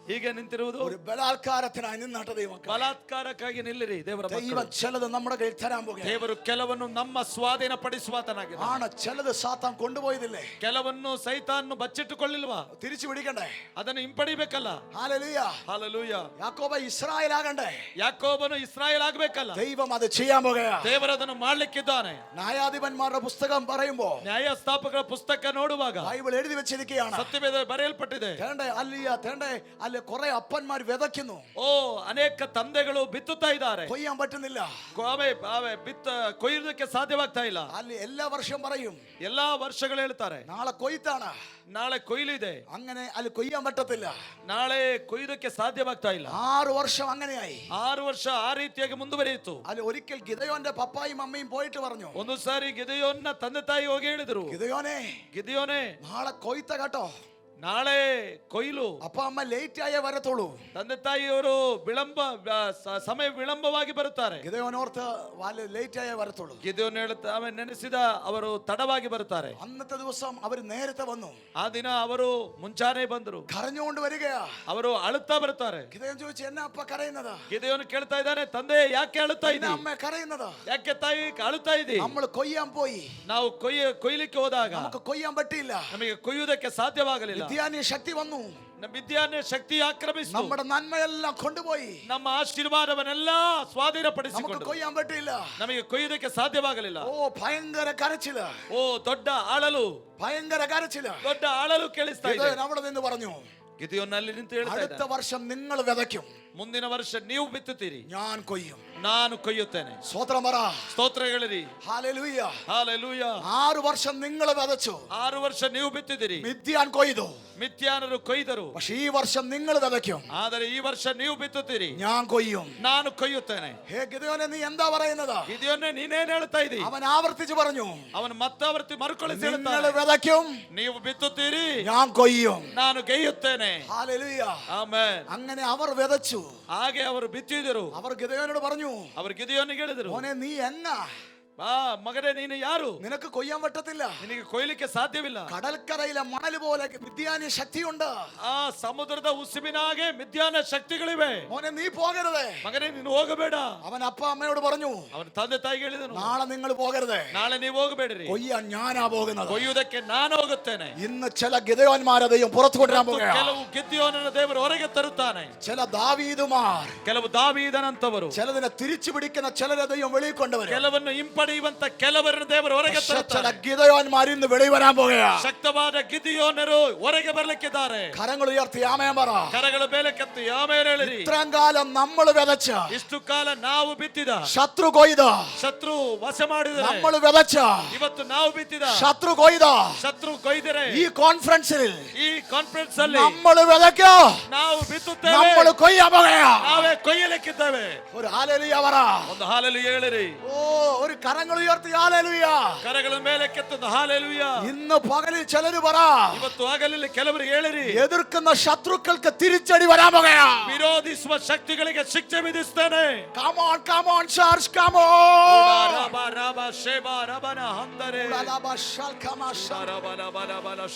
ಹೀಗೆ ನಿಂತಿರುವುದು? ഒരു ബലാത്കാരത്തിനായി നിന്നാട്ട ദൈവം. ಬಲಾತ್ಕಾರಕ್ಕಾಗಿ ನಿಲ್ಲಿರಿ ದೇವರ ദൈവം ಮಕ್ಕಳು. ചിലത് നമ്മുടെ കയ്യിൽ തരാൻ പോകുകയാണ്. ದೇವರು ಕೆಲವನ್ನು ನಮ್ಮ ಸ್ವಾಧೀನ ಪಡಿಸುವಾತನಾಗಿದ್ದಾನೆ. ആണ് ചിലത് സാത്താൻ കൊണ്ടുപോയതില്ലേ? ಕೆಲವನ್ನು ಸೈತಾನ್ ಬಚ್ಚಿಟ್ಟುಕೊಳ್ಳಿಲ್ವಾ? തിരിച്ചു പിടിക്കണ്ടേ? ಅದನ್ನು ಹಿಂಪಡಿಬೇಕಲ್ಲ. ഹല്ലേലൂയ. ಹಾಲೆಲೂಯ. യാക്കോബ് ഇസ്രായേൽ ആകണ്ടേ? ಯಾಕೋಬನು ಇಸ್ರಾಯೇಲ್ ಆಗಬೇಕಲ್ಲ. ദൈവം അത് ചെയ്യാൻ പോകുകയാണ്. ದೇವರು ಅದನ್ನು ಮಾಡ್ಲಿಕ್ಕಿದ್ದಾನೆ. ന്യായാധിപന്മാരുടെ പുസ്തകം പറയുമ്പോ ನ್ಯಾಯಸ್ಥಾಪಕರ ಪುಸ್ತಕ ನೋಡುವಾಗ ബൈബിൾ എഴുതി വെച്ചിരിക്കുകയാണ്. ಸತ್ಯವೇದ ಬರೆಯಲ್ಪಟ್ಟಿದೆ. തേണ്ടേ അല്ല കുറെ അപ്പന്മാർ വിതയ്ക്കുന്നു. ಓ, ಅನೇಕ ತಂದೆಗಳು ಬಿತ್ತುತ್ತಾ ಇದ್ದಾರೆ. കൊയ്യാൻ പറ്റുന്നില്ല. ಕೊಯ್ಯೋದಕ್ಕೆ ಸಾಧ್ಯವಾಗ್ತಾ ಇಲ್ಲ. ಅಲ್ಲಿ എല്ലാ വർഷം പറയും, ಎಲ್ಲಾ ವರ್ಷಗಳು ಹೇಳ್ತಾರೆ നാളെ കൊയ്ത്താണ്, ನಾಳೆ ಕೊಯ್ಲು ಇದೆ. അങ്ങനെ ಅಲ್ಲಿ കൊയ്യാൻ പറ്റത്തില്ല. ನಾಳೆ ಕೊಯ್ಯೋದಕ್ಕೆ ಸಾಧ್ಯವಾಗ್ತಾ ಇಲ್ಲ. 6 വർഷം അങ്ങനെയായി. 6 ವರ್ಷ ಆ ರೀತಿಯಾಗಿ ಮುಂದುವರಿಯಿತು. ಅಲ್ಲಿ ഒരിക്കൽ ഗിദയോന്റെ പപ്പായും അമ്മയും പോയിട്ട് പറഞ്ഞു, ಒಂದು ಸಾರಿ ಗಿದೆಯೋನ್ನ ತಂದೆ ತಾಯಿ ಹೋಗಿ ಹೇಳಿದ್ರು, ഗിദയോനെ ಗಿದೆಯೋನೇ, നാളെ കൊയ്ത്ത കേട്ടോ, ನಾಳೆ ಕೊಯ್ಲು. ಅಪ್ಪ ಅಮ್ಮ ಲೇಟ್ ಆಯೇ ವರತೋಳು. ತಂದೆ ತಾಯಿಯವರು ಸಮಯ ವಿಳಂಬವಾಗಿ ಬರುತ್ತಾರೆ. ಗಿದೆಯೋನೋರ್ತ ವಾಲೆ ಲೇಟ್ ಆಯೇ ವರತೋಳು. ಗಿದೆಯೋನು ಹೇಳುತ್ತಾ ಆಮೇಲೆ ನೆನೆಸಿದ ಅವರು ತಡವಾಗಿ ಬರುತ್ತಾರೆ. അന്നത്തെ ദിവസം അവർ നേരത്തെ വന്നു. ಆ ದಿನ ಅವರು ಮುಂಚಾನೆ ಬಂದರು. കരഞ്ഞുകൊണ്ട് വരികയാ. ಅವರು ಅಳುತ್ತಾ ಬರ್ತಾರೆ. ಗಿದೆಯೋನ್ ചോദിച്ചു എന്നാ അപ്പ കരയുന്നത്? ಗಿದೆಯೋನು ಕೇಳ್ತಾ ಇದ್ದಾನೆ, ತಂದೆ ಯಾಕೆ ಅಳುತ್ತಾ ಇದ್ದೀ? അമ്മ കരയുന്നത്? ಯಾಕೆ ತಾಯಿ ಅಳುತ್ತಾ ಇದ್ದೀ? നമ്മൾ കൊയ്യാൻ പോയി. ನಾವು ಕೊಯ್ಲಿಕ್ಕೆ ಹೋದಾಗ നമുക്ക് കൊയ്യാൻ പറ്റിയില്ല. ನಮಗೆ ಕೊಯ್ಯುವುದಕ್ಕೆ ಸಾಧ್ಯವಾಗಲಿಲ್ಲ. വിദ്യാന്യ ശക്തി വന്നു. ವಿದ್ಯಾನ್ಯ ಶಕ್ತಿ ಆಕ್ರಮಿಸಿತು. നമ്മുടെ നന്മയെല്ലാം കൊണ്ടുപോയി. ನಮ್ಮ ಆಶೀರ್ವಾದವನ್ನೆಲ್ಲ ಸ್ವಾಧೀನಪಡಿಸಿಕೊಂಡು നമുക്ക് കൊയ്യാൻ പറ്റിയില്ല. ನಮಗೆ ಕೊಯ್ಯುವುದಕ್ಕೆ ಸಾಧ್ಯವಾಗಲಿಲ್ಲ. ഓ ഭയങ്കര കരച്ചില. ಓ ದೊಡ್ಡ ಅಳಲು, ഭയങ്കര കരച്ചില. ದೊಡ್ಡ ಅಳಲು ಕೇಳಿಸ್ತಾ ಇದೆ. അവിടെ നിന്ന് പറഞ്ഞു, ಗಿದೆಯೋನಲ್ಲಿ ನಿಂತು ಹೇಳ್ತಾ ಇದ್ದಾನೆ, അടുത്ത വർഷം നിങ്ങൾ വിതയ്ക്കും, ಮುಂದಿನ ವರ್ಷ ನೀವು ಬಿತ್ತುತ್ತೀರಿ, ഞാൻ കൊയ്യും. ನಾನು ಕೊಯ್ಯುತ್ತೇನೆ. ಸ್ತೋತ್ರ പറ. ಸ್ತೋತ್ರಗಳಿರಿ. ഹല്ലേലൂയ. ಹಾಲೆಲೂಯಾ. 6 ವರ್ಷം നിങ്ങൾ വിതച്ചു. 6 ವರ್ಷ ನೀವು ಬಿತ್ತಿದಿರಿ. മിദ്യാൻ കൊയ്തു. ಮಿದ್ಯಾನರು ಕೊಯ್ದರು. പക്ഷേ ഈ വർഷം നിങ്ങൾ വിതയ്ക്കും. ಆದರೆ ಈ ವರ್ಷ ನೀವು ಬಿತ್ತುತ್ತೀರಿ, ഞാൻ കൊയ്യും. ನಾನು ಕೊಯ್ಯುತ್ತೇನೆ. ഹേ ഗിദെയോനെ, നീ എന്താ പറയുന്നത്? ಗಿದೆಯೋನೇ ನೀನೇನ್ ಹೇಳ್ತಾ ಇದ್ದೀ? അവൻ ആവർത്തിച്ചു പറഞ്ഞു, ಅವನು ಮತ್ತಾವರ್ತಿ ಮರುಕಳಿಸಿ നിങ്ങൾ ಹೇಳ್ತಾನೆ, വിതയ്ക്കും, ನೀವು ಬಿತ್ತುತ್ತೀರಿ, ഞാൻ കൊയ്യും. ನಾನು ಗೈಯುತ್ತೇನೆ. ഹല്ലേലൂയ. ಆಮೆನ್. അങ്ങനെ അവർ വിതച്ചു. ಹಾಗೆ ಅವರು ಬಿತ್ತಿದರು. അവർ ഗിദെയോനോട് പറഞ്ഞു, ಅವರು ಗಿದೆಯೋನಿಗೆ ಹೇಳಿದರು, മോനെ നീ എന്ന, ಮಗನೇ ನೀನು ಯಾರು? നിനക്ക് കൊയ്യാൻ പറ്റത്തില്ല. ನಿನಗೆ ಕೊಯ್ಲಿಕ್ಕೆ ಸಾಧ್ಯವಿಲ್ಲ. കടൽക്കരയിലെ മണൽ പോലെ വിദ്യാന്യ ശക്തിയുണ്ട്. ಆ ಸಮುದ್ರದ ಉಸುಬಿನ ಹಾಗೆ ಮಿದ್ಯಾನ ಶಕ್ತಿಗಳಿವೆ. മോനെ നീ പോകരുത്. ಮಗನೇ ನೀನು ಹೋಗಬೇಡ. അവൻ അപ്പ അമ്മയോട് പറഞ്ഞു, ಅವನ ತಂದೆ ತಾಯಿಗೆ ಹೇಳಿದನು, നാളെ നിങ്ങൾ പോകരുത്. ನಾಳೆ ನೀವು ಹೋಗಬೇಡ್ರಿ, കൊയ്യാൻ ഞാനാ പോകുന്നത്. ಕೊಯ್ಯುವುದಕ್ಕೆ ನಾನು ಹೋಗುತ್ತೇನೆ. ഇന്ന് ചില ഗിദെയോന്മാരെ ദൈവം പുറത്തു കൊണ്ടുവരാൻ പോകുകയാണ്. ಕೆಲವು ಗಿದ್ಯೋನನ ದೇವರು ಹೊರಗೆ ತರುತ್ತಾನೆ. ചില ദാവീദുമാർ, ಕೆಲವು ದಾವೀದನಂತವರು, ചിലതിനെ തിരിച്ചു പിടിക്കുന്ന ചിലരെ ദൈവം വെളിയിൽ കൊണ്ടുവരും. ಕೆಲವನ್ನು ಹಿಂಪಡೆಯುವಂತ ಕೆಲವರನ್ನು ದೇವರು ಹೊರಗೆ ചില ತರುತ್ತಾನೆ. ഗിദെയോന്മാർ ഇന്ന് വെളിയിൽ വരാൻ പോകുകയാണ്. ಶಕ್ತವಾದ ಗಿದಿಯೋನರು ಹೊರಗೆ ಬರ್ಲಿಕ್ಕಿದ್ದಾರೆ. കരങ്ങൾ ഉയർത്തി ആമേൻ പറ. ಕರಗಳ ಮೇಲೆ ಕೆತ್ತಿ ಆಮೇಲೆ ಹೇಳಿರಿ. ഇത്രയും കാലം നമ്മൾ വിതച്ച, ಇಷ್ಟು ಕಾಲ ನಾವು ಬಿತ್ತಿದ, ശത്രു കൊയ്ത, ಶತ್ರು ವಶ ಮಾಡಿದರೆ, നമ്മൾ വിതച്ച, ಇವತ್ತು ನಾವು ಬಿತ್ತಿದ, ശത്രു കൊയ്ത, ಶತ್ರು ಕೊಯ್ದರೆ, ഈ കോൺഫറൻസിൽ ಈ ಕಾನ್ಫರೆನ್ಸ್ ಅಲ್ಲಿ നമ്മൾ വിതയ്ക്കോ, ನಾವು ಬಿತ್ತುತ್ತೇವೆ, നമ്മൾ കൊയ്യാൻ പോകുകയാണ്. ನಾವೇ ಕೊಯ್ಯಲಿಕ್ಕಿದ್ದೇವೆ. ഒരു ഹല്ലേലൂയ പറ. ಒಂದು ಹಾಲೆಲೂಯ ಹೇಳಿರಿ. ഓ, ഒരു കരങ്ങൾ ഉയർത്തി ഹല്ലേലൂയ. ಕರಗಳ ಮೇಲೆ ಕೆತ್ತೊಂದು ಹಾಲೆಲೂಯ. ഇന്ന് പകലിൽ ചിലര് പറ, ಇವತ್ತು ಹಗಲಲ್ಲಿ ಕೆಲವರಿಗೆ ಹೇಳಿರಿ, എതിർക്കുന്ന ശത്രുക്കൾക്ക് തിരിച്ചടി വരാൻ പോകുകയാണ്. ವಿರೋಧಿಸುವ ಶಕ್ತಿಗಳಿಗೆ ಶಿಕ್ಷೆ ವಿಧಿಸ್ತೇನೆ. Come on, come on, church, come on. ರಬ ರಬ ಶೇಬ ರಬನ ಹಂದರೆ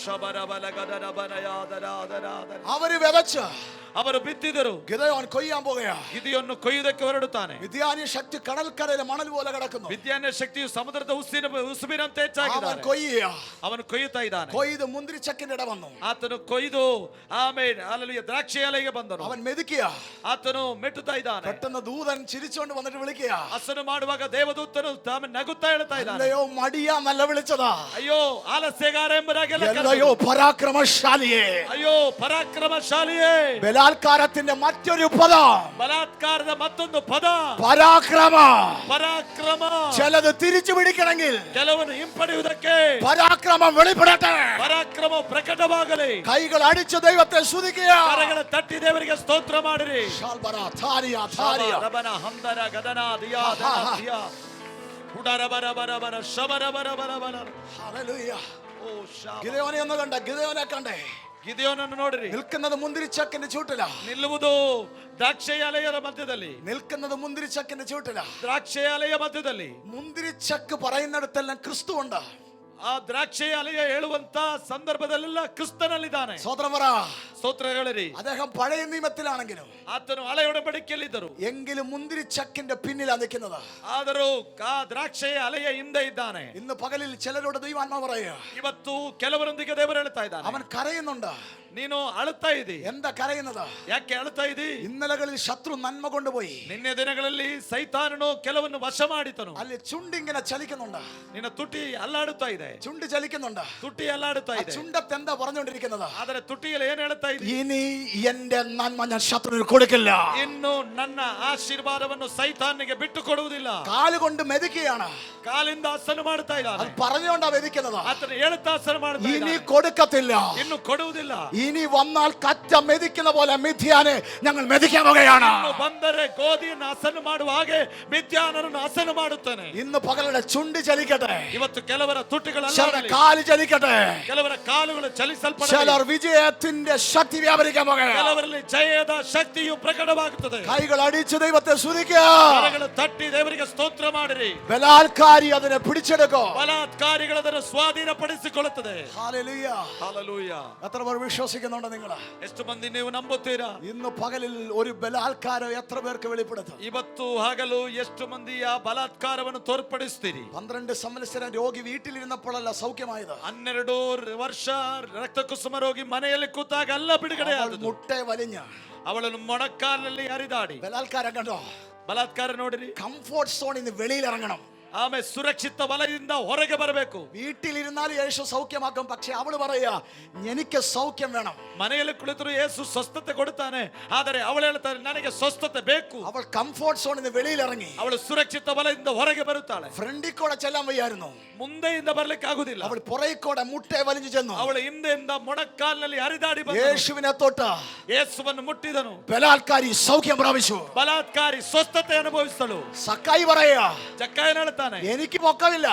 അവര് വിതച്ച്, ಅವರು ಬಿತ್ತಿದರು. ഗിദെയോൻ കൊയ്യാൻ പോകുകയാണ്. ಗಿದಿಯನ್ನು ಕೊಯ್ಯುವುದಕ್ಕೆ ಹೊರಡುತ್ತಾನೆ. വിദ്യാന്യ ശക്തി കടൽക്കരയിലെ മണൽ പോലെ കിടക്കുന്നു. ವಿದ್ಯಾನ್ಯ ಶಕ್ತಿಯು ಸಮುದ್ರದ ಉಸುಬಿನಂತೆ അവൻ ಹೆಚ್ಚಾಗಿದ್ದಾನೆ. കൊയ്യുക. ಅವನು ಕೊಯ್ಯುತ್ತಾ ಇದ್ದಾನೆ. കൊയ്ത് മുന്തിരി ചക്കിന്റെ ഇട വന്നു. ಆತನು ಕೊಯ್ದು ಆಮೇಲೆ ಅಲ್ಲಿ ದ್ರಾಕ್ಷಿ ಎಲೆಗೆ ಬಂದನು. അവൻ മെതിക്കുക. ಆತನು ಮೆಟ್ಟುತ್ತಾ ಇದ್ದಾನೆ. പെട്ടെന്ന് ദൂതൻ ചിരിച്ചുകൊണ്ട് വന്നിട്ട് വിളിക്കുക. ಹಸನು ಮಾಡುವಾಗ ದೇವದೂತನು ತಾನು ನಗುತ್ತಾ ಹೇಳ್ತಾ ಇದ್ದಾನೆ, അല്ലയോ മടിയാ നല്ല വിളിച്ചതാ. ಅಯ್ಯೋ ಆಲಸ್ಯಗಾರ ಎಂಬುದಾಗೆಲ್ಲ അല്ലയോ പരാക്രമശാലിയേ. ಅಯ್ಯೋ ಪರಾಕ್ರಮಶಾಲಿಯೇ. ബലാത്കാരത്തിന്റെ മറ്റൊരു പദം ಬಲಾತ್ಕಾರದ ಮತ್ತೊಂದು ಪದ പരാക്രമ. ಪರಾಕ್ರಮ. ചിലത് തിരിച്ചു പിടിക്കണമെങ്കിൽ ಕೆಲವನ್ನು ಹಿಂಪಡೆಯುವುದಕ್ಕೆ പരാക്രമം വെളിപ്പെടട്ടെ. ಪರಾಕ್ರಮ ಪ್ರಕಟವಾಗಲಿ. കൈകൾ അടിച്ച് ദൈവത്തെ സ്തുതിക്കുക. ಕರಗಳ ತಟ್ಟಿ ದೇವರಿಗೆ ಸ್ತೋತ್ರ ಮಾಡಿರಿ. ശാൽബറ, ധാരിയ, ധാരിയ. ರಬನ ಹಂದರ ಗದನ ದಿಯಾ ದನ ದಿಯಾ ಉಡರ ಬರ ಬರ ಬರ ಶಬರ ಬರ ಬರ ಬರ. ഹല്ലേലൂയ. ಓ ಶಾಬ. ഗിദെയോനെ ഒന്ന് കണ്ടേ, ഗിദെയോനെ കണ്ടേ. ಗಿದೆಯೋನನ್ನು ನೋಡಿರಿ. നിൽക്കുന്നത് മുന്തിരിച്ചക്കിന്റെ ചൂട്ടില. ನಿಲ್ಲುವುದು ದ್ರಾಕ್ಷಾಲಯದ ಮಧ್ಯದಲ್ಲಿ. നിൽക്കുന്നത് മുന്തിരിച്ചക്കിന്റെ ചൂട്ടില. ದ್ರಾಕ್ಷಾಲಯ ಮಧ್ಯದಲ್ಲಿ. മുന്തിരിച്ചക്ക് പറയുന്നിടത്തെല്ലാം ക്രിസ്തു ഉണ്ട്. ಆ ദ്രാക്ഷಾಲಯ ಹೇಳುವಂತ ಸಂದರ್ಭದಲ್ಲೆಲ್ಲ ಕ್ರಿಸ್ತನಲ್ಲಿದ್ದಾನೆ. സ്വതന്ത്രവറ. ಸ್ತೋತ್ರಗಳಿರಿ. അദ്ദേഹം പഴയ നിയമത്തിലാണെങ്കിലും ಆತನು ಹಳೆಯ ಒಡಂಬಡಿಕೆಯಲ್ಲಿದ್ದರು. എങ്കിലും മുന്തിരിച്ചക്കിന്റെ പിന്നിലാണ് നിൽക്കുന്നത്. ಆದರೂ ಆ ದ್ರಾಕ್ಷೆಯ ಅಲೆಯ ಹಿಂದೆ ಇದ್ದಾನೆ. ഇന്ന് പകലിൽ ചിലരോട് ദൈവാത്മാ പറയുക, ಇವತ್ತು ಕೆಲವರೊಂದಿಗೆ ದೇವರು ಹೇಳ್ತಾ ಇದ್ದಾನೆ, അവൻ കരയുന്നുണ്ട്. ನೀನು ಅಳುತ್ತಾ ಇದ್ದಿ. എന്താ കരയുന്നത്? ಯಾಕೆ ಅಳುತ್ತಾ ಇದ್ದಿ? ഇന്നലകളിൽ ശത്രു നന്മ കൊണ്ടുപോയി. ನಿನ್ನೆ ದಿನಗಳಲ್ಲಿ ಸೈತಾನನು ಕೆಲವನ್ನು ವಶ ಮಾಡಿತನು. ಅಲ್ಲಿ ചുണ്ടിങ്ങനെ ചലിക്കുന്നുണ്ട്. ನಿನ್ನ ತುಟಿ ಅಲ್ಲಾಡುತ್ತಾ ಇದೆ. ചുണ്ട് ചലിക്കുന്നുണ്ട്. ತುಟಿ ಅಲ್ಲಾಡುತ್ತಾ ಇದೆ. ചുണ്ടത്ത് എന്താ പറഞ്ഞുകൊണ്ടിരിക്കുന്നത്? ಆದರೆ ತುಟಿಯಲ್ಲಿ ಏನ್ ಹೇಳ್ತಾ ಇದೆ? ഇനി എന്റെ നന്മ ഞാൻ ശത്രുവിന് കൊടുക്കില്ല. ಇನ್ನು ನನ್ನ ಆಶೀರ್ವಾದವನ್ನು ಸೈತಾನಿಗೆ ಬಿಟ್ಟು ಕೊಡುವುದಿಲ್ಲ. കാലുകൊണ്ട് മെതിക്കുകയാണ്. ಕಾಲಿಂದ ಹಸನು ಮಾಡ್ತಾ ಇದ್ದಾನೆ. അത് പറഞ്ഞുകൊണ്ടാ മെതിക്കുന്നത്. ಆತನು ಹೇಳುತ್ತಾ ಹಸನು ಮಾಡ್ತಾ ഇനി ಇದ್ದಾನೆ. കൊടുക്കത്തില്ല. ಇನ್ನು ಕೊಡುವುದಿಲ್ಲ. ഇനി വന്നാൽ കറ്റ മെതിക്കുന്ന പോലെ മിഥ്യാനെ ഞങ്ങൾ മെതിക്കാൻ പോകുകയാണ്. ಇನ್ನು ಬಂದರೆ ಗೋಧಿಯನ್ನು ಹಸನು ಮಾಡುವ ಹಾಗೆ ಮಿಥ್ಯಾನರನ್ನು ಹಸನು ಮಾಡುತ್ತಾನೆ. ഇന്ന് പകലുടെ ചുണ്ടി ചലിക്കട്ടെ, ಇವತ್ತು ಕೆಲವರ ತುಟಿಗಳೆಲ್ಲ ചിലരുടെ കാല് ചലിക്കട്ടെ, ಕೆಲವರ ಕಾಲುಗಳು ಚಲಿಸಲ್ಪಡಲಿ, ചിലർ വിജയത്തിന്റെ ശക്തി വ്യാപരിക്കാൻ പോകുകയാണ്. ಕೆಲವರಲ್ಲಿ ಜಯದ ಶಕ್ತಿಯು ಪ್ರಕಟವಾಗುತ್ತದೆ. കൈകൾ അടിച്ച് ദൈവത്തെ സ്തുതിക്കുക. ಕರಗಳು ತಟ್ಟಿ ದೇವರಿಗೆ ಸ್ತೋತ್ರ ಮಾಡಿರಿ. ബലാത്കാരി അതിനെ പിടിച്ചെടുക്കും. ಬಲಾತ್ಕಾರಿಗಳು ಅದನ್ನು ಸ್ವಾಧೀನಪಡಿಸಿಕೊಳ್ಳುತ್ತದೆ. ഹല്ലേലൂയ. ಹಲ್ಲೆಲೂಯ. എത്ര പേർ വിശ്വസിക്കുന്നുണ്ട് നിങ്ങൾ? ಎಷ್ಟು ಮಂದಿ ನೀವು ನಂಬುತ್ತೀರಾ? ഇന്ന് പകലിൽ ഒരു ബലാത്കാരം എത്ര പേർക്ക് വെളിപ്പെടുത്തും? ಇವತ್ತು ಹಗಲು ಎಷ್ಟು ಮಂದಿಯ ಬಲಾತ್ಕಾರವನ್ನು ತೋರ್ಪಡಿಸ್ತೀರಿ? 12 സംവത്സരം രോഗി വീട്ടിലിരുന്നപ്പോഴല്ല സൗഖ്യമായത്. 12 ವರ್ಷ ರಕ್ತ ಕುಸುಮ ರೋಗಿ ಮನೆಯಲ್ಲಿ ಕೂತಾಗ ಅಲ್ಲ ಬಿಡುಗಡೆ ಆದದ್ದು. മുട്ടെ വലിഞ്ഞ ಅವಳನ್ನು ಮೊಣಕಾಲಲ್ಲಿ ಹರಿದಾಡಿ. ബലാത്കാരം കണ്ടോ? ಬಲಾತ್ಕಾರ ನೋಡಿರಿ. കംഫോർട്ട് സോണിൽ നിന്ന് വെളിയിൽ ഇറങ്ങണം. ಆಮೇಲೆ ಸುರಕ್ಷಿತ ವಲಯದಿಂದ ಹೊರಗೆ ಬರಬೇಕು. വീട്ടിലിരുന്നാൽ യേശു സൗഖ്യമാക്കും, പക്ഷെ അവള് പറയാ എനിക്ക് സൗഖ്യം വേണം. ಮನೆಯಲ್ಲಿ ಕುಳಿತರು ಯೇಸು ಸ್ವಸ್ಥತೆ ಕೊಡುತ್ತಾನೆ, ಆದರೆ ಅವಳು ಹೇಳ್ತಾಳೆ ನನಗೆ ಸ್ವಸ್ಥತೆ ಬೇಕು. അവൾ കംഫോർട്ട് സോണിൽ നിന്ന് വെളിയിൽ ഇറങ്ങി. ಅವಳು ಸುರಕ್ಷಿತ ವಲಯದಿಂದ ಹೊರಗೆ ಬರುತ್ತಾಳೆ. ഫ്രണ്ടിൽ കൂടെ ചെല്ലാൻ വയ്യായിരുന്നു, ಮುಂದೆಯಿಂದ ಬರ್ಲಿಕ್ಕೆ ಆಗುದಿಲ್ಲ. അവൾ പുറകിൽ കൂടെ മുട്ടെ വലിഞ്ഞു ചെന്നു. ಅವಳು ಹಿಂದೆಯಿಂದ ಮೊಣಕಾಲಿನಲ್ಲಿ ಹರಿದಾಡಿ ಬಂದಳು. യേശുവിനെ തൊട്ട ಯೇಸುವನ್ನು ಮುಟ್ಟಿದನು. ബലാത്കാരി സൗഖ്യം പ്രാപിച്ചു. ಬಲಾತ್ಕಾರಿ ಸ್ವಸ್ಥತೆ ಅನುಭವಿಸಿದಳು. സക്കായി പറയാ ಜಕ್ಕಾಯನ ಹೇಳ್ತಾನೆ എനിക്ക് പൊക്കമില്ല,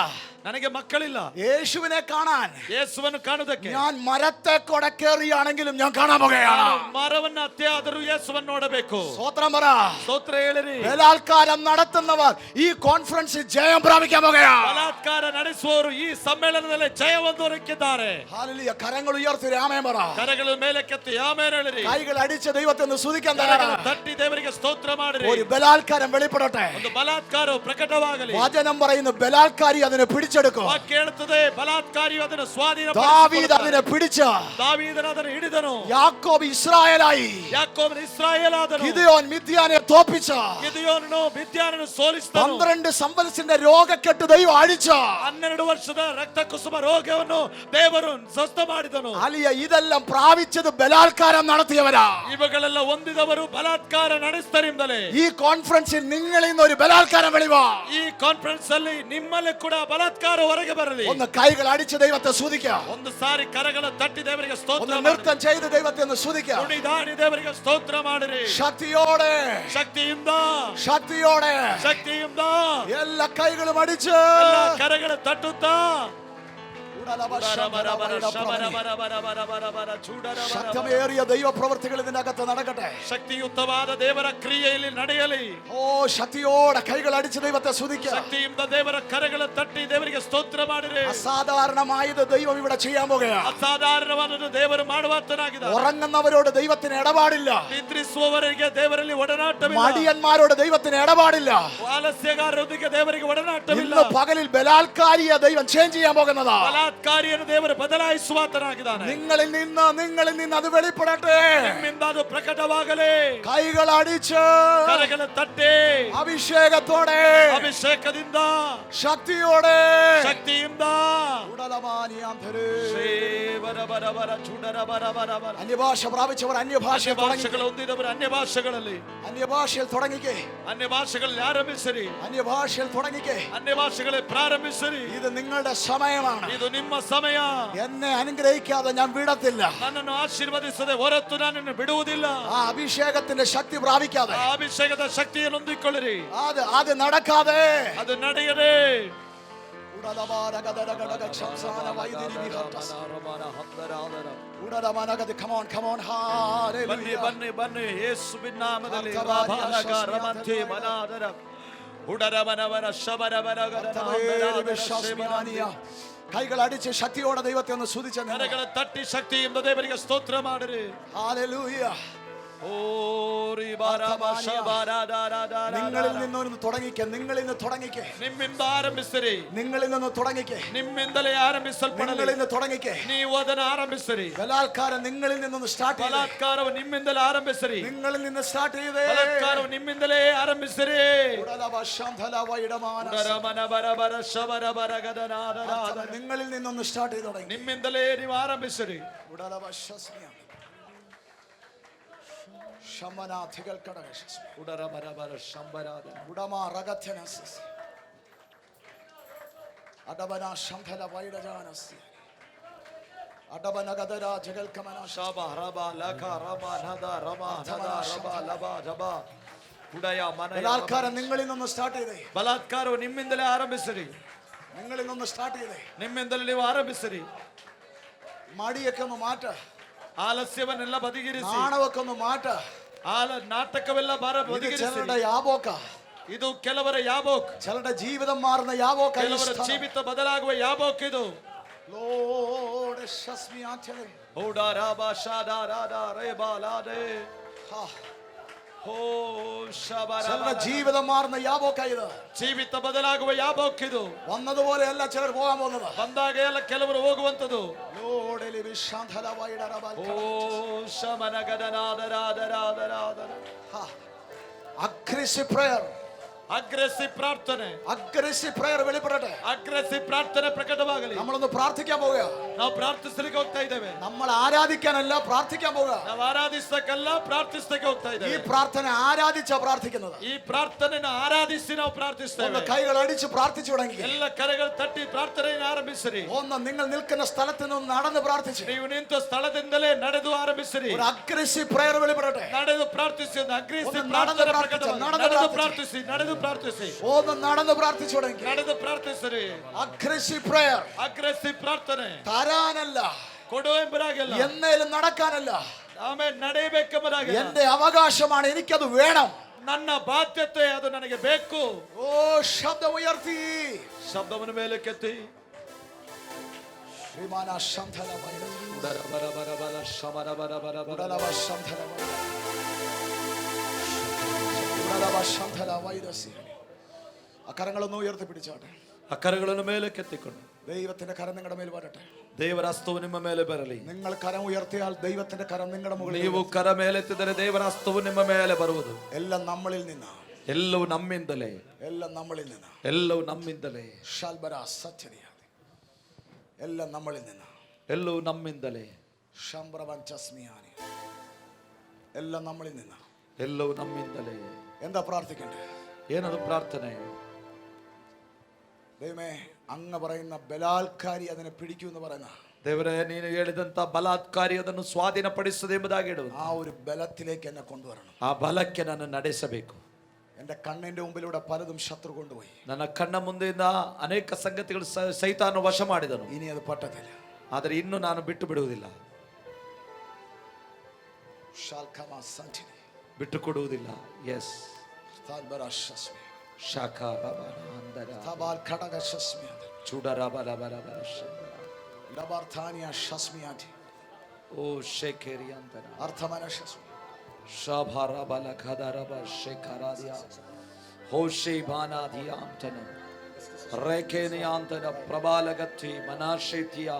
ನನಗೆ ಮಕ್ಕಳಿಲ್ಲ. യേശുവിനെ കാണാൻ ಯೇಸುವನ್ನು ಕಾಣುವುದಕ್ಕೆ ഞാൻ മരത്തെ കൂടെ കയറിയാണെങ്കിലും ഞാൻ കാണാൻ പോകുകയാണ്. ಮರವನ್ನು ಹತ್ಯೆ ಆದರೂ ಯೇಸುವನ್ನು ನೋಡಬೇಕು. സ്തോത്രം പറ. ಸ್ತೋತ್ರ ಹೇಳಿರಿ. ബലാത്കാരം നടത്തുന്നവർ ഈ കോൺഫറൻസിൽ ജയം പ്രാപിക്കാൻ പോകുകയാണ്. ಬಲಾತ್ಕಾರ ನಡೆಸುವವರು ಈ ಸಮ್ಮೇಳನದಲ್ಲಿ ಜಯವೊಂದರಕ್ಕಿದ್ದಾರೆ. ഹല്ലേലൂയ. കരങ്ങൾ ഉയർത്തി ആമേൻ പറ. ಕರಗಳು ಮೇಲೆ ಕೆತ್ತಿ ಆಮೇಲೆ ಹೇಳಿರಿ. കൈകൾ അടിച്ച് ദൈവത്തെ ഒന്ന് സ്തുതിക്കാൻ ಕರಗಳು തയ്യാറാണ്. ತಟ್ಟಿ ದೇವರಿಗೆ ಸ್ತೋತ್ರ ಮಾಡಿರಿ. ഒരു ബലാത്കാരം വെളിപ്പെടട്ടെ. ಒಂದು ಬಲಾತ್ಕಾರವು ಪ್ರಕಟವಾಗಲಿ. വചനം പറയുന്നു ബലാത്കാരി അതിനെ പിടിച്ചെടുക്കും. ವಾಕ್ಯ ಹೇಳುತ್ತದೆ ಬಲಾತ್ಕಾರಿಯು ಅದನ್ನು ಸ್ವಾಧೀನ. ദാവീദ് അതിനെ പിടിച്ച, ದಾವೀದನು ಅದನ್ನು ಹಿಡಿದನು. യാക്കോബ് ഇസ്രായേലായി, ಯಾಕೋಬನು ಇಸ್ರಾಯೇಲ್ ಆದನು. ഗിദെയോൻ മിദ്യാനെ തോൽപ്പിച്ച, ಗಿದೆಯೋನನು ಮಿದ್ಯಾನನನ್ನು ಸೋಲಿಸಿದನು. 12 സംവത്സരത്തിന്റെ രോഗക്കെട്ട് ദൈവം അഴിച്ച, 12 ವರ್ಷದ ರಕ್ತ ಕುಸುಮ ರೋಗವನ್ನು ದೇವರು ಸ್ವಸ್ಥ ಮಾಡಿದನು. അലിയ ഇതെല്ലാം പ്രാപിച്ചത് ബലാത്കാരം നടത്തിയവരാ. ಇವುಗಳೆಲ್ಲ ಹೊಂದಿದವರು ಬಲಾತ್ಕಾರ ನಡೆಸ್ತರಿಂದಲೇ. ഈ കോൺഫറൻസിൽ നിങ്ങളിൽ നിന്ന് ഒരു ബലാത്കാരം വെളിവാ. ಈ ಕಾನ್ಫರೆನ್ಸ್ ಅಲ್ಲಿ ನಿಮ್ಮಲ್ಲಿ ಕೂಡ ಬಲಾತ್ಕಾರ ಹೊರಗೆ ಬರಲಿ. ഒന്ന് കൈകൾ അടിച്ച് ദൈവത്തെ സ്തുതിക്കാം. ಒಂದು ಸಾರಿ ಕರಗಳ ತಟ್ಟಿ ದೇವರಿಗೆ ಸ್ತೋತ್ರ ഒന്ന് ಮಾಡಿರಿ. നൃത്തം ചെയ്ത് ദൈവത്തെ ഒന്ന് സ്തുതിക്കാം. ಕುಣಿದಾಡಿ ದೇವರಿಗೆ ಸ್ತೋತ್ರ ಮಾಡಿರಿ. ശക്തിയോടെ, ಶಕ್ತಿಯಿಂದ ശക്തിയോടെ ಶಕ್ತಿಯಿಂದ എല്ലാ കൈകളും അടിച്ച് ಎಲ್ಲ ಕರಗಳ ತಟ್ಟುತ್ತಾ ശക്തമേറിയ ദൈവ പ്രവർത്തികൾ ഇതിനകത്ത് നടക്കട്ടെ. ಶಕ್ತಿಯುತವಾದ ದೇವರ ಕ್ರಿಯೆಯಲ್ಲಿ ನಡೆಯಲಿ. ഓ ശക്തിയോടെ കൈകൾ അടിച്ച് ദൈവത്തെ സ്തുതിക്കുക. ಶಕ್ತಿಯಿಂದ ದೇವರ ಕರಗಳ ತಟ್ಟಿ ದೇವರಿಗೆ ಸ್ತೋತ್ರ ಮಾಡಿರಿ. അസാധാരണമായത് ദൈവം ഇവിടെ ചെയ്യാൻ പോകുകയാണ്. ಅಸಾಧಾರಣವಾದದ್ದು ದೇವರು ಮಾಡುವಾತನಾಗಿದ್ದಾನೆ. ഉറങ്ങുന്നവരോട് ദൈവത്തിന് ഇടപാടില്ല, ನಿದ್ರಿಸುವವರಿಗೆ ದೇವರಲ್ಲಿ ಒಡನಾಟವಿಲ್ಲ, മടിയന്മാരോട് ദൈവത്തിന് ഇടപാടില്ല. ಆಲಸ್ಯಗಾರರೊಂದಿಗೆ ದೇವರಿಗೆ ಒಡನಾಟವಿಲ್ಲ. ഇന്ന് പകലിൽ ബലാത്കാരിയെ ദൈവം ചേഞ്ച് ചെയ്യാൻ പോകുന്നതാ. ಬಲಾತ್ಕಾರಿಯನ್ನು ದೇವರು ಬದಲಾಯಿಸುವಾತನಾಗಿದ್ದಾನೆ. നിങ്ങളിൽ നിന്ന് അത് വെളിപ്പെടട്ടെ. ನಿಮ್ಮಿಂದ ಅದು ಪ್ರಕಟವಾಗಲಿ. കൈകൾ അടിച്ച് ಕರಗಳ ತಟ್ಟಿ അഭിഷേകത്തോടെ, ಅಭಿಷೇಕದಿಂದ ശക്തിയോടെ, ಶಕ್ತಿಯಿಂದ അന്യഭാഷ പ്രാപിച്ചവർ അന്യഭാഷ ಭಾಷೆಗಳು ಹೊಂದಿದವರು ಅನ್ಯ ಭಾಷೆಗಳಲ್ಲಿ, അന്യഭാഷയിൽ തുടങ്ങിക്കേ, ಅನ್ಯ ಭಾಷೆಗಳಲ್ಲಿ ಆರಂಭಿಸಿರಿ. അന്യഭാഷയിൽ തുടങ്ങിക്കേ. ಅನ್ಯ ಭಾಷೆಗಳಲ್ಲಿ ಪ್ರಾರಂಭಿಸಿರಿ. ഇത് നിങ്ങളുടെ സമയമാണ്. ಇದು ನಿಮ್ಮ ಸಮಯ. എന്നെ അനുഗ്രഹിക്കാതെ ഞാൻ വിടത്തില്ല. ನನ್ನನ್ನು ಆಶೀರ್ವದಿಸದೆ ಹೊರತು ನನ್ನನ್ನು ಬಿಡುವುದಿಲ್ಲ. ആ അഭിഷേകത്തിന്റെ ശക്തി പ്രാപിക്കാതെ, ಆ ಅಭಿಷೇಕದ ಶಕ್ತಿಯನ್ನು ಹೊಂದಿಕೊಳ್ಳಿರಿ. അത് നടക്കാതെ, ಅದು ನಡೆಯದೆ Come on, come on, hallelujah. ಬನ್ನಿ ಬನ್ನಿ ಬನ್ನಿ ಯೇಸುವಿನ ನಾಮದಲ್ಲಿ കൈകൾ അടിച്ച് ശക്തിയോടെ ദൈവത്തെ ഒന്ന് സ്തുതിച്ച് ಕರಗಳ ತಟ್ಟಿ ಶಕ್ತಿಯಿಂದ ದೇವರಿಗೆ ಸ್ತೋತ್ರ ಮಾಡಿರಿ. ഹല്ലേലൂയ. നിങ്ങളിൽ നിന്ന് തുടങ്ങിക്കേ, നിങ്ങളിൽ നിന്ന് തുടങ്ങിക്കേ, ನಿಮ್ಮಿಂದ ಆರಂಭಿಸಿರಿ. നിങ്ങളിൽ നിന്ന് തുടങ്ങിക്കേ, ನಿಮ್ಮಿಂದಲೇ ಆರಂಭಿಸಲ್ಪಡಲಿ. നിങ്ങളിൽ നിന്ന് തുടങ്ങിക്കേ. ನೀವು ಅದನ್ನು ಆರಂಭಿಸಿರಿ. ബലാത്കാരം നിങ്ങളിൽ നിന്നൊന്ന് സ്റ്റാർട്ട് ചെയ്യേ. ಬಲಾತ್ಕಾರವು ನಿಮ್ಮಿಂದಲೇ ಆರಂಭಿಸಿರಿ. നിങ്ങളിൽ നിന്ന് സ്റ്റാർട്ട് ചെയ്തേ. ಬಲಾತ್ಕಾರವು ನಿಮ್ಮಿಂದಲೇ ಆರಂಭಿಸಿರಿ. നിങ്ങളിൽ നിന്നൊന്ന് സ്റ്റാർട്ട് ചെയ്ത് തുടങ്ങി. ನಿಮ್ಮಿಂದಲೇ ನೀವು ಆರಂಭಿಸಿರಿ. അടബനഗദര ജഗൽകമന ಶಬ ರಬ ಲಕ ರಬ ನದ ರಬ ನದ ರಬ ಲಬ ಜಬ ಉಡಯ ಮನಯ ബലാത്കാരം നിങ്ങളിൽ നിന്ന് സ്റ്റാർട്ട് ചെയ്തേ. ಬಲಾತ್ಕಾರವು ನಿಮ್ಮಿಂದಲೇ ಆರಂಭಿಸಿರಿ. നിങ്ങളിൽ നിന്ന് സ്റ്റാർട്ട് ചെയ്തേ. ನಿಮ್ಮಿಂದಲೇ ನೀವು ಆರಂಭಿಸಿರಿ. മടിയൊക്കെ ഒന്ന് മാറ്റ, ಆಲಸ್ಯವನ್ನೆಲ್ಲ ಬದಿಗಿರಿಸಿ, നാണവൊക്കെ ഒന്ന് മാറ്റ. ನಾಟಕವೆಲ್ಲ ಬದಿಗಿರಿಸಿ. ചിലരുടെ യാബോക്ക, ಇದು ಕೆಲವರ ಯಾಬೋಕ್. ചിലരുടെ ജീവിതം മാറുന്ന യാബോക്ക. ಕೆಲವರ ಜೀವಿತ ಬದಲಾಗುವ ಯಾಬೋಕ್ ಇದು. ലോർഡ് ശസ്മി ആറ്റലേ ಓಡಾ ರಾಬ ಶಾದಾ ರಾದಾ ರೇಬಾ ಲಾದೆ. ಓ ಶಬರ. ചിലരുടെ ജീവിതം മാറുന്ന യാബോക്ക ഇത്. ಜೀವಿತ ಬದಲಾಗುವ ಯಾಬೋಕ್ ಇದು. വന്നതുപോലെ അല്ല ചിലർ പോകാൻ പോകുന്നത്. ಬಂದಾಗ ಎಲ್ಲ ಕೆಲವರು ಹೋಗುವಂತದ್ದು. ലോർഡിലെ വിശാന്തല വൈഡറബൽ. ಓ ಶಮನ ಗದನಾದರಾದರಾದರಾದರ. അഗ്രസീവ് പ്രയർ, ಅಗ್ರೆಸಿವ್ ಪ್ರಾರ್ಥನೆ, അഗ്രസീവ് പ്രയർ വെളിപ്പെടട്ടെ. ಅಗ್ರೆಸಿವ್ ಪ್ರಾರ್ಥನೆ ಪ್ರಕಟವಾಗಲಿ. നമ്മളൊന്ന് പ്രാർത്ഥിക്കാൻ പോവുക. ನಾವು ಪ್ರಾರ್ಥಿಸಲಿಕ್ಕೆ ಹೋಗ್ತಾ ಇದ್ದೇವೆ. നമ്മൾ ആരാധിക്കാനല്ല പ്രാർത്ഥിക്കാൻ പോവുക. ನಾವು ಆರಾಧಿಸಕ್ಕಲ್ಲ, ಪ್ರಾರ್ಥಿಸಕ್ಕೆ ಹೋಗ್ತಾ ഈ ಇದ್ದೇವೆ. പ്രാർത്ഥന ആരാധിച്ചാ പ്രാർത്ഥിക്കുന്നത്. ಈ ಪ್ರಾರ್ಥನೆಯನ್ನು ಆರಾಧಿಸಿ ನಾವು ಪ್ರಾರ್ಥಿಸ್ತೇವೆ. ഒന്ന് കൈകൾ അടിച്ച് പ്രാർത്ഥിച്ചു തുടങ്ങി. ಎಲ್ಲ ಕರೆಗಳು ತಟ್ಟಿ ಪ್ರಾರ್ಥನೆಯನ್ನು ಆರಂಭಿಸಿರಿ. ഒന്ന് നിങ്ങൾ നിൽക്കുന്ന സ്ഥലത്ത് നിന്ന് നടന്ന് പ്രാർത്ഥിച്ചു. ನೀವು ನಿಂತ ಸ್ಥಳದಿಂದಲೇ ನಡೆದು ಆರಂಭಿಸಿರಿ. ഒരു അഗ്രസീവ് പ്രയർ വെളിപ്പെടട്ടെ. ನಡೆದು ಪ್ರಾರ್ಥಿಸಿ. ಒಂದು ಅಗ್ರೆಸಿವ್ ಒಂದು ಪ್ರಾರ್ಥನೆ ನಡೆದು ಪ್ರಕಟವಾಗಲಿ. ನಡೆದು ನಡೆದು ಪ್ರಾರ್ಥಿಸಿ. ಪ್ರಾರ್ಥಿಸಿ, ನಡೆದು ಪ್ರಾರ್ಥಿಸಿ, ഒന്ന് നടന്ന് പ്രാർത്ഥിച്ചു തുടങ്ങി. ನಡೆದು ಪ್ರಾರ್ಥಿಸಿರಿ. അഗ്രസീവ് പ്രയർ ಅಗ್ರೆಸಿವ್ ಪ್ರಾರ್ಥನೆ തരാനല്ല, ಕೊಡು ಎಂಬುದಾಗಿಲ್ಲ, എന്നേലും നടക്കാനല്ല. ಆಮೇಲೆ ನಡೆಯಬೇಕೆಂಬುದಾಗಿಲ್ಲ. എന്റെ അവകാശമാണ്, എനിക്കത് വേണം. ನನ್ನ ಬಾಧ್ಯತೆ, ಅದು ನನಗೆ ಬೇಕು. ഓ ശബ്ദം ഉയർത്തി. ಶಬ್ದವನ್ನು ಮೇಲೆ ಕೆತ್ತಿ. ശ്രീമാന ശംധല വൈര. ಉಡರ ಬರ ಬರ ಬರ ಶಮರ ಬರ ಬರ ಬರ. ഉടലവ ശംധല വൈര. ഉടലവ ശംധല വൈരസി. ആ കരങ്ങളൊന്ന് ഉയർത്തിപ്പിടിച്ചാട്ടെ. ಆ ಕರಗಳನ್ನು ಮೇಲೆ ಕೆತ್ತಿಕೊಂಡು ദൈവത്തിന്റെ കരം നിങ്ങളുടെ മേൽ വരട്ടെ. ದೇವರ ಹಸ್ತವು ನಿಮ್ಮ ಮೇಲೆ ಬರಲಿ. നിങ്ങൾ കരം ഉയർത്തിയാൽ ദൈവത്തിന്റെ കരം നിങ്ങളുടെ മുകളിൽ. ನೀವು ಕರ ಮೇಲೆತ್ತಿದರೆ ದೇವರ ಹಸ್ತವು ನಿಮ್ಮ ಮೇಲೆ ಬರುವುದು. എല്ലാം നമ്മളിൽ നിന്നാ, ಎಲ್ಲವೂ ನಮ್ಮಿಂದಲೇ, എല്ലാം നമ്മളിൽ നിന്നാ. ಎಲ್ಲವೂ ನಮ್ಮಿಂದಲೇ, ഷാൽബര സത്യനിയാതെ എല്ലാം നമ്മളിൽ നിന്നാ. ಎಲ್ಲವೂ ನಮ್ಮಿಂದಲೇ, ശംബ്രവൻ ചസ്മിയാനി എല്ലാം നമ്മളിൽ നിന്നാ. ಎಲ್ಲವೂ ನಮ್ಮಿಂದಲೇ. എന്താ പ്രാർത്ഥിക്കണ്ടേ? ಏನದು ಪ್ರಾರ್ಥನೆ? ദൈവമേ, അങ്ങ് പറയുന്ന ബലാത്കാരി അതിനെ പിടിക്കൂ എന്ന് പറയുന്ന ದೇವರೇ, ನೀನು ಹೇಳಿದಂತ ಬಲಾತ್ಕಾರಿ ಅದನ್ನು ಸ್ವಾಧೀನಪಡಿಸದೆ ಎಂಬುದಾಗಿ ಹೇಳುವುದು. ആ ഒരു ബലത്തിലേക്ക് എന്നെ കൊണ്ടുവരണം. ಆ ಬಲಕ್ಕೆ ನಾನು ನಡೆಸಬೇಕು. എന്റെ കണ്ണിന്റെ മുമ്പിലൂടെ പലതും ശത്രു കൊണ്ടുപോയി. ನನ್ನ ಕಣ್ಣ ಮುಂದೆಯಿಂದ ಅನೇಕ ಸಂಗತಿಗಳು ಸೈತಾನ ವಶ ಮಾಡಿದನು. ഇനി അത് പറ്റത്തില്ല. ಆದರೆ ಇನ್ನು ನಾನು ಬಿಟ್ಟು ಬಿಡುವುದಿಲ್ಲ, ಬಿಟ್ಟು ಕೊಡುವುದಿಲ್ಲ. ಎಸ್ ಶಾಖ ಓ ಶೇಖೇರಿ ಅಂತರ ಶಾಭಾರ ಬಲ ಖದರಬ ಶೇಖರಾದಿಯ ಹೋಶಿ ಬಾನಾದಿಯಾಂತನ ರೇಖೇನಿಯಾಂತನ ಪ್ರಬಾಲಗತ್ತಿ ಮನಾಶೇತಿಯ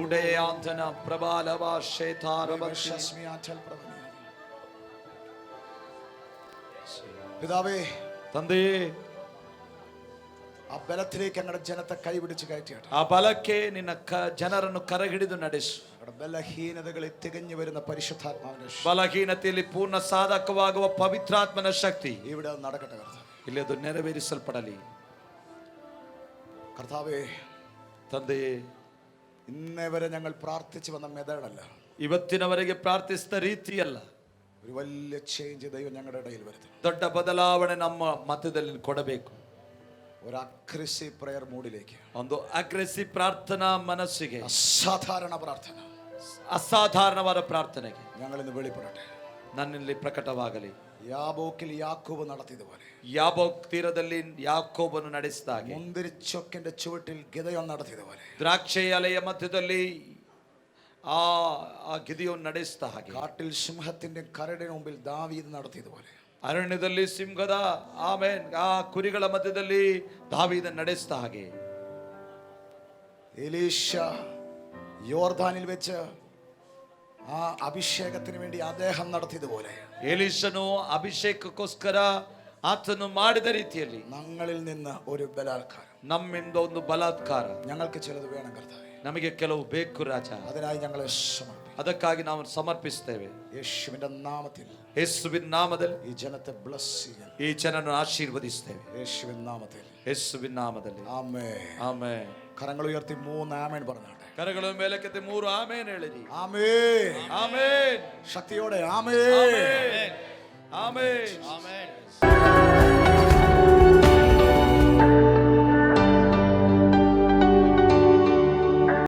ಉಡಯಾಂತನ ಪ್ರಬಾಲವ ಶೇತಾರಬ പിതാവേ, ತಂದೆಯೇ, ആ ബലത്തിലേക്ക് ഞങ്ങളുടെ ജനത്തെ കൈപിടിച്ച് കയറ്റിയാട്ടെ. ಆ ಬಲಕ್ಕೆ ನಿನ್ನ ಜನರನ್ನು ಕರಗಿಡಿದು ನಡೆಸು. ബലഹീനതകളിൽ തികഞ്ഞു വരുന്ന പരിശുദ്ധാത്മാവിന്റെ ಬಲಹೀನತೆಯಲ್ಲಿ ಪೂರ್ಣ ಸಾಧಕವಾಗುವ ಪವಿತ್ರಾತ್ಮನ ಶಕ್ತಿ ഇവിടെ നടക്കട്ടെ കർത്താവേ. ಇಲ್ಲಿ ಅದು ನೆರವೇರಿಸಲ್ಪಡಲಿ. കർത്താവേ, ತಂದೆಯೇ, ഇന്നേ വരെ ഞങ്ങൾ പ്രാർത്ഥിച്ചു വന്ന മെത്തേഡല്ല, ಇವತ್ತಿನವರೆಗೆ ಪ್ರಾರ್ಥಿಸಿದ ರೀತಿಯಲ್ಲ, ഒരു വലിയ ചേഞ്ച് ദൈവം ഞങ്ങളുടെ ഇടയിൽ വരുത്തും. ದೊಡ್ಡ ಬದಲಾವಣೆ ನಮ್ಮ ಮಧ್ಯದಲ್ಲಿ ಕೊಡಬೇಕು. ഒരു അഗ്രസീവ് പ്രയർ മൂഡിലേക്ക്, ಒಂದು ಅಗ್ರೆಸಿವ್ ಪ್ರಾರ್ಥನಾ ಮನಸ್ಸಿಗೆ, അസാധാരണ പ്രാർത്ഥന, ಅಸಾಧಾರಣವಾದ ಪ್ರಾರ್ಥನೆಗೆ ഞങ്ങൾ ഇന്ന് വെളിപ്പെടട്ടെ. ನನ್ನಲ್ಲಿ ಪ್ರಕಟವಾಗಲಿ. യാബോക്കിൽ യാക്കോബ് നടത്തിയതുപോലെ, ಯಾಬೋಕ್ ತೀರದಲ್ಲಿ ಯಾಕೋಬನು ನಡೆಸಿದ ಹಾಗೆ, മുന്തിരിച്ചൊക്കിന്റെ ചുവട്ടിൽ ഗിദെയോൻ നടത്തിയതുപോലെ, ದ್ರಾಕ್ಷಿ ಅಲೆಯ ಮಧ್ಯದಲ್ಲಿ ಆ ಗಿದಿಯೋನ್ ನಡೆಸಿದ ಹಾಗೆ, കാട്ടിൽ സിംഹത്തിന്റെ കരടിന് മുമ്പിൽ ദാവീദ് നടത്തിയതുപോലെ, ಅರಣ್ಯದಲ್ಲಿ ಸಿಂಹದ ಆಮೇನ್ ಆ ಕುರಿಗಳ ಮಧ್ಯದಲ್ಲಿ ದಾವೀದ ನಡೆಸಿದ ಹಾಗೆ, എലീശ യോർദാനിൽ വെച്ച് ആ അഭിഷേകത്തിന് വേണ്ടി അദ്ദേഹം നടത്തിയതുപോലെ, ಎಲೀಷನು ಅಭಿಷೇಕಕ್ಕೋಸ್ಕರ ಆತನು ಮಾಡಿದ ರೀತಿಯಲ್ಲಿ ഞങ്ങളിൽ നിന്ന് ഒരു ബലാത്കാരം, ನಮ್ಮಿಂದ ಒಂದು ಬಲಾತ್ಕಾರ, ഞങ്ങൾക്ക് ചിലത് വേണം കർത്താവേ. ನಮಗೆ ಕೆಲವು ಬೇಕು ರಾಜ. അതിനായി ഞങ്ങളെ സമർപ്പിക്കും. ಅದಕ್ಕಾಗಿ ನಾವು ಸಮರ್ಪಿಸ್ತೇವೆ. യേശുവിന്റെ നാമത്തിൽ, ಯೇಸುವಿನ ನಾಮದಲ್ಲಿ ഈ ജനത്തെ ബ്ലസ് ചെയ്യാൻ, ಈ ಜನರನ್ನು ಆಶೀರ್ವದಿಸ್ತೇವೆ. യേശുവിൻ നാമത്തിൽ, ಯೇಸುವಿನ ನಾಮದಲ್ಲಿ. ആമേൻ. ಆಮೆನ್. കരങ്ങൾ ഉയർത്തി 3 ആമേൻ പറഞ്ഞാട്ടെ. കരകളും മേലക്കെത്തി 3 ആമേൻ എഴുതി. ആമേൻ. ആമേൻ. ശക്തിയോടെ ആമേൻ. ആമേൻ. ആമേൻ.